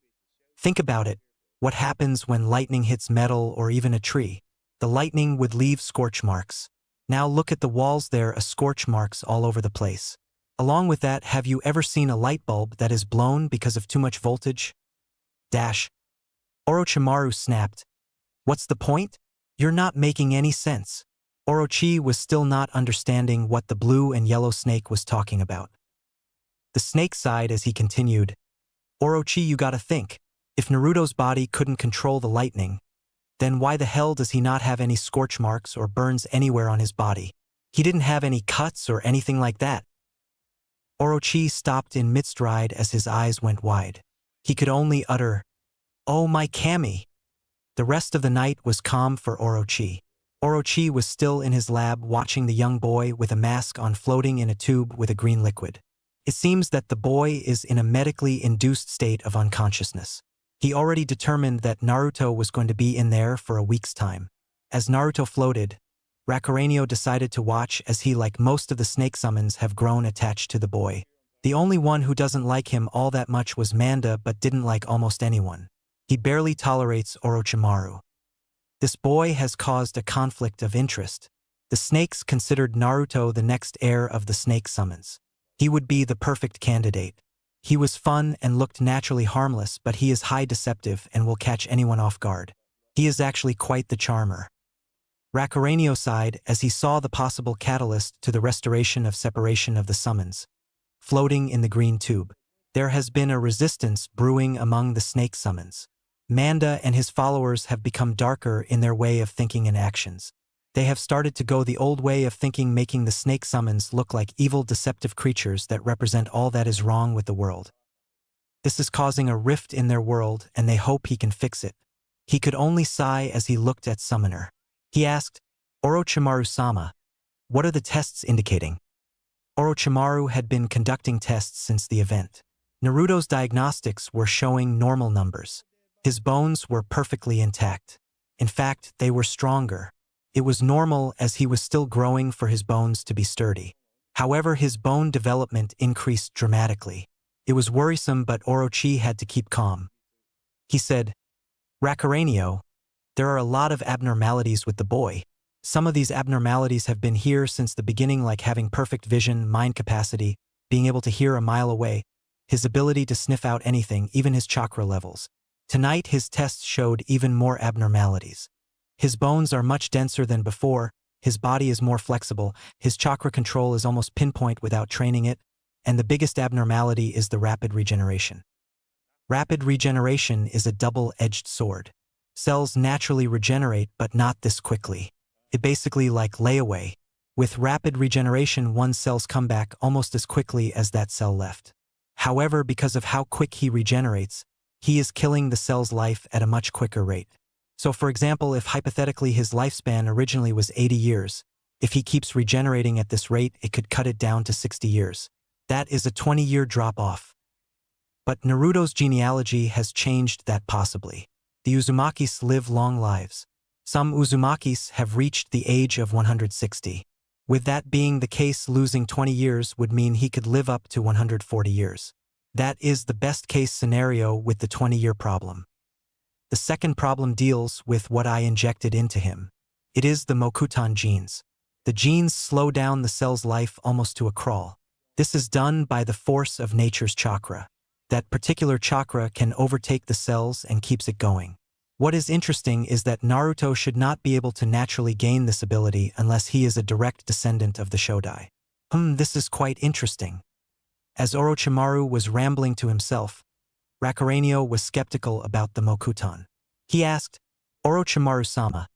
"Think about it. What happens when lightning hits metal or even a tree? The lightning would leave scorch marks. Now look at the walls, there are scorch marks all over the place. Along with that, have you ever seen a light bulb that is blown because of too much voltage? Dash." Orochimaru snapped, "What's the point? You're not making any sense." Orochi was still not understanding what the blue and yellow snake was talking about. The snake sighed as he continued, Orochi, you gotta think. If Naruto's body couldn't control the lightning, then why the hell does he not have any scorch marks or burns anywhere on his body? He didn't have any cuts or anything like that. Orochi stopped in mid-stride as his eyes went wide. He could only utter, "Oh my Kami." The rest of the night was calm for Orochi. Orochi was still in his lab watching the young boy with a mask on floating in a tube with a green liquid. It seems that the boy is in a medically induced state of unconsciousness. He already determined that Naruto was going to be in there for a week's time. As Naruto floated, Rakurenio decided to watch as he, like most of the snake summons, have grown attached to the boy. The only one who doesn't like him all that much was Manda, but didn't like almost anyone. He barely tolerates Orochimaru. This boy has caused a conflict of interest. The snakes considered Naruto the next heir of the snake summons. He would be the perfect candidate. He was fun and looked naturally harmless, but he is high deceptive and will catch anyone off guard. He is actually quite the charmer. Rakurenio sighed as he saw the possible catalyst to the restoration of separation of the summons. Floating in the green tube, there has been a resistance brewing among the snake summons. Manda and his followers have become darker in their way of thinking and actions. They have started to go the old way of thinking, making the snake summons look like evil, deceptive creatures that represent all that is wrong with the world. This is causing a rift in their world, and they hope he can fix it. He could only sigh as he looked at Summoner. He asked, Orochimaru-sama, what are the tests indicating? Orochimaru had been conducting tests since the event. Naruto's diagnostics were showing normal numbers. His bones were perfectly intact. In fact, they were stronger. It was normal as he was still growing for his bones to be sturdy. However, his bone development increased dramatically. It was worrisome, but Orochi had to keep calm. He said, Rakurenio, there are a lot of abnormalities with the boy. Some of these abnormalities have been here since the beginning, like having perfect vision, mind capacity, being able to hear a mile away, his ability to sniff out anything, even his chakra levels. Tonight his tests showed even more abnormalities. His bones are much denser than before, his body is more flexible, his chakra control is almost pinpoint without training it, and the biggest abnormality is the rapid regeneration. Rapid regeneration is a double-edged sword. Cells naturally regenerate, but not this quickly. It basically like layaway. With rapid regeneration, one cell's come back almost as quickly as that cell left. However, because of how quick he regenerates, he is killing the cell's life at a much quicker rate. So for example, if hypothetically his lifespan originally was 80 years, if he keeps regenerating at this rate, it could cut it down to 60 years. That is a 20-year drop-off. But Naruto's genealogy has changed that possibly. The Uzumakis live long lives. Some Uzumakis have reached the age of 160. With that being the case, losing 20 years would mean he could live up to 140 years. That is the best-case scenario with the 20-year problem. The second problem deals with what I injected into him. It is the Mokuton genes. The genes slow down the cell's life almost to a crawl. This is done by the force of nature's chakra. That particular chakra can overtake the cells and keeps it going. What is interesting is that Naruto should not be able to naturally gain this ability unless he is a direct descendant of the Shodai. This is quite interesting. As Orochimaru was rambling to himself, Rakurenio was skeptical about the Mokuton. He asked, Orochimaru-sama,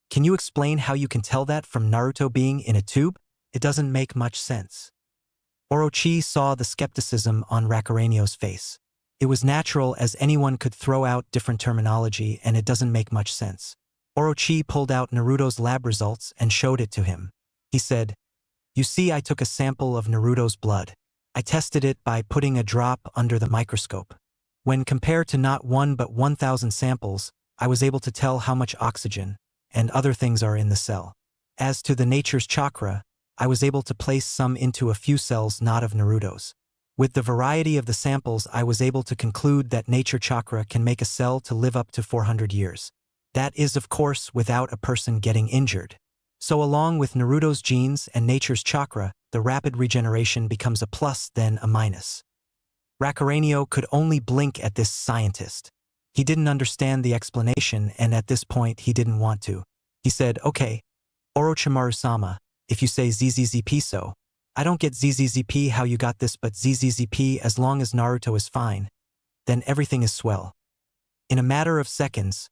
can you explain how you can tell that from Naruto being in a tube? It doesn't make much sense. Orochi saw the skepticism on Rakurenio's face. It was natural, as anyone could throw out different terminology, and it doesn't make much sense. Orochi pulled out Naruto's lab results and showed it to him. He said, you see, I took a sample of Naruto's blood. I tested it by putting a drop under the microscope. When compared to not 1 but 1,000 samples, I was able to tell how much oxygen and other things are in the cell. As to the nature's chakra, I was able to place some into a few cells not of Naruto's. With the variety of the samples, I was able to conclude that nature chakra can make a cell to live up to 400 years. That is, of course, without a person getting injured. So along with Naruto's genes and nature's chakra, the rapid regeneration becomes a plus, then a minus. Rakurenio could only blink at this scientist. He didn't understand the explanation, and at this point he didn't want to. He said, okay, Orochimaru-sama, if you say ZZZP so, I don't get ZZZP how you got this, but ZZZP, as long as Naruto is fine, then everything is swell. In a matter of seconds,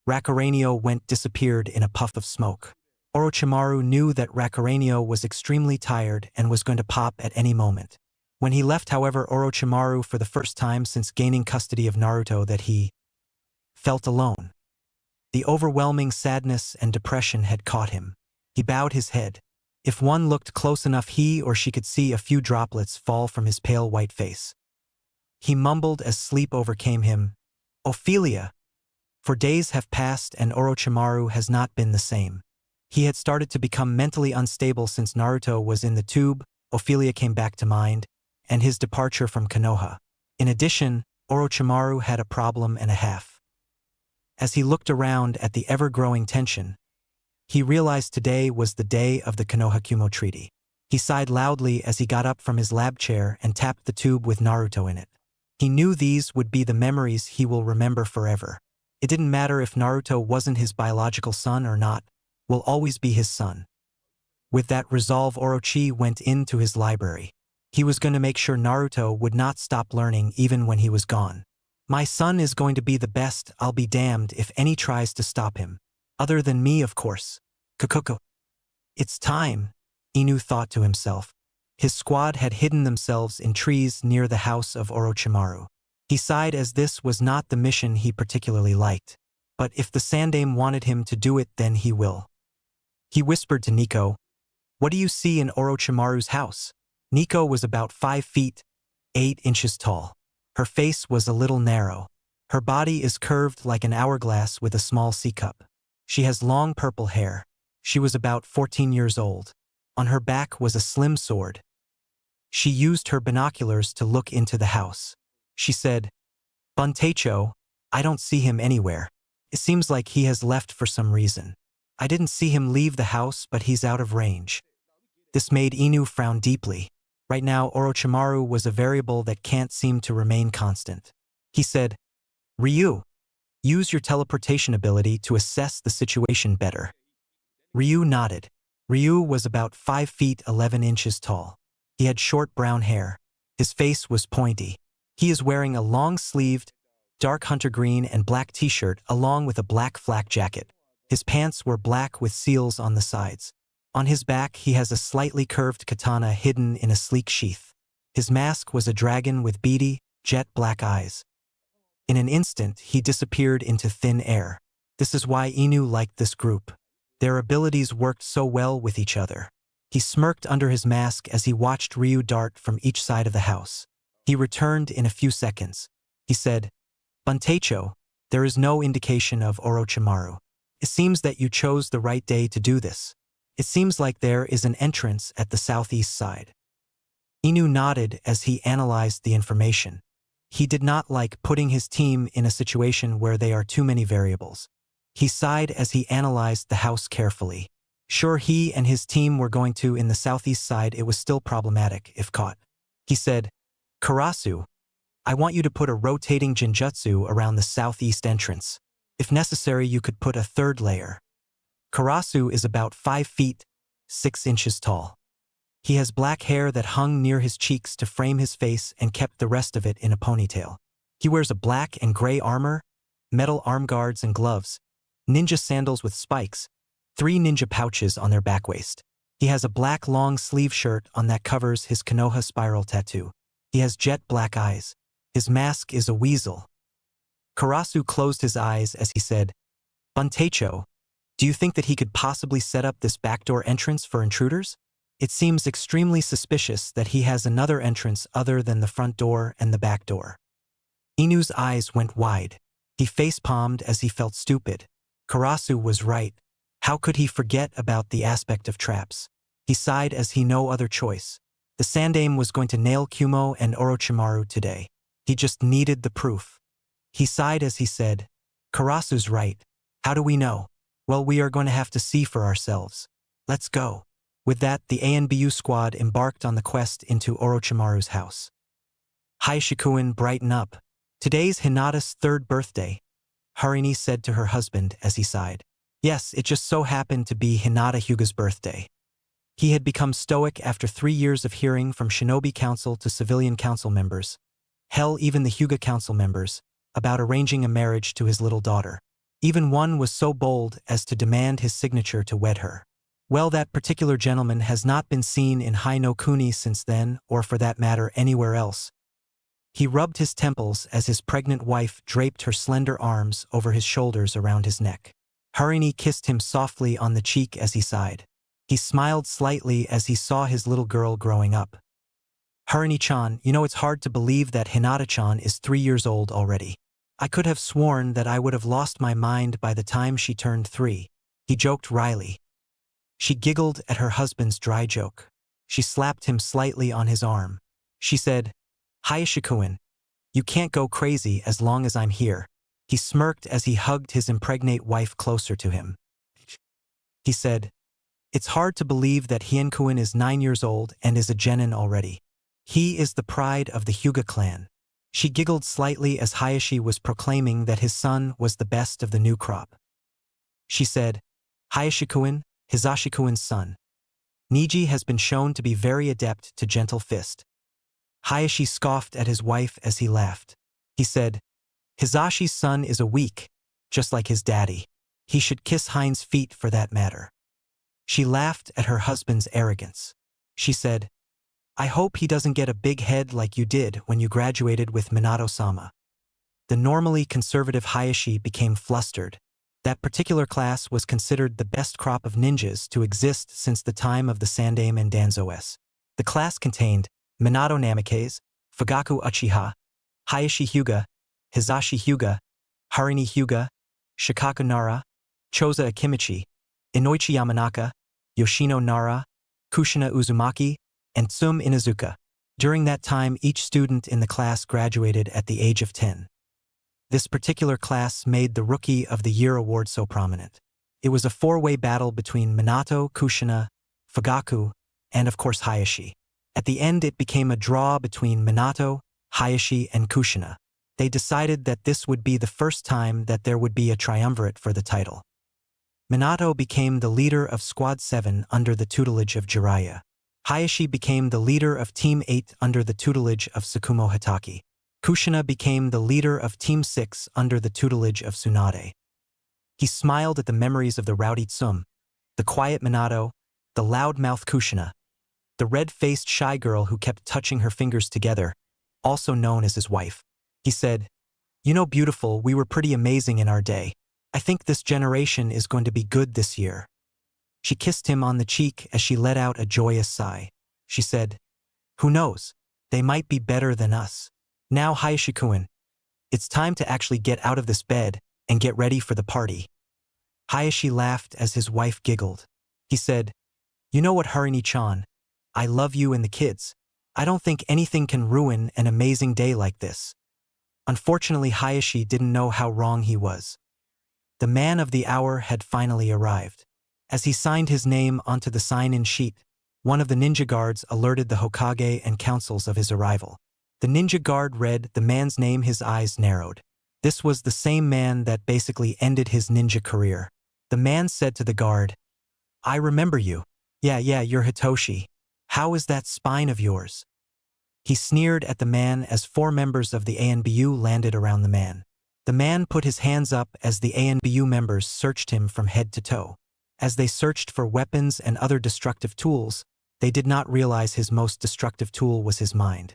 Rakaranio disappeared in a puff of smoke. Orochimaru knew that Rakaranio was extremely tired and was going to pop at any moment. When he left, however, Orochimaru, for the first time since gaining custody of Naruto, that he felt alone. The overwhelming sadness and depression had caught him. He bowed his head. If one looked close enough, he or she could see a few droplets fall from his pale white face. He mumbled as sleep overcame him, "Ophelia." For days have passed and Orochimaru has not been the same. He had started to become mentally unstable since Naruto was in the tube, Ophelia came back to mind, and his departure from Konoha. In addition, Orochimaru had a problem and a half. As he looked around at the ever-growing tension, he realized today was the day of the Konoha Treaty. He sighed loudly as he got up from his lab chair and tapped the tube with Naruto in it. He knew these would be the memories he will remember forever. It didn't matter if Naruto wasn't his biological son or not, will always be his son. With that resolve, Orochi went into his library. He was going to make sure Naruto would not stop learning even when he was gone. My son is going to be the best, I'll be damned if any tries to stop him. Other than me, of course. Kukuku. It's time, Inu thought to himself. His squad had hidden themselves in trees near the house of Orochimaru. He sighed as this was not the mission he particularly liked. But if the Sandaime wanted him to do it, then he will. He whispered to Nico, "What do you see in Orochimaru's house?" Nico was about 5 feet, 8 inches tall. Her face was a little narrow. Her body is curved like an hourglass with a small C-cup. She has long purple hair. She was about 14 years old. On her back was a slim sword. She used her binoculars to look into the house. She said, "Buntecho, I don't see him anywhere. It seems like he has left for some reason. I didn't see him leave the house, but he's out of range." This made Inu frown deeply. Right now, Orochimaru was a variable that can't seem to remain constant. He said, "Ryu, use your teleportation ability to assess the situation better." Ryu nodded. Ryu was about 5 feet 11 inches tall. He had short brown hair. His face was pointy. He is wearing a long-sleeved, dark hunter green and black t-shirt along with a black flak jacket. His pants were black with seals on the sides. On his back he has a slightly curved katana hidden in a sleek sheath. His mask was a dragon with beady, jet black eyes. In an instant he disappeared into thin air. This is why Inu liked this group. Their abilities worked so well with each other. He smirked under his mask as he watched Ryu dart from each side of the house. He returned in a few seconds. He said, "Buntecho, there is no indication of Orochimaru. It seems that you chose the right day to do this. It seems like there is an entrance at the southeast side." Inu nodded as he analyzed the information. He did not like putting his team in a situation where there are too many variables. He sighed as he analyzed the house carefully. Sure, he and his team were going to in the southeast side, it was still problematic if caught. He said, "Karasu, I want you to put a rotating genjutsu around the southeast entrance. If necessary, you could put a third layer." Karasu is about 5 feet, 6 inches tall. He has black hair that hung near his cheeks to frame his face and kept the rest of it in a ponytail. He wears a black and gray armor, metal arm guards and gloves, ninja sandals with spikes, 3 ninja pouches on their back waist. He has a black long sleeve shirt on that covers his Konoha spiral tattoo. He has jet black eyes. His mask is a weasel. Karasu closed his eyes as he said, "Buntecho, do you think that he could possibly set up this backdoor entrance for intruders? It seems extremely suspicious that he has another entrance other than the front door and the back door." Inu's eyes went wide. He face-palmed as he felt stupid. Karasu was right. How could he forget about the aspect of traps? He sighed as he no other choice. The Sandaime was going to nail Kumo and Orochimaru today. He just needed the proof. He sighed as he said, "Karasu's right. How do we know? Well, we are going to have to see for ourselves. Let's go." With that, the ANBU squad embarked on the quest into Orochimaru's house. "Hi Shikuin, brighten up. Today's Hinata's 3rd birthday," Harini said to her husband as he sighed. Yes, it just so happened to be Hinata Hyuga's birthday. He had become stoic after 3 years of hearing from Shinobi Council to civilian council members, hell even the Hyuga Council members, about arranging a marriage to his little daughter. Even one was so bold as to demand his signature to wed her. Well, that particular gentleman has not been seen in Hai no Kuni since then, or for that matter anywhere else. He rubbed his temples as his pregnant wife draped her slender arms over his shoulders around his neck. Harini kissed him softly on the cheek as he sighed. He smiled slightly as he saw his little girl growing up. Harini-chan, you know it's hard to believe that Hinata-chan is 3 years old already. I could have sworn that I would have lost my mind by the time she turned 3. He joked wryly. She giggled at her husband's dry joke. She slapped him slightly on his arm. She said, "Hayashikuin, you can't go crazy as long as I'm here." He smirked as he hugged his impregnate wife closer to him. He said, "It's hard to believe that Hien-kun is 9 years old and is a genin already. He is the pride of the Hyuga clan." She giggled slightly as Hayashi was proclaiming that his son was the best of the new crop. She said, "Hayashi-kun, Hisashi-kun's son. Niji has been shown to be very adept to gentle fist." Hayashi scoffed at his wife as he laughed. He said, "Hisashi's son is a weak, just like his daddy. He should kiss Hein's feet for that matter." She laughed at her husband's arrogance. She said, "I hope he doesn't get a big head like you did when you graduated with Minato-sama." The normally conservative Hayashi became flustered. That particular class was considered the best crop of ninjas to exist since the time of the Sandaime and Danzos. The class contained Minato Namikaze, Fugaku Uchiha, Hayashi Hyuga, Hisashi Hyuga, Harini Hyuga, Shikaku Nara, Choza Akimichi, Inoichi Yamanaka, Yoshino Nara, Kushina Uzumaki, and Tsum Inazuka. During that time, each student in the class graduated at the age of 10. This particular class made the Rookie of the Year award so prominent. It was a 4-way battle between Minato, Kushina, Fugaku, and of course Hayashi. At the end, it became a draw between Minato, Hayashi, and Kushina. They decided that this would be the first time that there would be a triumvirate for the title. Minato became the leader of Squad 7 under the tutelage of Jiraiya. Hayashi became the leader of Team 8 under the tutelage of Tsukumo Hitaki. Kushina became the leader of Team 6 under the tutelage of Tsunade. He smiled at the memories of the rowdy Tsum, the quiet Minato, the loud-mouthed Kushina, the red-faced shy girl who kept touching her fingers together, also known as his wife. He said, "You know, beautiful, we were pretty amazing in our day. I think this generation is going to be good this year." She kissed him on the cheek as she let out a joyous sigh. She said, "Who knows? They might be better than us. Now, Hayashi-kun, it's time to actually get out of this bed and get ready for the party." Hayashi laughed as his wife giggled. He said, "You know what, Harini-chan? I love you and the kids. I don't think anything can ruin an amazing day like this." Unfortunately, Hayashi didn't know how wrong he was. The man of the hour had finally arrived. As he signed his name onto the sign-in sheet, one of the ninja guards alerted the Hokage and councils of his arrival. The ninja guard read the man's name. His eyes narrowed. This was the same man that basically ended his ninja career. The man said to the guard, "I remember you. Yeah, you're Hitoshi. How is that spine of yours?" He sneered at the man as 4 members of the ANBU landed around the man. The man put his hands up as the ANBU members searched him from head to toe. As they searched for weapons and other destructive tools, they did not realize his most destructive tool was his mind.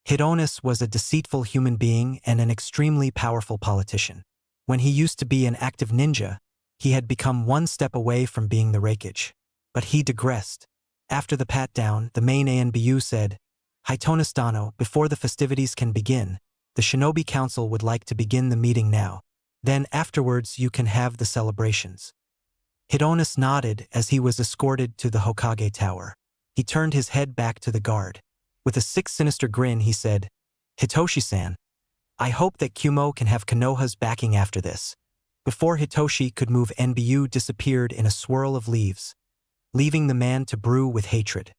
Hidonis was a deceitful human being and an extremely powerful politician. When he used to be an active ninja, he had become 1 step away from being the Raikage. But he digressed. After the pat-down, the main ANBU said, "Hitonis Dano, before the festivities can begin, the Shinobi Council would like to begin the meeting now. Then afterwards you can have the celebrations." Hidonis nodded as he was escorted to the Hokage Tower. He turned his head back to the guard. With a sinister grin, he said, "Hitoshi-san, I hope that Kumo can have Konoha's backing after this." Before Hitoshi could move, NBU disappeared in a swirl of leaves, leaving the man to brew with hatred.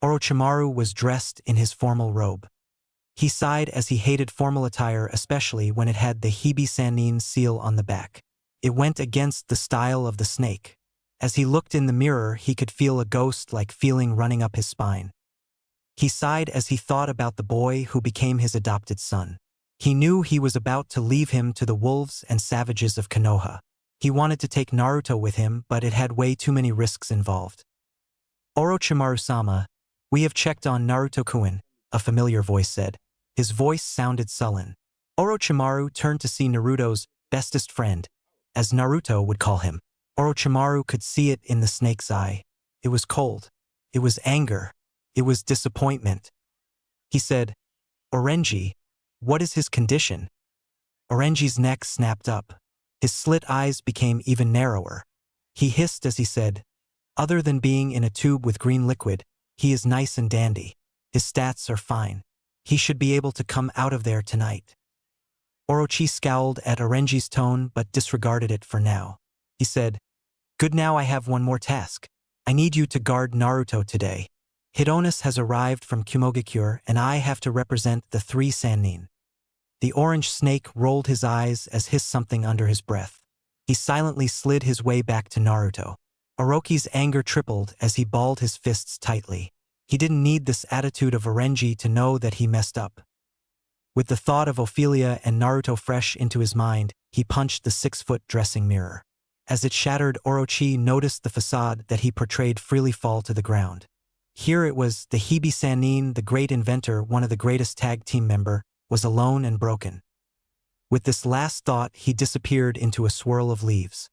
Orochimaru was dressed in his formal robe. He sighed as he hated formal attire, especially when it had the Hibi Sannin seal on the back. It went against the style of the snake. As he looked in the mirror, he could feel a ghost-like feeling running up his spine. He sighed as he thought about the boy who became his adopted son. He knew he was about to leave him to the wolves and savages of Konoha. He wanted to take Naruto with him, but it had way too many risks involved. Orochimaru-sama, we have checked on Naruto-kun, a familiar voice said. His voice sounded sullen. Orochimaru turned to see Naruto's bestest friend, as Naruto would call him. Orochimaru could see it in the snake's eye. It was cold. It was anger. It was disappointment. He said, Orenji, what is his condition? Orenji's neck snapped up. His slit eyes became even narrower. He hissed as he said, other than being in a tube with green liquid, he is nice and dandy. His stats are fine. He should be able to come out of there tonight. Orochi scowled at Orenji's tone but disregarded it for now. He said, good, now I have one more task. I need you to guard Naruto today. Hidonis has arrived from Kumogakure and I have to represent the 3 Sannin. The orange snake rolled his eyes as hissed something under his breath. He silently slid his way back to Naruto. Orochi's anger tripled as he balled his fists tightly. He didn't need this attitude of Orenji to know that he messed up. With the thought of Ophelia and Naruto fresh into his mind, he punched the 6-foot dressing mirror. As it shattered, Orochi noticed the facade that he portrayed freely fall to the ground. Here it was, the Hibi Sannin, the great inventor, one of the greatest tag team member, was alone and broken. With this last thought, he disappeared into a swirl of leaves.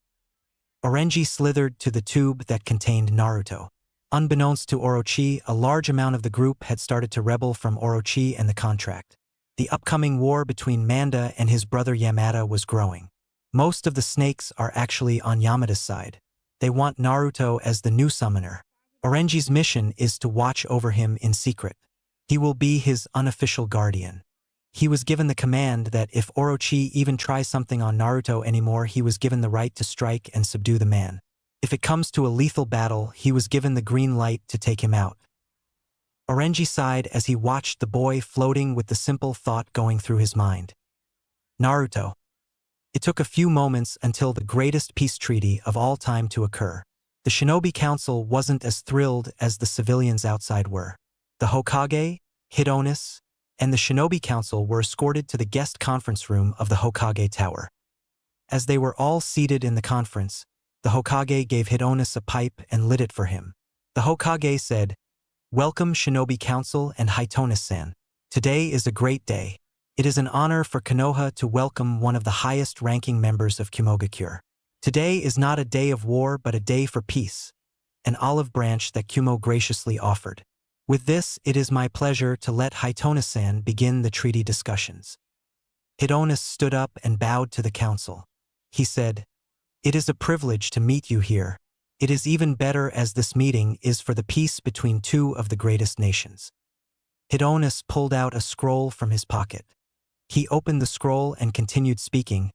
Orenji slithered to the tube that contained Naruto. Unbeknownst to Orochi, a large amount of the group had started to rebel from Orochi and the contract. The upcoming war between Manda and his brother Yamada was growing. Most of the snakes are actually on Yamada's side. They want Naruto as the new summoner. Orenji's mission is to watch over him in secret. He will be his unofficial guardian. He was given the command that if Orochi even tries something on Naruto anymore, he was given the right to strike and subdue the man. If it comes to a lethal battle, he was given the green light to take him out. Orenji sighed as he watched the boy floating with the simple thought going through his mind. Naruto. It took a few moments until the greatest peace treaty of all time to occur. The Shinobi Council wasn't as thrilled as the civilians outside were. The Hokage, Hidonis, and the Shinobi Council were escorted to the guest conference room of the Hokage Tower. As they were all seated in the conference, the Hokage gave Hidonis a pipe and lit it for him. The Hokage said, welcome Shinobi Council and Hitonis-san. Today is a great day. It is an honor for Konoha to welcome one of the highest-ranking members of Kumogakure. Today is not a day of war but a day for peace, an olive branch that Kumo graciously offered. With this, it is my pleasure to let Hitonis-san begin the treaty discussions. Hidonis stood up and bowed to the council. He said, it is a privilege to meet you here. It is even better as this meeting is for the peace between 2 of the greatest nations. Hidonis pulled out a scroll from his pocket. He opened the scroll and continued speaking.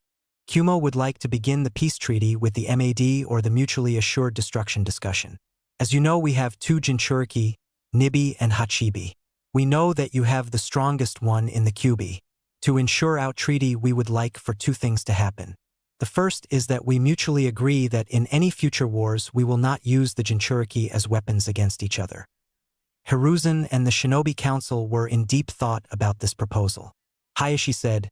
Kumo would like to begin the peace treaty with the MAD or the mutually assured destruction discussion. As you know, we have 2 Jinchuriki, Nibi and Hachibi. We know that you have the strongest one in the Kyuubi. To ensure our treaty, we would like for 2 things to happen. The first is that we mutually agree that in any future wars we will not use the Jinchuriki as weapons against each other. Hiruzen and the Shinobi Council were in deep thought about this proposal. Hayashi said,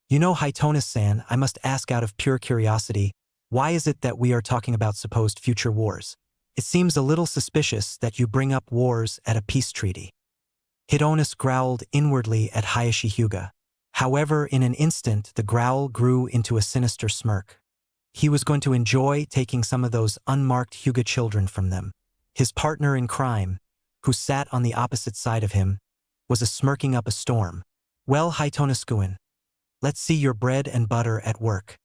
you know Hitonis-san, I must ask out of pure curiosity, why is it that we are talking about supposed future wars? It seems a little suspicious that you bring up wars at a peace treaty. Hidonis growled inwardly at Hayashi Hyuga. However, in an instant, the growl grew into a sinister smirk. He was going to enjoy taking some of those unmarked Hyuga children from them. His partner in crime, who sat on the opposite side of him, was smirking up a storm. Well, Hitonis-kun, let's see your bread and butter at work.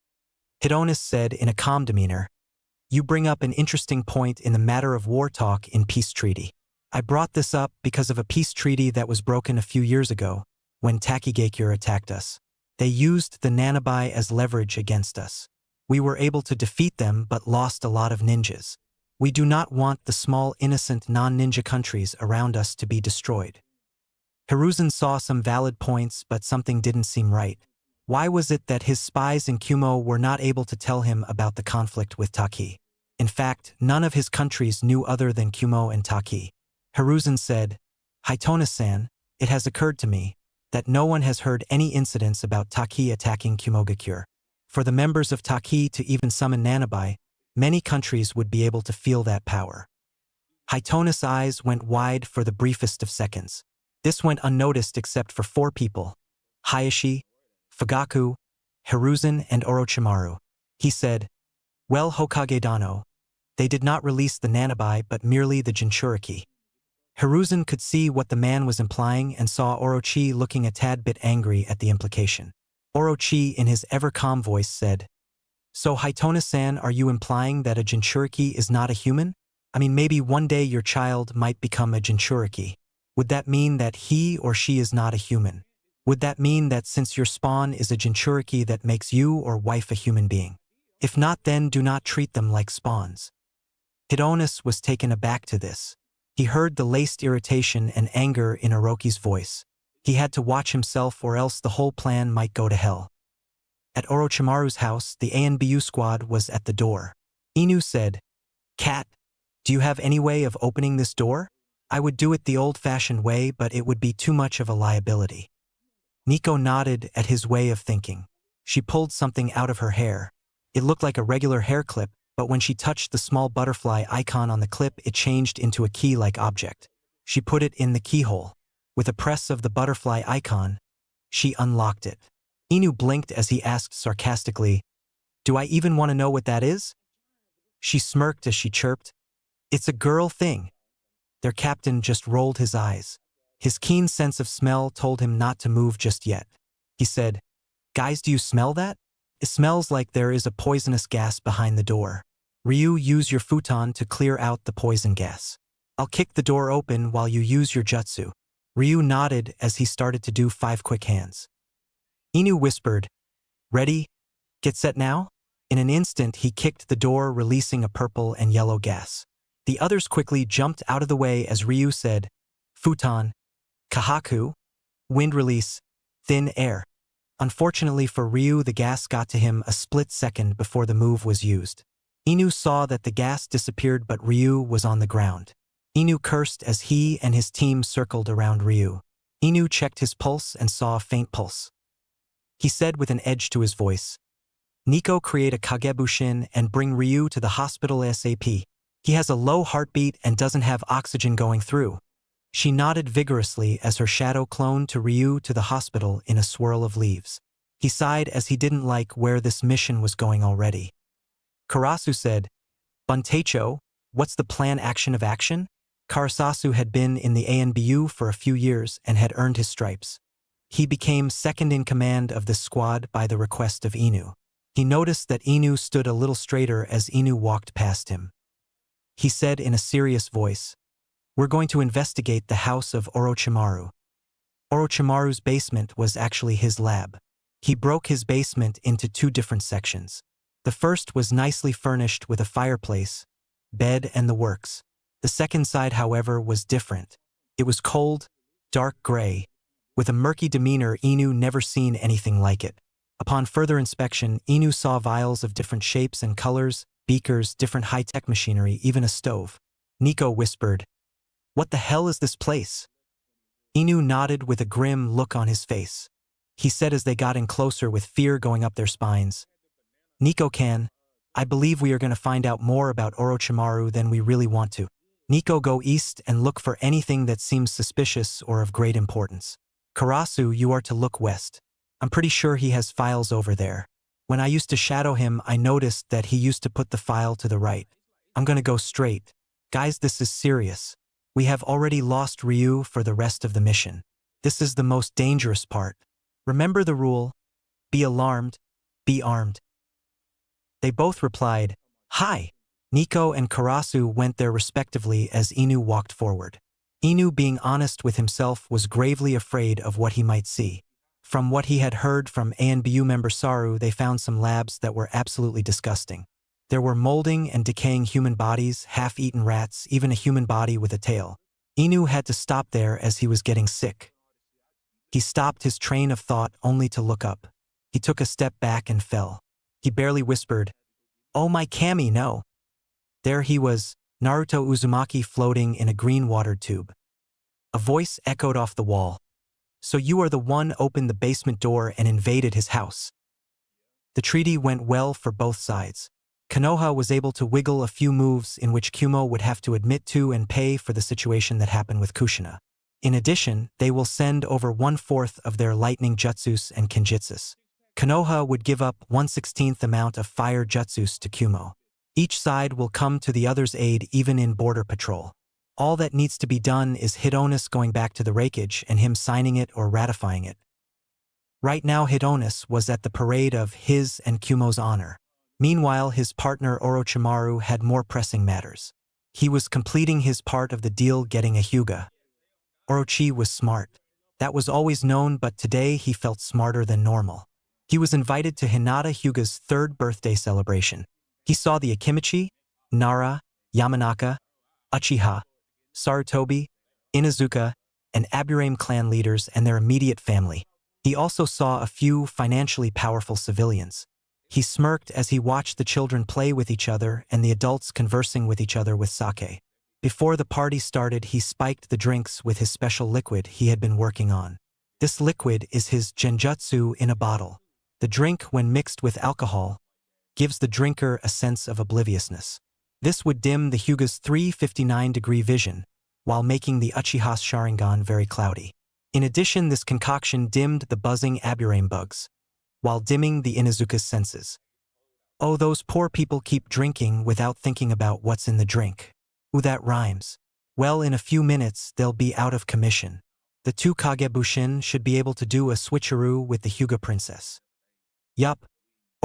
Hidonis said in a calm demeanor, you bring up an interesting point in the matter of war talk in peace treaty. I brought this up because of a peace treaty that was broken a few years ago, when Takigakure attacked us. They used the Nanabai as leverage against us. We were able to defeat them but lost a lot of ninjas. We do not want the small innocent non-ninja countries around us to be destroyed. Hiruzen saw some valid points but something didn't seem right. Why was it that his spies in Kumo were not able to tell him about the conflict with Taki? In fact, none of his countries knew other than Kumo and Taki. Hiruzen said, Hitona-san, it has occurred to me that no one has heard any incidents about Taki attacking Kumogakure. For the members of Taki to even summon Nanabai, many countries would be able to feel that power. Hitona's eyes went wide for the briefest of seconds. This went unnoticed except for 4 people: Hayashi, Fugaku, Hiruzen, and Orochimaru. He said, well, Hokage Dano, they did not release the Nanabai but merely the Jinchuriki. Hiruzen could see what the man was implying and saw Orochi looking a tad bit angry at the implication. Orochi, in his ever-calm voice, said, so Hitona-san, are you implying that a Jinchuriki is not a human? I mean, maybe one day your child might become a Jinchuriki. Would that mean that he or she is not a human? Would that mean that since your spawn is a Jinchuriki that makes you or wife a human being? If not, then do not treat them like spawns. Hidonis was taken aback to this. He heard the laced irritation and anger in Orochi's voice. He had to watch himself or else the whole plan might go to hell. At Orochimaru's house, the ANBU squad was at the door. Inu said, Cat, do you have any way of opening this door? I would do it the old-fashioned way, but it would be too much of a liability. Nico nodded at his way of thinking. She pulled something out of her hair. It looked like a regular hair clip, but when she touched the small butterfly icon on the clip, it changed into a key-like object. She put it in the keyhole. With a press of the butterfly icon, she unlocked it. Inu blinked as he asked sarcastically, do I even want to know what that is? She smirked as she chirped, it's a girl thing. Their captain just rolled his eyes. His keen sense of smell told him not to move just yet. He said, guys, do you smell that? It smells like there is a poisonous gas behind the door. Ryu, use your futon to clear out the poison gas. I'll kick the door open while you use your jutsu. Ryu nodded as he started to do 5 quick hands. Inu whispered, ready? Get set now? In an instant, he kicked the door, releasing a purple and yellow gas. The others quickly jumped out of the way as Ryu said, futon, kahaku, wind release, thin air. Unfortunately for Ryu, the gas got to him a split second before the move was used. Inu saw that the gas disappeared, but Ryu was on the ground. Inu cursed as he and his team circled around Ryu. Inu checked his pulse and saw a faint pulse. He said with an edge to his voice, Nico, create a Kagebushin and bring Ryu to the hospital ASAP. He has a low heartbeat and doesn't have oxygen going through. She nodded vigorously as her shadow cloned to Ryu to the hospital in a swirl of leaves. He sighed as he didn't like where this mission was going already. Karasu said, Buntecho, what's the plan action of action? Karasasu had been in the ANBU for a few years and had earned his stripes. He became second in command of this squad by the request of Inu. He noticed that Inu stood a little straighter as Inu walked past him. He said in a serious voice, we're going to investigate the house of Orochimaru. Orochimaru's basement was actually his lab. He broke his basement into 2 different sections. The first was nicely furnished with a fireplace, bed, and the works. The second side, however, was different. It was cold, dark gray, with a murky demeanor. Inu never seen anything like it. Upon further inspection, Inu saw vials of different shapes and colors, beakers, different high-tech machinery, even a stove. Nico whispered, what the hell is this place? Inu nodded with a grim look on his face. He said as they got in closer with fear going up their spines, Nico-kan, I believe we are going to find out more about Orochimaru than we really want to. Nico, go east and look for anything that seems suspicious or of great importance. Karasu, you are to look west. I'm pretty sure he has files over there. When I used to shadow him, I noticed that he used to put the file to the right. I'm going to go straight. Guys, this is serious. We have already lost Ryu for the rest of the mission. This is the most dangerous part. Remember the rule. Be alarmed, be armed. They both replied, hi. Nico and Karasu went there respectively as Inu walked forward. Inu, being honest with himself, was gravely afraid of what he might see. From what he had heard from ANBU member Saru, they found some labs that were absolutely disgusting. There were molding and decaying human bodies, half-eaten rats, even a human body with a tail. Inu had to stop there as he was getting sick. He stopped his train of thought only to look up. He took a step back and fell. He barely whispered, oh my Kami, no. There he was, Naruto Uzumaki floating in a green water tube. A voice echoed off the wall. So you are the one opened the basement door and invaded his house. The treaty went well for both sides. Konoha was able to wiggle a few moves in which Kumo would have to admit to and pay for the situation that happened with Kushina. In addition, they will send over 1/4 of their lightning jutsus and kinjitsus. Konoha would give up 1/16 amount of fire jutsus to Kumo. Each side will come to the other's aid even in border patrol. All that needs to be done is Hidonis going back to the rakeage and him signing it or ratifying it. Right now Hidonis was at the parade of his and Kumo's honor. Meanwhile, his partner Orochimaru had more pressing matters. He was completing his part of the deal, getting a Hyuga. Orochi was smart. That was always known, but today he felt smarter than normal. He was invited to Hinata Hyuga's 3rd birthday celebration. He saw the Akimichi, Nara, Yamanaka, Uchiha, Sarutobi, Inuzuka, and Aburame clan leaders and their immediate family. He also saw a few financially powerful civilians. He smirked as he watched the children play with each other and the adults conversing with each other with sake. Before the party started, he spiked the drinks with his special liquid he had been working on. This liquid is his genjutsu in a bottle. The drink, when mixed with alcohol, gives the drinker a sense of obliviousness. This would dim the Hyuga's 359-degree vision, while making the Uchiha's Sharingan very cloudy. In addition, this concoction dimmed the buzzing Aburame bugs, while dimming the Inuzuka's senses. Oh, those poor people keep drinking without thinking about what's in the drink. Ooh, that rhymes. Well, in a few minutes, they'll be out of commission. The 2 Kagebushin should be able to do a switcheroo with the Hyuga princess. Yup.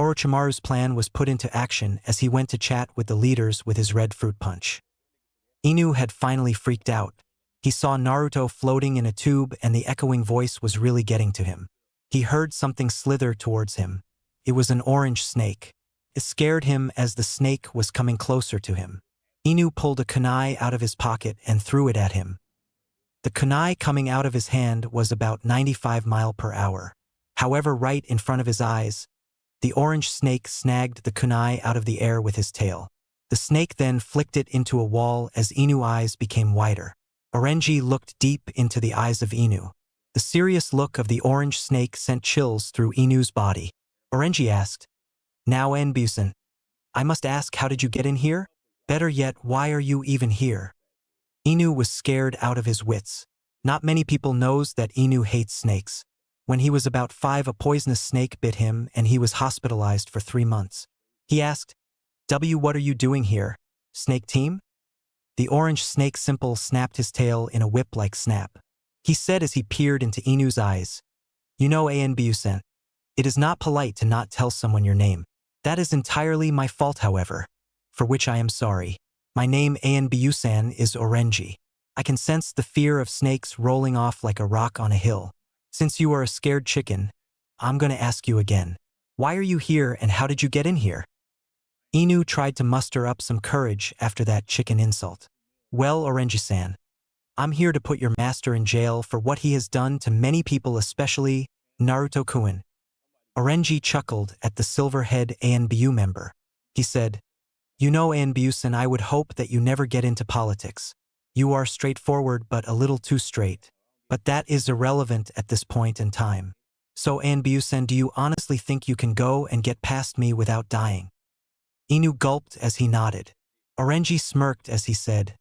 Orochimaru's plan was put into action as he went to chat with the leaders with his red fruit punch. Inu had finally freaked out. He saw Naruto floating in a tube and the echoing voice was really getting to him. He heard something slither towards him. It was an orange snake. It scared him as the snake was coming closer to him. Inu pulled a kunai out of his pocket and threw it at him. The kunai coming out of his hand was about 95 mph. However, right in front of his eyes, the orange snake snagged the kunai out of the air with his tail. The snake then flicked it into a wall as Inu's eyes became wider. Orenji looked deep into the eyes of Inu. The serious look of the orange snake sent chills through Inu's body. Orenji asked, "Now Enbusen, I must ask, how did you get in here? Better yet, why are you even here?" Inu was scared out of his wits. Not many people knows that Inu hates snakes. When he was about 5, a poisonous snake bit him and he was hospitalized for 3 months. He asked, What are you doing here, snake team?" The orange snake simple snapped his tail in a whip-like snap. He said as he peered into Inu's eyes, "You know, Anbu-sen, it is not polite to not tell someone your name. That is entirely my fault, however, for which I am sorry. My name Anbu-san is Orenji. I can sense the fear of snakes rolling off like a rock on a hill. Since you are a scared chicken, I'm gonna ask you again. Why are you here and how did you get in here?" Inu tried to muster up some courage after that chicken insult. "Well, Orenji-san, I'm here to put your master in jail for what he has done to many people, especially Naruto-kun." Orenji chuckled at the silver-head ANBU member. He said, "You know, Anbu-san, I would hope that you never get into politics. You are straightforward but a little too straight. But that is irrelevant at this point in time. So Anbu-san, do you honestly think you can go and get past me without dying?" Inu gulped as he nodded. Orenji smirked as he said,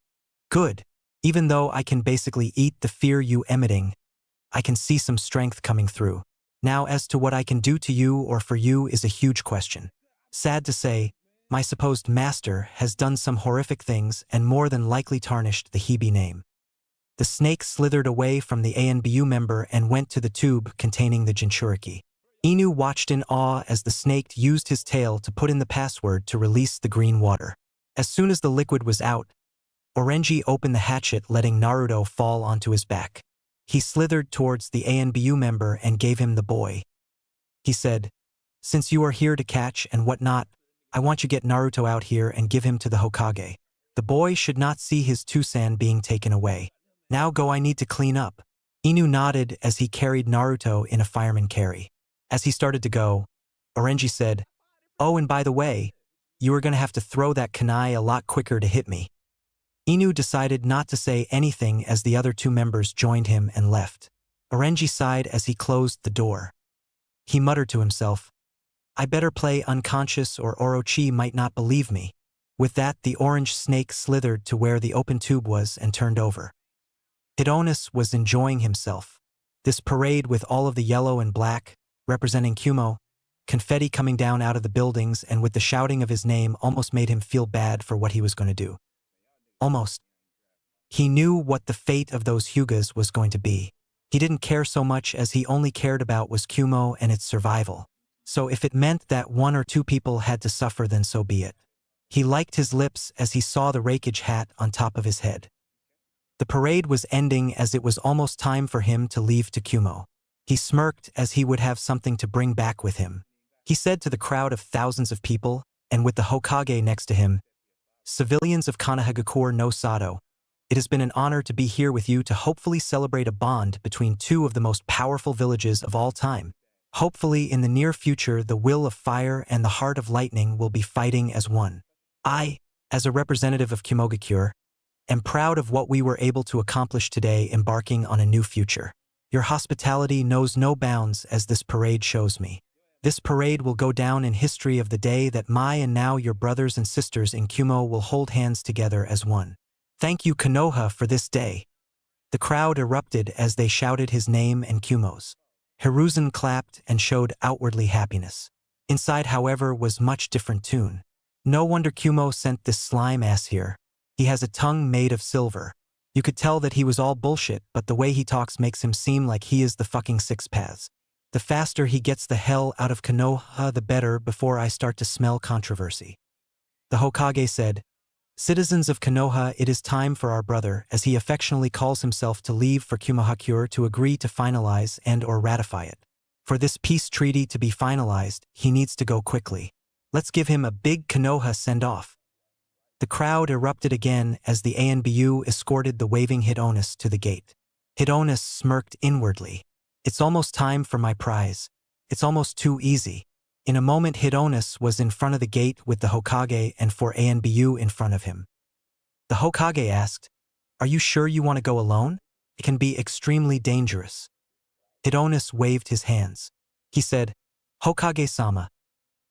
"Good. Even though I can basically eat the fear you emitting, I can see some strength coming through. Now as to what I can do to you or for you is a huge question. Sad to say, my supposed master has done some horrific things and more than likely tarnished the Hebe name." The snake slithered away from the ANBU member and went to the tube containing the Jinchuriki. Inu watched in awe as the snake used his tail to put in the password to release the green water. As soon as the liquid was out, Orenji opened the hatchet, letting Naruto fall onto his back. He slithered towards the ANBU member and gave him the boy. He said, "Since you are here to catch and whatnot, I want you to get Naruto out here and give him to the Hokage. The boy should not see his Tusan being taken away. Now go, I need to clean up." Inu nodded as he carried Naruto in a fireman carry. As he started to go, Orenji said, "Oh, and by the way, you were gonna have to throw that kunai a lot quicker to hit me. Inu decided not to say anything as the other two members joined him and left. Orenji sighed as he closed the door. He muttered to himself, I better play unconscious or Orochi might not believe me. With that, the orange snake slithered to where the open tube was and turned over. Hidonis was enjoying himself. This parade with all of the yellow and black, representing Kumo, confetti coming down out of the buildings and with the shouting of his name almost made him feel bad for what he was going to do. Almost. He knew what the fate of those Hyugas was going to be. He didn't care so much as he only cared about was Kumo and its survival. So if it meant that one or two people had to suffer, then so be it. He liked his lips as he saw the rakeage hat on top of his head. The parade was ending as it was almost time for him to leave to Kumo. He smirked as he would have something to bring back with him. He said to the crowd of thousands of people, and with the Hokage next to him, Civilians of Kanahagakure no Sato, it has been an honor to be here with you to hopefully celebrate a bond between two of the most powerful villages of all time. Hopefully in the near future the will of fire and the heart of lightning will be fighting as one. I, as a representative of Kimogakure, am proud of what we were able to accomplish today embarking on a new future. Your hospitality knows no bounds as this parade shows me. This parade will go down in history of the day that my and now your brothers and sisters in Kumo will hold hands together as one. Thank you Konoha for this day. The crowd erupted as they shouted his name and Kumo's. Hiruzen clapped and showed outwardly happiness. Inside, however, was much different tune. No wonder Kumo sent this slime ass here. He has a tongue made of silver. You could tell that he was all bullshit, but the way he talks makes him seem like he is the fucking six paths. The faster he gets the hell out of Konoha, the better before I start to smell controversy. The Hokage said, Citizens of Konoha, it is time for our brother, as he affectionately calls himself, to leave for Kumohakure to agree to finalize and or ratify it. For this peace treaty to be finalized, he needs to go quickly. Let's give him a big Konoha send-off. The crowd erupted again as the ANBU escorted the waving Hidonis to the gate. Hidonis smirked inwardly. It's almost time for my prize. It's almost too easy. In a moment Hidonis was in front of the gate with the Hokage and 4 ANBU in front of him. The Hokage asked, Are you sure you want to go alone? It can be extremely dangerous. Hidonis waved his hands. He said, Hokage-sama,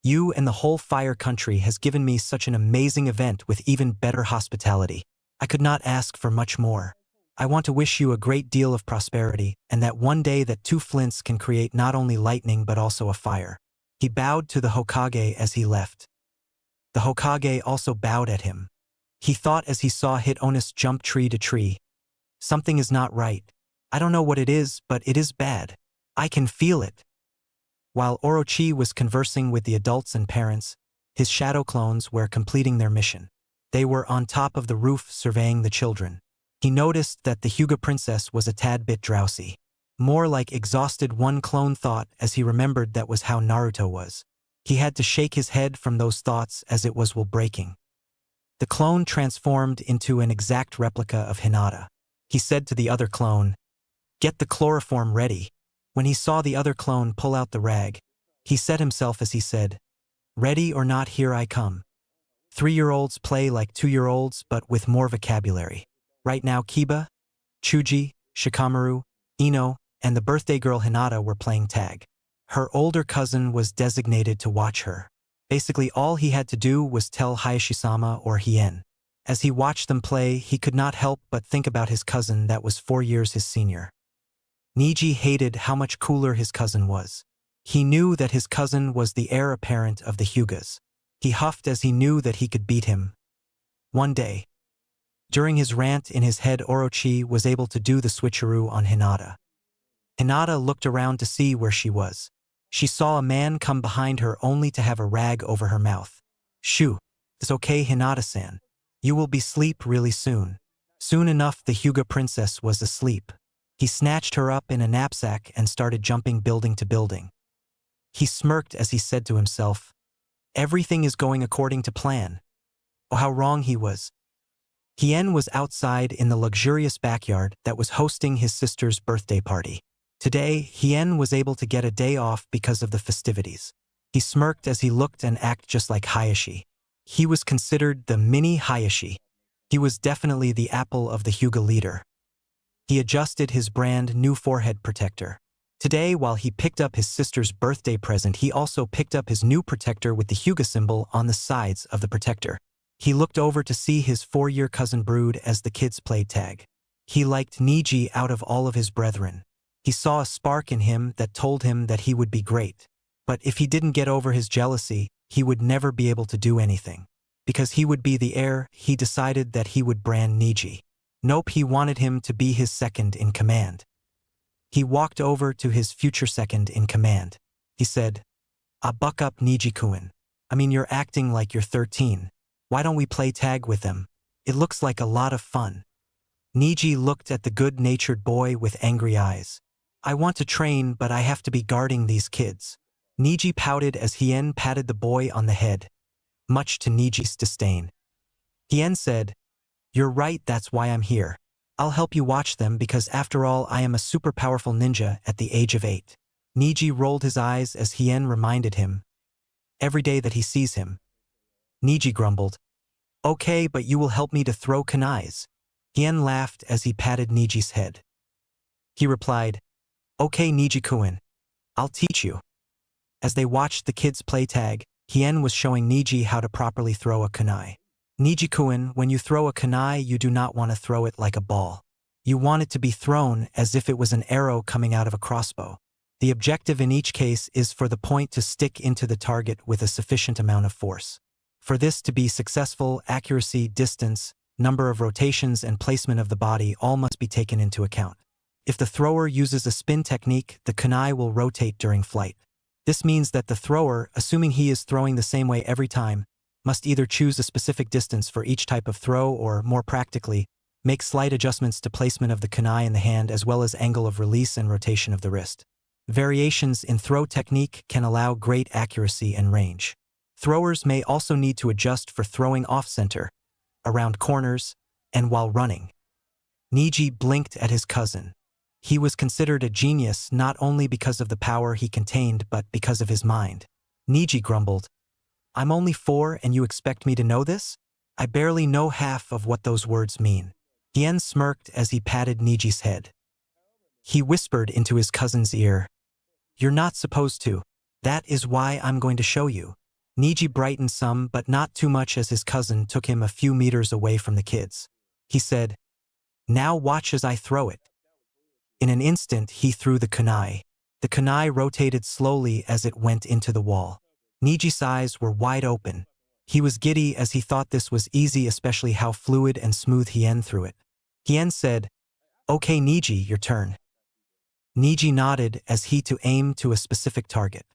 you and the whole fire country has given me such an amazing event with even better hospitality. I could not ask for much more. I want to wish you a great deal of prosperity and that one day that two flints can create not only lightning but also a fire. He bowed to the Hokage as he left. The Hokage also bowed at him. He thought as he saw Hidonis jump tree to tree. Something is not right. I don't know what it is, but it is bad. I can feel it. While Orochi was conversing with the adults and parents, his shadow clones were completing their mission. They were on top of the roof surveying the children. He noticed that the Hyuga princess was a tad bit drowsy. More like exhausted, one clone thought as he remembered that was how Naruto was. He had to shake his head from those thoughts as it was while breaking. The clone transformed into an exact replica of Hinata. He said to the other clone, Get the chloroform ready. When he saw the other clone pull out the rag, he set himself as he said, Ready or not, here I come. 3-year-olds play like 2-year-olds but with more vocabulary. Right now Kiba, Chuji, Shikamaru, Ino, and the birthday girl Hinata were playing tag. Her older cousin was designated to watch her. Basically all he had to do was tell Hayashi-sama or Hien. As he watched them play, he could not help but think about his cousin that was 4 years his senior. Niji hated how much cooler his cousin was. He knew that his cousin was the heir apparent of the Hyugas. He huffed as he knew that he could beat him. One day, during his rant in his head, Orochi was able to do the switcheroo on Hinata. Hinata looked around to see where she was. She saw a man come behind her only to have a rag over her mouth. Shoo, it's okay Hinata-san. You will be asleep really soon. Soon enough the Hyuga princess was asleep. He snatched her up in a knapsack and started jumping building to building. He smirked as he said to himself, Everything is going according to plan. Oh, how wrong he was. Hien was outside in the luxurious backyard that was hosting his sister's birthday party. Today, Hien was able to get a day off because of the festivities. He smirked as he looked and acted just like Hayashi. He was considered the mini Hayashi. He was definitely the apple of the Hyuga leader. He adjusted his brand new forehead protector. Today, while he picked up his sister's birthday present, he also picked up his new protector with the Hyuga symbol on the sides of the protector. He looked over to see his 4-year cousin brood as the kids played tag. He liked Niji out of all of his brethren. He saw a spark in him that told him that he would be great. But if he didn't get over his jealousy, he would never be able to do anything. Because he would be the heir, he decided that he would brand Niji. Nope, he wanted him to be his second in command. He walked over to his future second in command. He said, buck up Niji-kun. I mean, you're acting like you're 13. Why don't we play tag with them? It looks like a lot of fun. Niji looked at the good-natured boy with angry eyes. I want to train, but I have to be guarding these kids. Niji pouted as Hien patted the boy on the head, much to Niji's disdain. Hien said, "You're right, that's why I'm here. I'll help you watch them because after all I am a super powerful ninja at the age of 8. Niji rolled his eyes as Hien reminded him. Every day that he sees him. Niji grumbled, "Okay, but you will help me to throw kunais." Hien laughed as he patted Niji's head. He replied, "Okay, Niji-kun. I'll teach you." As they watched the kids play tag, Hien was showing Niji how to properly throw a kunai. Niji-kun, when you throw a kunai, you do not want to throw it like a ball. You want it to be thrown as if it was an arrow coming out of a crossbow. The objective in each case is for the point to stick into the target with a sufficient amount of force. For this to be successful, accuracy, distance, number of rotations, and placement of the body all must be taken into account. If the thrower uses a spin technique, the kunai will rotate during flight. This means that the thrower, assuming he is throwing the same way every time, must either choose a specific distance for each type of throw or, more practically, make slight adjustments to placement of the kunai in the hand as well as angle of release and rotation of the wrist. Variations in throw technique can allow great accuracy and range. Throwers may also need to adjust for throwing off-center, around corners, and while running. Niji blinked at his cousin. He was considered a genius not only because of the power he contained but because of his mind. Niji grumbled, "I'm only 4 and you expect me to know this? I barely know half of what those words mean." Hien smirked as he patted Niji's head. He whispered into his cousin's ear, "You're not supposed to. That is why I'm going to show you." Niji brightened some but not too much as his cousin took him a few meters away from the kids. He said, "Now watch as I throw it." In an instant he threw the kunai. The kunai rotated slowly as it went into the wall. Niji's eyes were wide open. He was giddy as he thought this was easy, especially how fluid and smooth Hien threw it. Hien said, "Okay Niji, your turn." Niji nodded as he aimed to a specific target.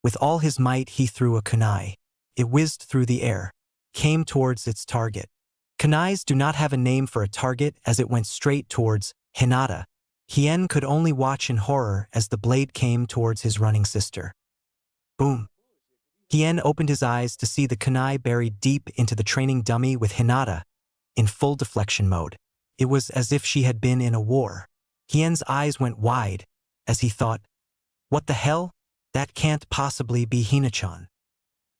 With all his might he threw a kunai. It whizzed through the air, came towards its target. Kunais do not have a name for a target as it went straight towards Hinata. Hien could only watch in horror as the blade came towards his running sister. Boom. Hien opened his eyes to see the kunai buried deep into the training dummy with Hinata, in full deflection mode. It was as if she had been in a war. Hien's eyes went wide, as he thought, "What the hell? That can't possibly be Hina-chan."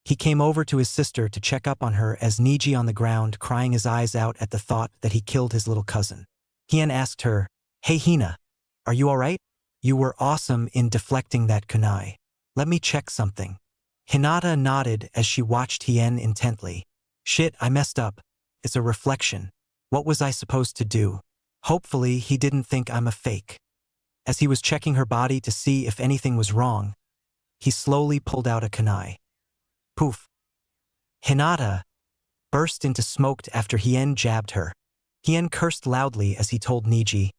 He came over to his sister to check up on her as Niji on the ground crying his eyes out at the thought that he killed his little cousin. Hien asked her, "Hey Hina, are you alright? You were awesome in deflecting that kunai. Let me check something." Hinata nodded as she watched Hien intently. "Shit, I messed up. It's a reflection. What was I supposed to do?" Hopefully he didn't think I'm a fake. As he was checking her body to see if anything was wrong, he slowly pulled out a kunai. Poof. Hinata burst into smoke after Hien jabbed her. Hien cursed loudly as he told Niji,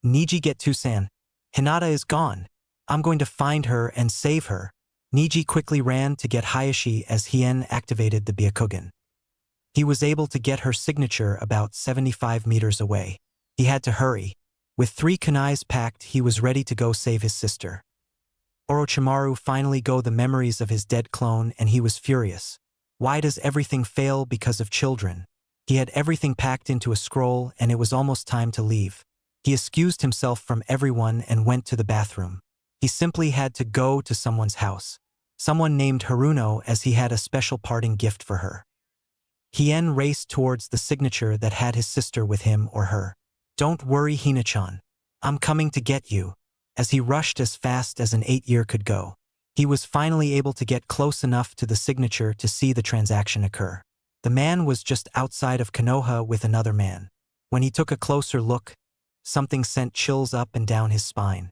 "Niji get Tusan. Hinata is gone. I'm going to find her and save her." Niji quickly ran to get Hayashi as Hien activated the Byakugan. He was able to get her signature about 75 meters away. He had to hurry. With 3 kunais packed, he was ready to go save his sister. Orochimaru finally got the memories of his dead clone and he was furious. Why does everything fail because of children? He had everything packed into a scroll and it was almost time to leave. He excused himself from everyone and went to the bathroom. He simply had to go to someone's house. Someone named Haruno as he had a special parting gift for her. Hien raced towards the signature that had his sister with him or her. "Don't worry, Hina-chan. I'm coming to get you." As he rushed as fast as an 8-year could go, he was finally able to get close enough to the signature to see the transaction occur. The man was just outside of Konoha with another man. When he took a closer look, something sent chills up and down his spine.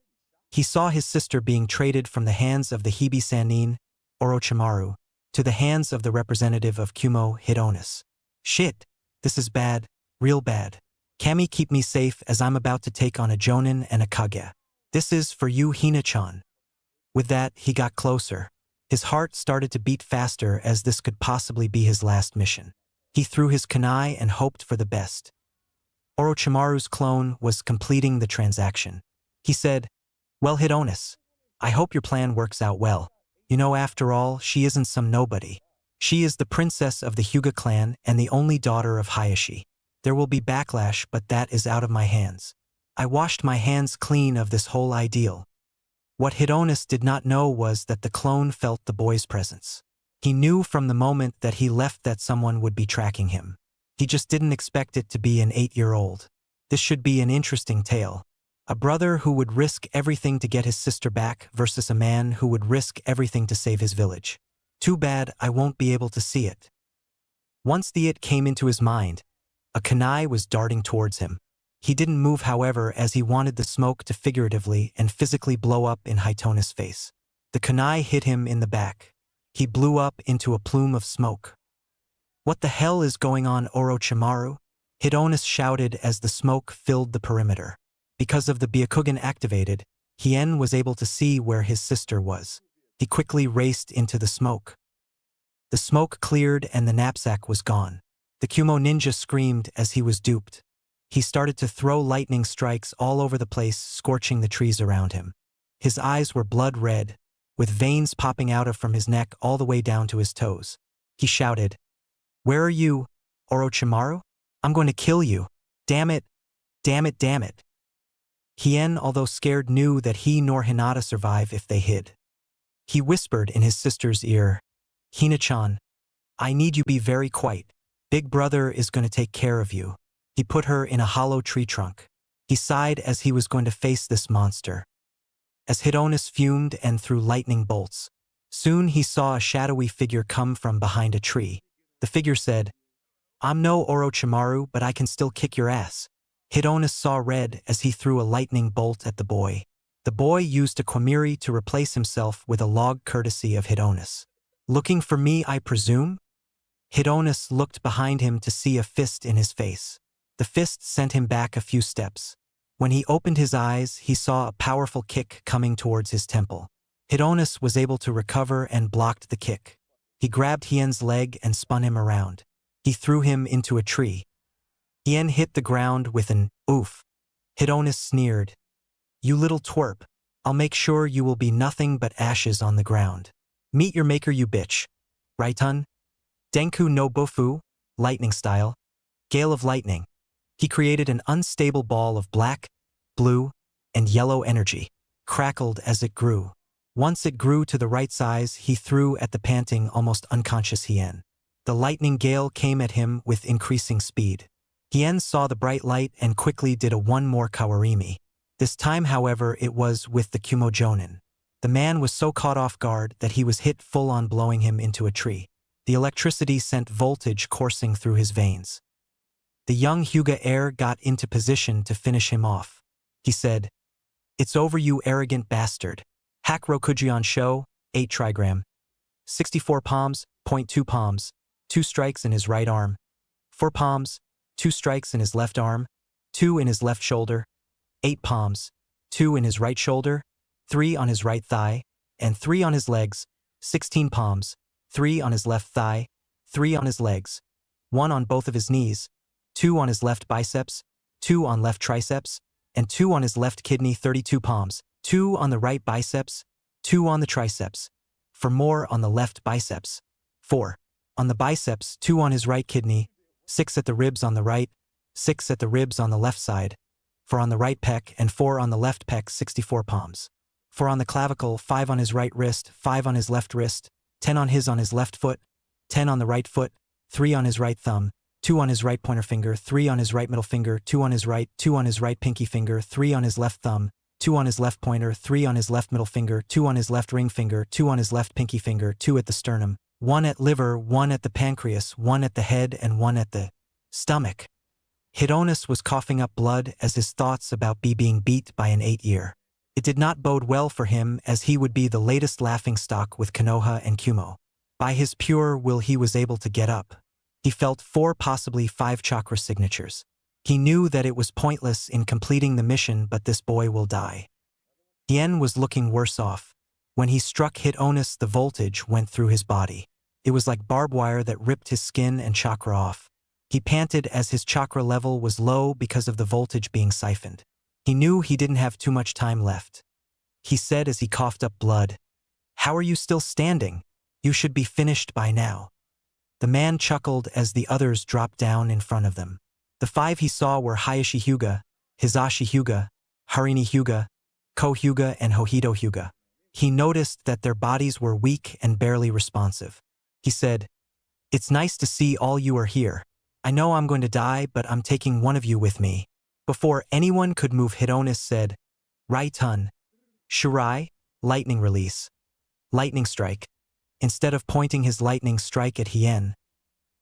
He saw his sister being traded from the hands of the Hibi-Sanin, Orochimaru, to the hands of the representative of Kumo, Hidonis. "Shit, this is bad, real bad. Kami, keep me safe as I'm about to take on a Jonin and a Kage. This is for you, Hina-chan." With that, he got closer. His heart started to beat faster as this could possibly be his last mission. He threw his kunai and hoped for the best. Orochimaru's clone was completing the transaction. He said, "Well, Hidonis, I hope your plan works out well. You know, after all, she isn't some nobody. She is the princess of the Hyuga clan and the only daughter of Hayashi. There will be backlash, but that is out of my hands. I washed my hands clean of this whole ideal." What Hidonis did not know was that the clone felt the boy's presence. He knew from the moment that he left that someone would be tracking him. He just didn't expect it to be an 8-year-old. This should be an interesting tale. A brother who would risk everything to get his sister back versus a man who would risk everything to save his village. Too bad I won't be able to see it. Once the it came into his mind, a kunai was darting towards him. He didn't move, however, as he wanted the smoke to figuratively and physically blow up in Hitona's face. The kunai hit him in the back. He blew up into a plume of smoke. "What the hell is going on, Orochimaru?" Hidonis shouted as the smoke filled the perimeter. Because of the Byakugan activated, Hien was able to see where his sister was. He quickly raced into the smoke. The smoke cleared and the knapsack was gone. The Kumo ninja screamed as he was duped. He started to throw lightning strikes all over the place, scorching the trees around him. His eyes were blood red, with veins popping out from his neck all the way down to his toes. He shouted, "Where are you, Orochimaru? I'm going to kill you. Damn it, damn it, damn it." Hien, although scared, knew that he nor Hinata survive if they hid. He whispered in his sister's ear, "Hina-chan, I need you be very quiet. Big brother is going to take care of you." He put her in a hollow tree trunk. He sighed as he was going to face this monster. As Hidonis fumed and threw lightning bolts, soon he saw a shadowy figure come from behind a tree. The figure said, "I'm no Orochimaru, but I can still kick your ass." Hidonis saw red as he threw a lightning bolt at the boy. The boy used a Kwamiri to replace himself with a log courtesy of Hidonis. "Looking for me, I presume?" Hidonis looked behind him to see a fist in his face. The fist sent him back a few steps. When he opened his eyes, he saw a powerful kick coming towards his temple. Hidonis was able to recover and blocked the kick. He grabbed Hien's leg and spun him around. He threw him into a tree. Hien hit the ground with an oof. Hidonis sneered, "You little twerp, I'll make sure you will be nothing but ashes on the ground. Meet your maker, you bitch. Raitun? Denku no Bofu, lightning style. Gale of lightning." He created an unstable ball of black, blue, and yellow energy, crackled as it grew. Once it grew to the right size, he threw at the panting, almost unconscious Hien. The lightning gale came at him with increasing speed. Hien saw the bright light and quickly did a one more kawarimi. This time, however, it was with the Kumo Jonin. The man was so caught off guard that he was hit full on, blowing him into a tree. The electricity sent voltage coursing through his veins. The young Hyuga heir got into position to finish him off. He said, "It's over, you arrogant bastard. Hack Rokujion Sho, 8 trigram. 64 palms, 0.2 palms, 2 strikes in his right arm. 4 palms, 2 strikes in his left arm, 2 in his left shoulder. 8 palms, 2 in his right shoulder, 3 on his right thigh, and 3 on his legs. 16 palms, 3 on his left thigh, 3 on his legs, 1 on both of his knees, 2 on his left biceps, 2 on left triceps, and 2 on his left kidney. 32 palms, 2 on the right biceps, 2 on the triceps, for more on the left biceps, 4 on the biceps, 2 on his right kidney, 6 at the ribs on the right, 6 at the ribs on the left side, 4 on the right pec, and 4 on the left pec. 64 palms, 4 on the clavicle, 5 on his right wrist, 5 on his left wrist, 10 on his left foot, 10 on the right foot, 3 on his right thumb, 2 on his right pointer finger, 3 on his right middle finger, 2 on his right, 2 on his right pinky finger, 3 on his left thumb, 2 on his left pointer, 3 on his left middle finger, 2 on his left ring finger, 2 on his left pinky finger, 2 at the sternum, 1 at liver, 1 at the pancreas, 1 at the head, and 1 at the stomach. Hitonis was coughing up blood as his thoughts about being beat by an 8-year. It did not bode well for him, as he would be the latest laughingstock with Konoha and Kumo. By his pure will he was able to get up. He felt 4, possibly 5 chakra signatures. He knew that it was pointless in completing the mission, but this boy will die. Hien was looking worse off. When he struck Hitonis, the voltage went through his body. It was like barbed wire that ripped his skin and chakra off. He panted as his chakra level was low because of the voltage being siphoned. He knew he didn't have too much time left. He said as he coughed up blood, "How are you still standing? You should be finished by now." The man chuckled as the others dropped down in front of them. The 5 he saw were Hayashi Hyuga, Hisashi Hyuga, Harini Hyuga, Ko Hyuga, and Hohito Hyuga. He noticed that their bodies were weak and barely responsive. He said, "It's nice to see all you are here. I know I'm going to die, but I'm taking one of you with me." Before anyone could move, Hitonis said, "Raitun, Shirai, lightning release, lightning strike." Instead of pointing his lightning strike at Hien,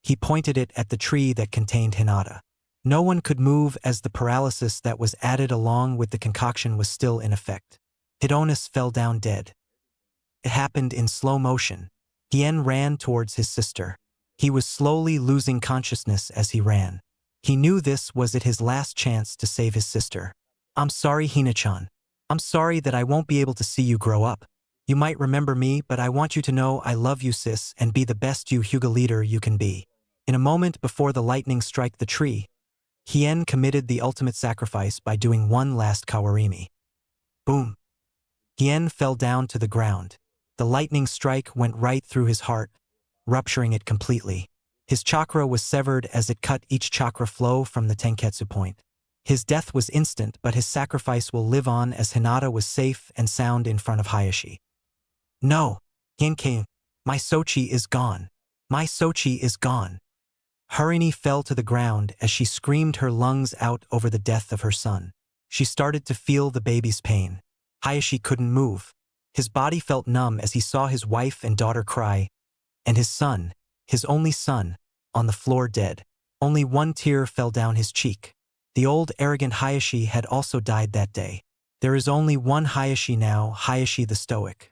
he pointed it at the tree that contained Hinata. No one could move as the paralysis that was added along with the concoction was still in effect. Hitonis fell down dead. It happened in slow motion. Hien ran towards his sister. He was slowly losing consciousness as he ran. He knew this was his last chance to save his sister. "I'm sorry, Hina-chan. I'm sorry that I won't be able to see you grow up. You might remember me, but I want you to know I love you, sis, and be the best Hyuga leader you can be." In a moment before the lightning struck the tree, Hien committed the ultimate sacrifice by doing one last kawarimi. Boom! Hien fell down to the ground. The lightning strike went right through his heart, rupturing it completely. His chakra was severed as it cut each chakra flow from the Tenketsu point. His death was instant, but his sacrifice will live on as Hinata was safe and sound in front of Hayashi. "No, Genkai, my Sochi is gone. My Sochi is gone." Harini fell to the ground as she screamed her lungs out over the death of her son. She started to feel the baby's pain. Hayashi couldn't move. His body felt numb as he saw his wife and daughter cry, and his son, his only son, on the floor dead. Only one tear fell down his cheek. The old arrogant Hayashi had also died that day. There is only one Hayashi now, Hayashi the Stoic.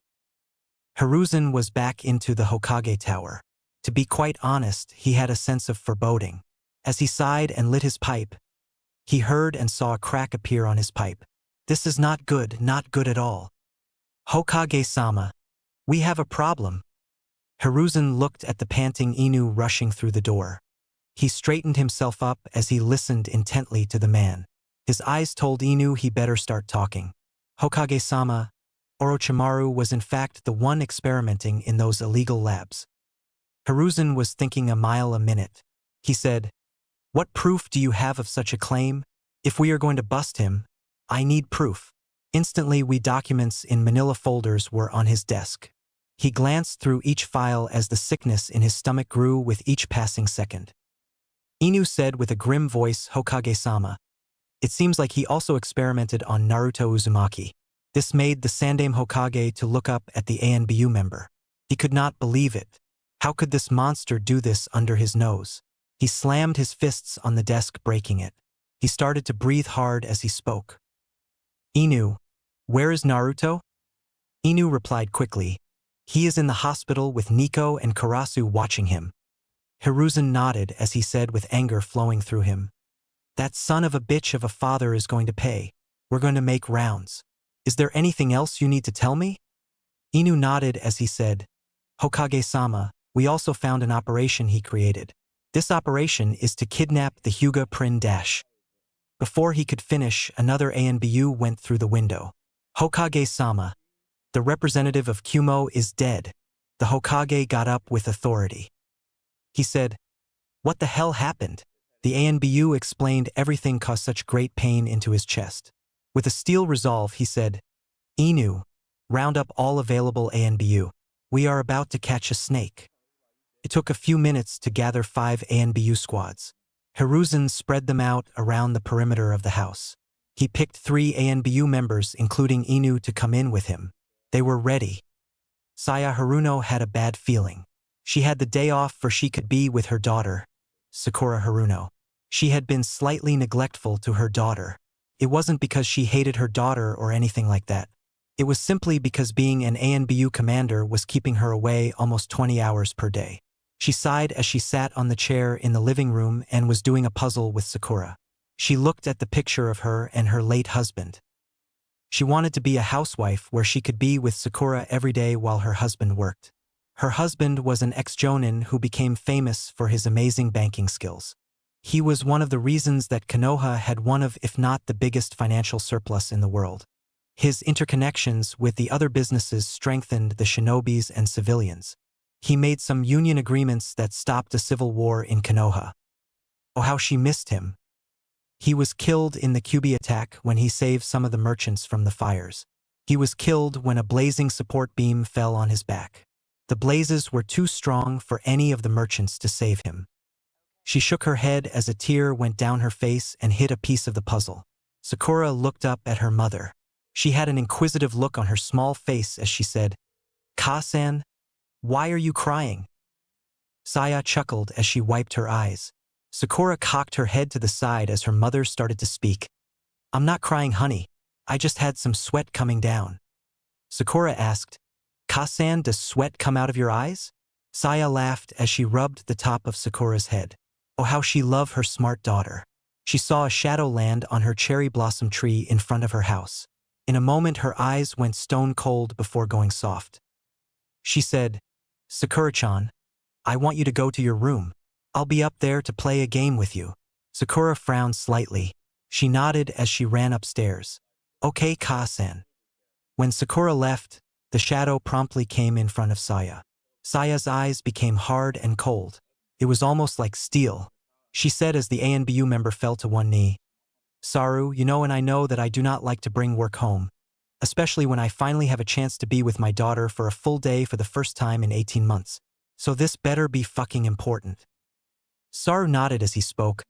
Hiruzen was back into the Hokage Tower. To be quite honest, he had a sense of foreboding. As he sighed and lit his pipe, he heard and saw a crack appear on his pipe. "This is not good at all. Hokage-sama, we have a problem." Hiruzen looked at the panting Inu rushing through the door. He straightened himself up as he listened intently to the man. His eyes told Inu he better start talking. "Hokage-sama, Orochimaru was in fact the one experimenting in those illegal labs." Hiruzen was thinking a mile a minute. He said, "What proof do you have of such a claim? If we are going to bust him, I need proof." Instantly, documents in manila folders were on his desk. He glanced through each file as the sickness in his stomach grew with each passing second. Inu said with a grim voice, "Hokage-sama, it seems like he also experimented on Naruto Uzumaki." This made the Sandaime Hokage to look up at the ANBU member. He could not believe it. How could this monster do this under his nose? He slammed his fists on the desk, breaking it. He started to breathe hard as he spoke. "Inu, where is Naruto?" Inu replied quickly, "He is in the hospital with Nico and Karasu watching him." Hiruzen nodded as he said with anger flowing through him, "That son of a bitch of a father is going to pay. We're going to make rounds. Is there anything else you need to tell me?" Inu nodded as he said, "Hokage-sama, we also found an operation he created. This operation is to kidnap the Hyuga Prin Dash." Before he could finish, another ANBU went through the window. "Hokage-sama, the representative of Kumo is dead." The Hokage got up with authority. He said, "What the hell happened?" The ANBU explained everything caused such great pain into his chest. With a steel resolve, he said, "Inu, round up all available ANBU. We are about to catch a snake." It took a few minutes to gather 5 ANBU squads. Hiruzen spread them out around the perimeter of the house. He picked 3 ANBU members, including Inu, to come in with him. They were ready. Saya Haruno had a bad feeling. She had the day off for she could be with her daughter, Sakura Haruno. She had been slightly neglectful to her daughter. It wasn't because she hated her daughter or anything like that. It was simply because being an ANBU commander was keeping her away almost 20 hours per day. She sighed as she sat on the chair in the living room and was doing a puzzle with Sakura. She looked at the picture of her and her late husband. She wanted to be a housewife where she could be with Sakura every day while her husband worked. Her husband was an ex-jonin who became famous for his amazing banking skills. He was one of the reasons that Konoha had one of, if not the biggest financial surplus in the world. His interconnections with the other businesses strengthened the shinobis and civilians. He made some union agreements that stopped a civil war in Konoha. Oh, how she missed him. He was killed in the Kyuubi attack when he saved some of the merchants from the fires. He was killed when a blazing support beam fell on his back. The blazes were too strong for any of the merchants to save him. She shook her head as a tear went down her face and hit a piece of the puzzle. Sakura looked up at her mother. She had an inquisitive look on her small face as she said, "Ka-san, why are you crying?" Saya chuckled as she wiped her eyes. Sakura cocked her head to the side as her mother started to speak. "I'm not crying, honey. I just had some sweat coming down." Sakura asked, "Ka-san, does sweat come out of your eyes?" Saya laughed as she rubbed the top of Sakura's head. Oh, how she loved her smart daughter. She saw a shadow land on her cherry blossom tree in front of her house. In a moment, her eyes went stone cold before going soft. She said, "Sakura-chan, I want you to go to your room. I'll be up there to play a game with you." Sakura frowned slightly. She nodded as she ran upstairs. "Okay, Ka-san." When Sakura left, the shadow promptly came in front of Saya. Saya's eyes became hard and cold. It was almost like steel. She said as the ANBU member fell to one knee, "Saru, you know, and I know that I do not like to bring work home, especially when I finally have a chance to be with my daughter for a full day for the first time in 18 months. So this better be fucking important." Saru nodded as he spoke.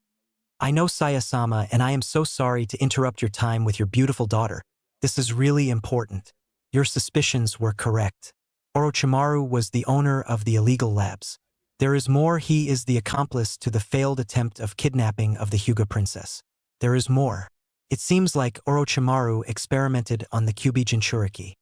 "I know, Saya-sama, and I am so sorry to interrupt your time with your beautiful daughter. This is really important. Your suspicions were correct. Orochimaru was the owner of the illegal labs. There is more. He is the accomplice to the failed attempt of kidnapping of the Hyuga princess. There is more. It seems like Orochimaru experimented on the Kyuubi Jinchuriki."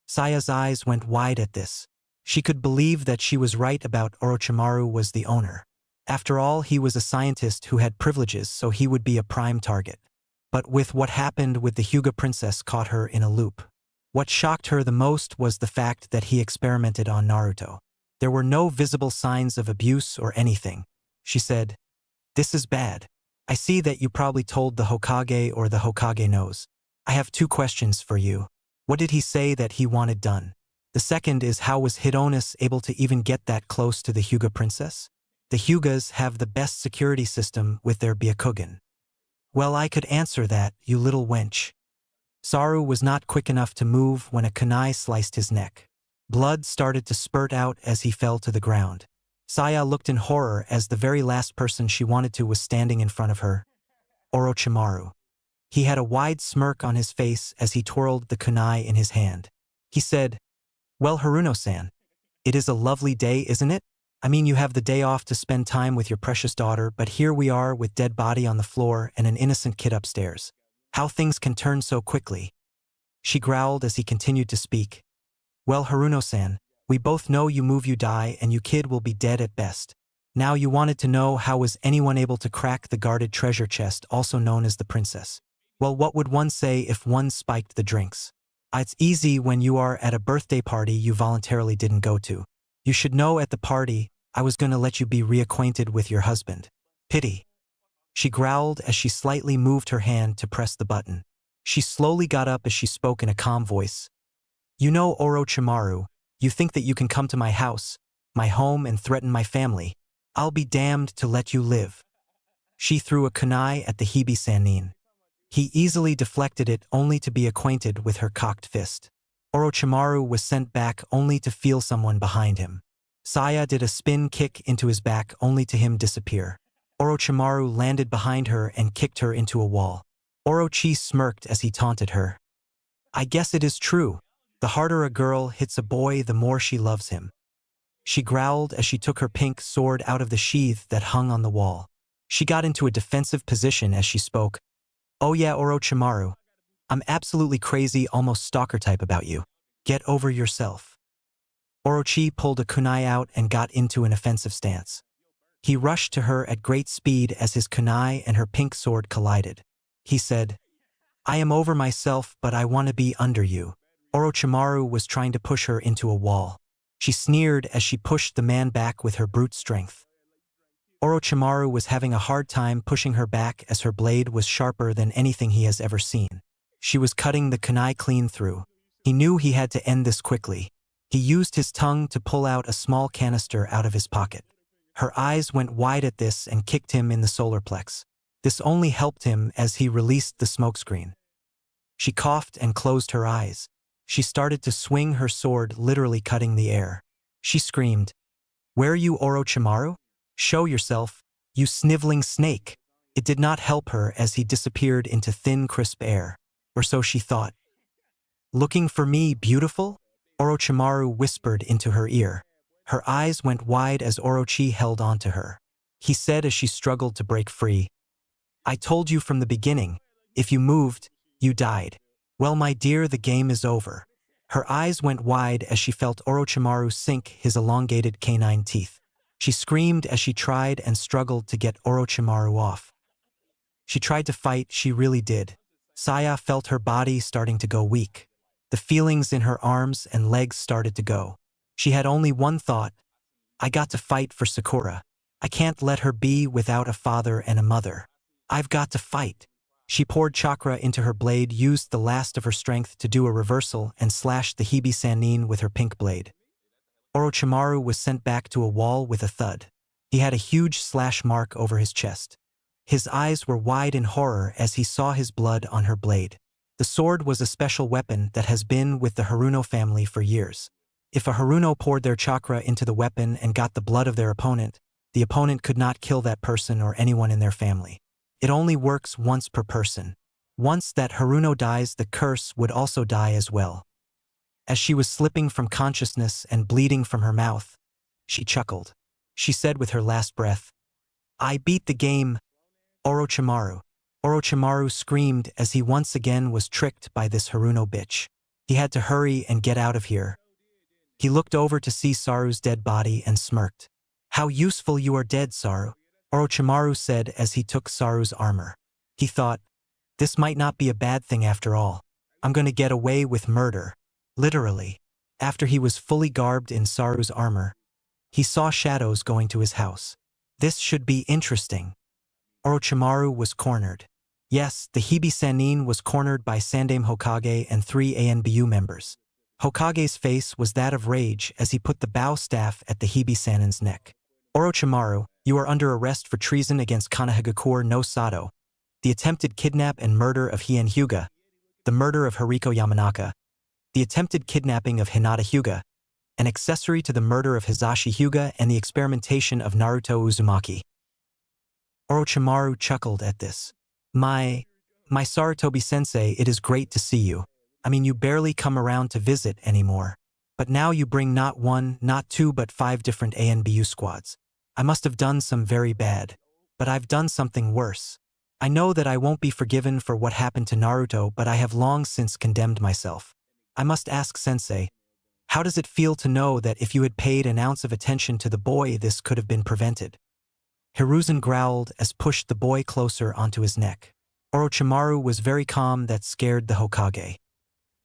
Saya's eyes went wide at this. She could believe that she was right about Orochimaru was the owner. After all, he was a scientist who had privileges, so he would be a prime target. But with what happened with the Hyuga princess caught her in a loop. What shocked her the most was the fact that he experimented on Naruto. There were no visible signs of abuse or anything. She said, "This is bad. I see that you probably told the Hokage or the Hokage knows. I have 2 questions for you. What did he say that he wanted done? The second is, how was Hidonis able to even get that close to the Hyuga princess? The Hyugas have the best security system with their Byakugan." "Well, I could answer that, you little wench." Saru was not quick enough to move when a kunai sliced his neck. Blood started to spurt out as he fell to the ground. Saya looked in horror as the very last person she wanted to was standing in front of her. Orochimaru. He had a wide smirk on his face as he twirled the kunai in his hand. He said, "Well, Haruno-san, it is a lovely day, isn't it? I mean, you have the day off to spend time with your precious daughter, but here we are with dead body on the floor and an innocent kid upstairs. How things can turn so quickly." She growled as he continued to speak. "Well, Haruno-san, we both know you move you die and you kid will be dead at best. Now you wanted to know how was anyone able to crack the guarded treasure chest, also known as the princess. Well, what would one say if one spiked the drinks? It's easy when you are at a birthday party you voluntarily didn't go to. You should know at the party, I was gonna let you be reacquainted with your husband. Pity." She growled as she slightly moved her hand to press the button. She slowly got up as she spoke in a calm voice. "You know, Orochimaru, you think that you can come to my house, my home, and threaten my family. I'll be damned to let you live." She threw a kunai at the Hibi Sannin. He easily deflected it only to be acquainted with her cocked fist. Orochimaru was sent back only to feel someone behind him. Saya did a spin kick into his back only to him disappear. Orochimaru landed behind her and kicked her into a wall. Orochi smirked as he taunted her. I guess it is true. The harder a girl hits a boy, the more she loves him. She growled as she took her pink sword out of the sheath that hung on the wall. She got into a defensive position as she spoke. Oh yeah, Orochimaru. I'm absolutely crazy, almost stalker type about you. Get over yourself. Orochi pulled a kunai out and got into an offensive stance. He rushed to her at great speed as his kunai and her pink sword collided. He said, I am over myself, but I want to be under you. Orochimaru was trying to push her into a wall. She sneered as she pushed the man back with her brute strength. Orochimaru was having a hard time pushing her back as her blade was sharper than anything he has ever seen. She was cutting the kunai clean through. He knew he had to end this quickly. He used his tongue to pull out a small canister out of his pocket. Her eyes went wide at this and kicked him in the solar plex. This only helped him as he released the smokescreen. She coughed and closed her eyes. She started to swing her sword, literally cutting the air. She screamed, Where are you, Orochimaru? Show yourself, you sniveling snake. It did not help her as he disappeared into thin, crisp air. Or so she thought. Looking for me, beautiful? Orochimaru whispered into her ear. Her eyes went wide as Orochi held on to her. He said as she struggled to break free, I told you from the beginning, if you moved, you died. Well, my dear, the game is over. Her eyes went wide as she felt Orochimaru sink his elongated canine teeth. She screamed as she tried and struggled to get Orochimaru off. She tried to fight, she really did. Saya felt her body starting to go weak. The feelings in her arms and legs started to go. She had only one thought. I got to fight for Sakura. I can't let her be without a father and a mother. I've got to fight. She poured chakra into her blade, used the last of her strength to do a reversal, and slashed the Hibi Sannin with her pink blade. Orochimaru was sent back to a wall with a thud. He had a huge slash mark over his chest. His eyes were wide in horror as he saw his blood on her blade. The sword was a special weapon that has been with the Haruno family for years. If a Haruno poured their chakra into the weapon and got the blood of their opponent, the opponent could not kill that person or anyone in their family. It only works once per person. Once that Haruno dies, the curse would also die as well. As she was slipping from consciousness and bleeding from her mouth, she chuckled. She said with her last breath, I beat the game, Orochimaru. Orochimaru screamed as he once again was tricked by this Haruno bitch. He had to hurry and get out of here. He looked over to see Saru's dead body and smirked. How useful you are dead, Saru, Orochimaru said as he took Saru's armor. He thought, this might not be a bad thing after all. I'm going to get away with murder. Literally. After he was fully garbed in Saru's armor, he saw shadows going to his house. This should be interesting. Orochimaru was cornered. Yes, the Hibi Sannin was cornered by Sandaime Hokage and 3 ANBU members. Hokage's face was that of rage as he put the bow staff at the Hibi Sannin's neck. Orochimaru, you are under arrest for treason against Konohagakure no Sato, the attempted kidnap and murder of Hien Hyuga, the murder of Hariko Yamanaka, the attempted kidnapping of Hinata Hyuga, an accessory to the murder of Hisashi Hyuga and the experimentation of Naruto Uzumaki. Orochimaru chuckled at this. My Sarutobi-sensei, it is great to see you. I mean, you barely come around to visit anymore. But now you bring not one, not two, but 5 different ANBU squads. I must have done some very bad. But I've done something worse. I know that I won't be forgiven for what happened to Naruto, but I have long since condemned myself. I must ask Sensei, how does it feel to know that if you had paid an ounce of attention to the boy, this could have been prevented? Hiruzen growled as pushed the boy closer onto his neck. Orochimaru was very calm, that scared the Hokage.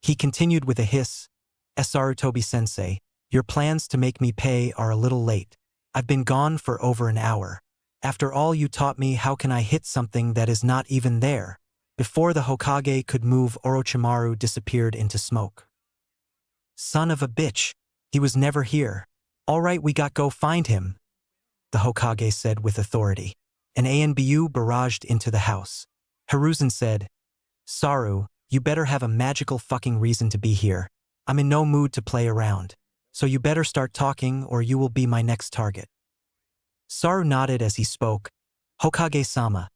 He continued with a hiss, Sarutobi-sensei, your plans to make me pay are a little late. I've been gone for over an hour. After all you taught me, how can I hit something that is not even there? Before the Hokage could move, Orochimaru disappeared into smoke. Son of a bitch, he was never here. All right, we got go find him, the Hokage said with authority. An ANBU barraged into the house. Hiruzen said, Saru, you better have a magical fucking reason to be here. I'm in no mood to play around. so you better start talking or you will be my next target. Saru nodded as he spoke. Hokage-sama,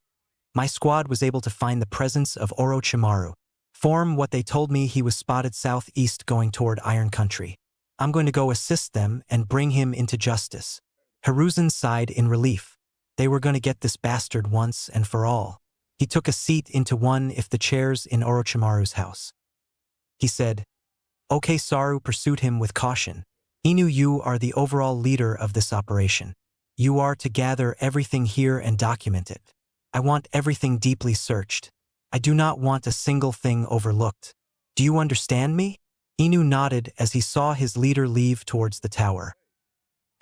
my squad was able to find the presence of Orochimaru. From what they told me, he was spotted southeast going toward Iron Country. I'm going to go assist them and bring him into justice. Hiruzen sighed in relief. They were going to get this bastard once and for all. He took a seat into one of the chairs in Orochimaru's house. He said, "Okay." Saru pursued him with caution. "Inu, you are the overall leader of this operation. You are to gather everything here and document it. I want everything deeply searched. I do not want a single thing overlooked. Do you understand me?" Inu nodded as he saw his leader leave towards the tower.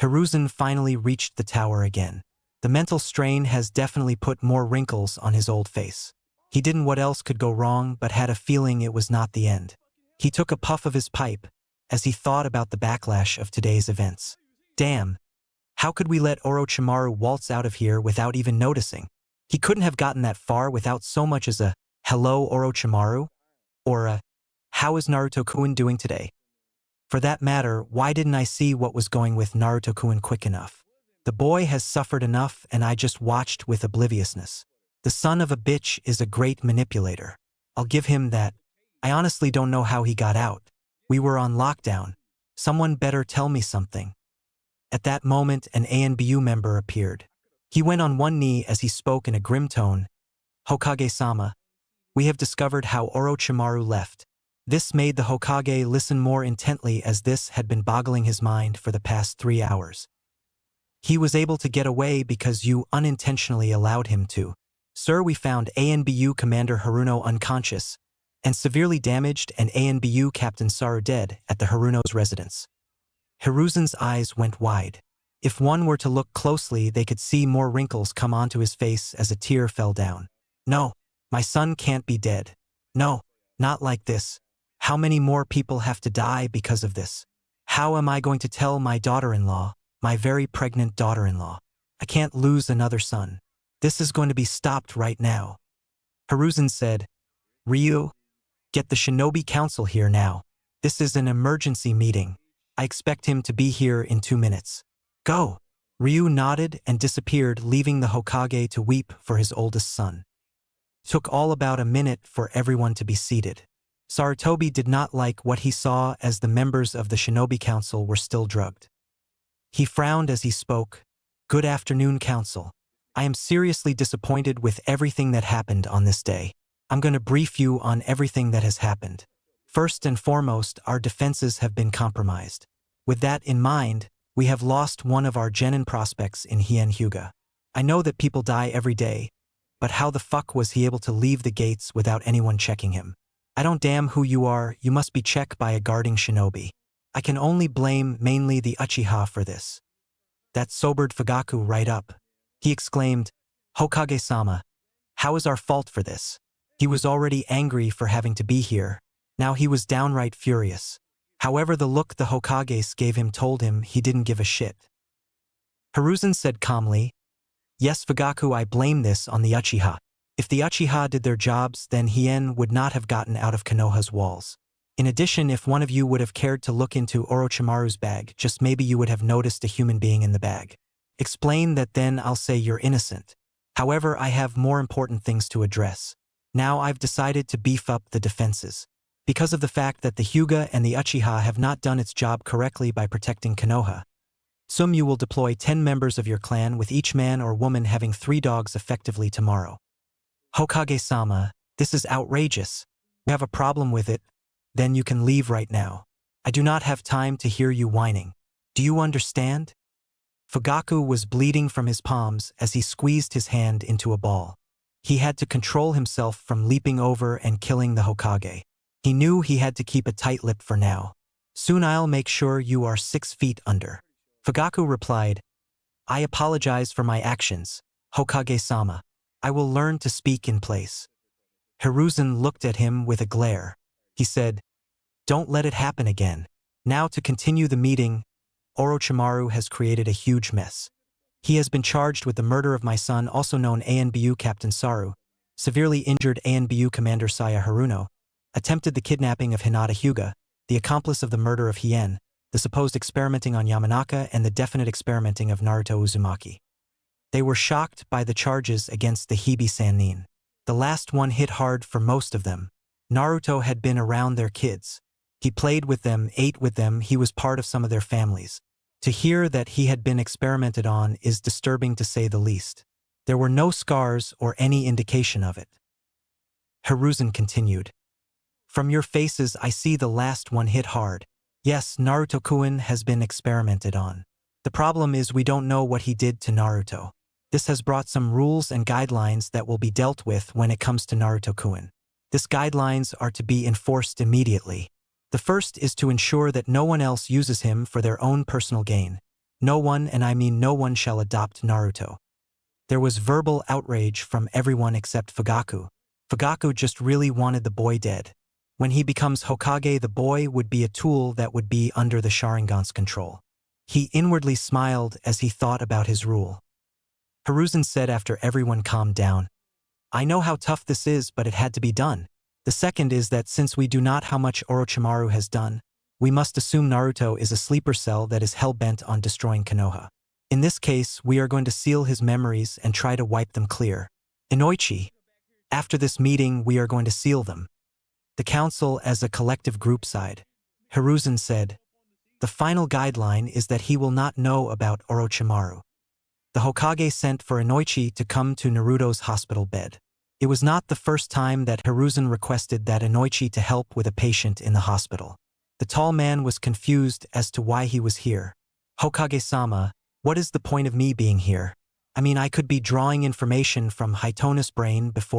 Hiruzen finally reached the tower again. The mental strain has definitely put more wrinkles on his old face. He didn't know what else could go wrong but had a feeling it was not the end. He took a puff of his pipe as he thought about the backlash of today's events. Damn, how could we let Orochimaru waltz out of here without even noticing? He couldn't have gotten that far without so much as a "Hello, Orochimaru?" or a "How is Naruto-kun doing today?" For that matter, why didn't I see what was going with Naruto-kun quick enough? The boy has suffered enough and I just watched with obliviousness. The son of a bitch is a great manipulator. I'll give him that. I honestly don't know how he got out. We were on lockdown. Someone better tell me something. At that moment, an ANBU member appeared. He went on one knee as he spoke in a grim tone. "Hokage-sama, we have discovered how Orochimaru left." This made the Hokage listen more intently as this had been boggling his mind for the past 3 hours. "He was able to get away because you unintentionally allowed him to. Sir, we found ANBU Commander Haruno unconscious and severely damaged and ANBU Captain Saru dead at the Haruno's residence." Hiruzen's eyes went wide. If one were to look closely, they could see more wrinkles come onto his face as a tear fell down. "No, my son can't be dead. No, not like this. How many more people have to die because of this? How am I going to tell my daughter-in-law, my very pregnant daughter-in-law? I can't lose another son. This is going to be stopped right now." Hiruzen said, "Ryu, get the Shinobi Council here now. This is an emergency meeting. I expect him to be here in 2 minutes. Go." Ryu nodded and disappeared, leaving the Hokage to weep for his oldest son. It took all about a minute for everyone to be seated. Sarutobi did not like what he saw as the members of the Shinobi Council were still drugged. He frowned as he spoke. "Good afternoon, Council. I am seriously disappointed with everything that happened on this day. I'm going to brief you on everything that has happened. First and foremost, our defenses have been compromised. With that in mind, we have lost one of our genin prospects in Hien Hyuga. I know that people die every day, but how the fuck was he able to leave the gates without anyone checking him? I don't damn who you are, you must be checked by a guarding shinobi. I can only blame mainly the Uchiha for this." That sobered Fugaku right up. He exclaimed, "Hokage-sama, how is our fault for this?" He was already angry for having to be here. Now he was downright furious. However, the look the Hokages gave him told him he didn't give a shit. Hiruzen said calmly, "Yes, Fugaku, I blame this on the Uchiha. If the Uchiha did their jobs, then Hien would not have gotten out of Konoha's walls. In addition, if one of you would have cared to look into Orochimaru's bag, just maybe you would have noticed a human being in the bag. Explain that, then I'll say you're innocent. However, I have more important things to address. Now I've decided to beef up the defenses. Because of the fact that the Hyuga and the Uchiha have not done its job correctly by protecting Konoha. You will deploy 10 members of your clan, with each man or woman having 3 dogs effectively tomorrow." "Hokage-sama, this is outrageous. You have a problem with it? Then you can leave right now. I do not have time to hear you whining. Do you understand?" Fugaku was bleeding from his palms as he squeezed his hand into a ball. He had to control himself from leaping over and killing the Hokage. He knew he had to keep a tight lip for now. "Soon I'll make sure you are 6 feet under." Fugaku replied, "I apologize for my actions, Hokage-sama. I will learn to speak in place." Hiruzen looked at him with a glare. He said, "Don't let it happen again. Now to continue the meeting, Orochimaru has created a huge mess. He has been charged with the murder of my son, also known ANBU Captain Saru, severely injured ANBU Commander Saya Haruno, attempted the kidnapping of Hinata Hyuga, the accomplice of the murder of Hien, the supposed experimenting on Yamanaka and the definite experimenting of Naruto Uzumaki. They were shocked by the charges against the Hibi Sannin. The last one hit hard for most of them. Naruto had been around their kids. He played with them, ate with them, he was part of some of their families. To hear that he had been experimented on is disturbing to say the least. There were no scars or any indication of it. Hiruzen continued. From your faces I see the last one hit hard. Yes, Naruto-kun has been experimented on. The problem is we don't know what he did to Naruto. This has brought some rules and guidelines that will be dealt with when it comes to Naruto-kun. These guidelines are to be enforced immediately. The first is to ensure that no one else uses him for their own personal gain. No one, and I mean no one, shall adopt Naruto. There was verbal outrage from everyone except Fugaku. Fugaku just really wanted the boy dead. When he becomes Hokage, the boy would be a tool that would be under the Sharingan's control. He inwardly smiled as he thought about his rule. Hiruzen said after everyone calmed down, I know how tough this is, but it had to be done. The second is that since we do not know how much Orochimaru has done, we must assume Naruto is a sleeper cell that is hell-bent on destroying Konoha. In this case, we are going to seal his memories and try to wipe them clear. Inoichi, after this meeting we are going to seal them. The council as a collective group sighed. Hiruzen said, the final guideline is that he will not know about Orochimaru. The Hokage sent for Inoichi to come to Naruto's hospital bed. It was not the first time that Hiruzen requested that Inoichi to help with a patient in the hospital. The tall man was confused as to why he was here. Hokage-sama, what is the point of me being here? I mean, I could be drawing information from Hitona's brain before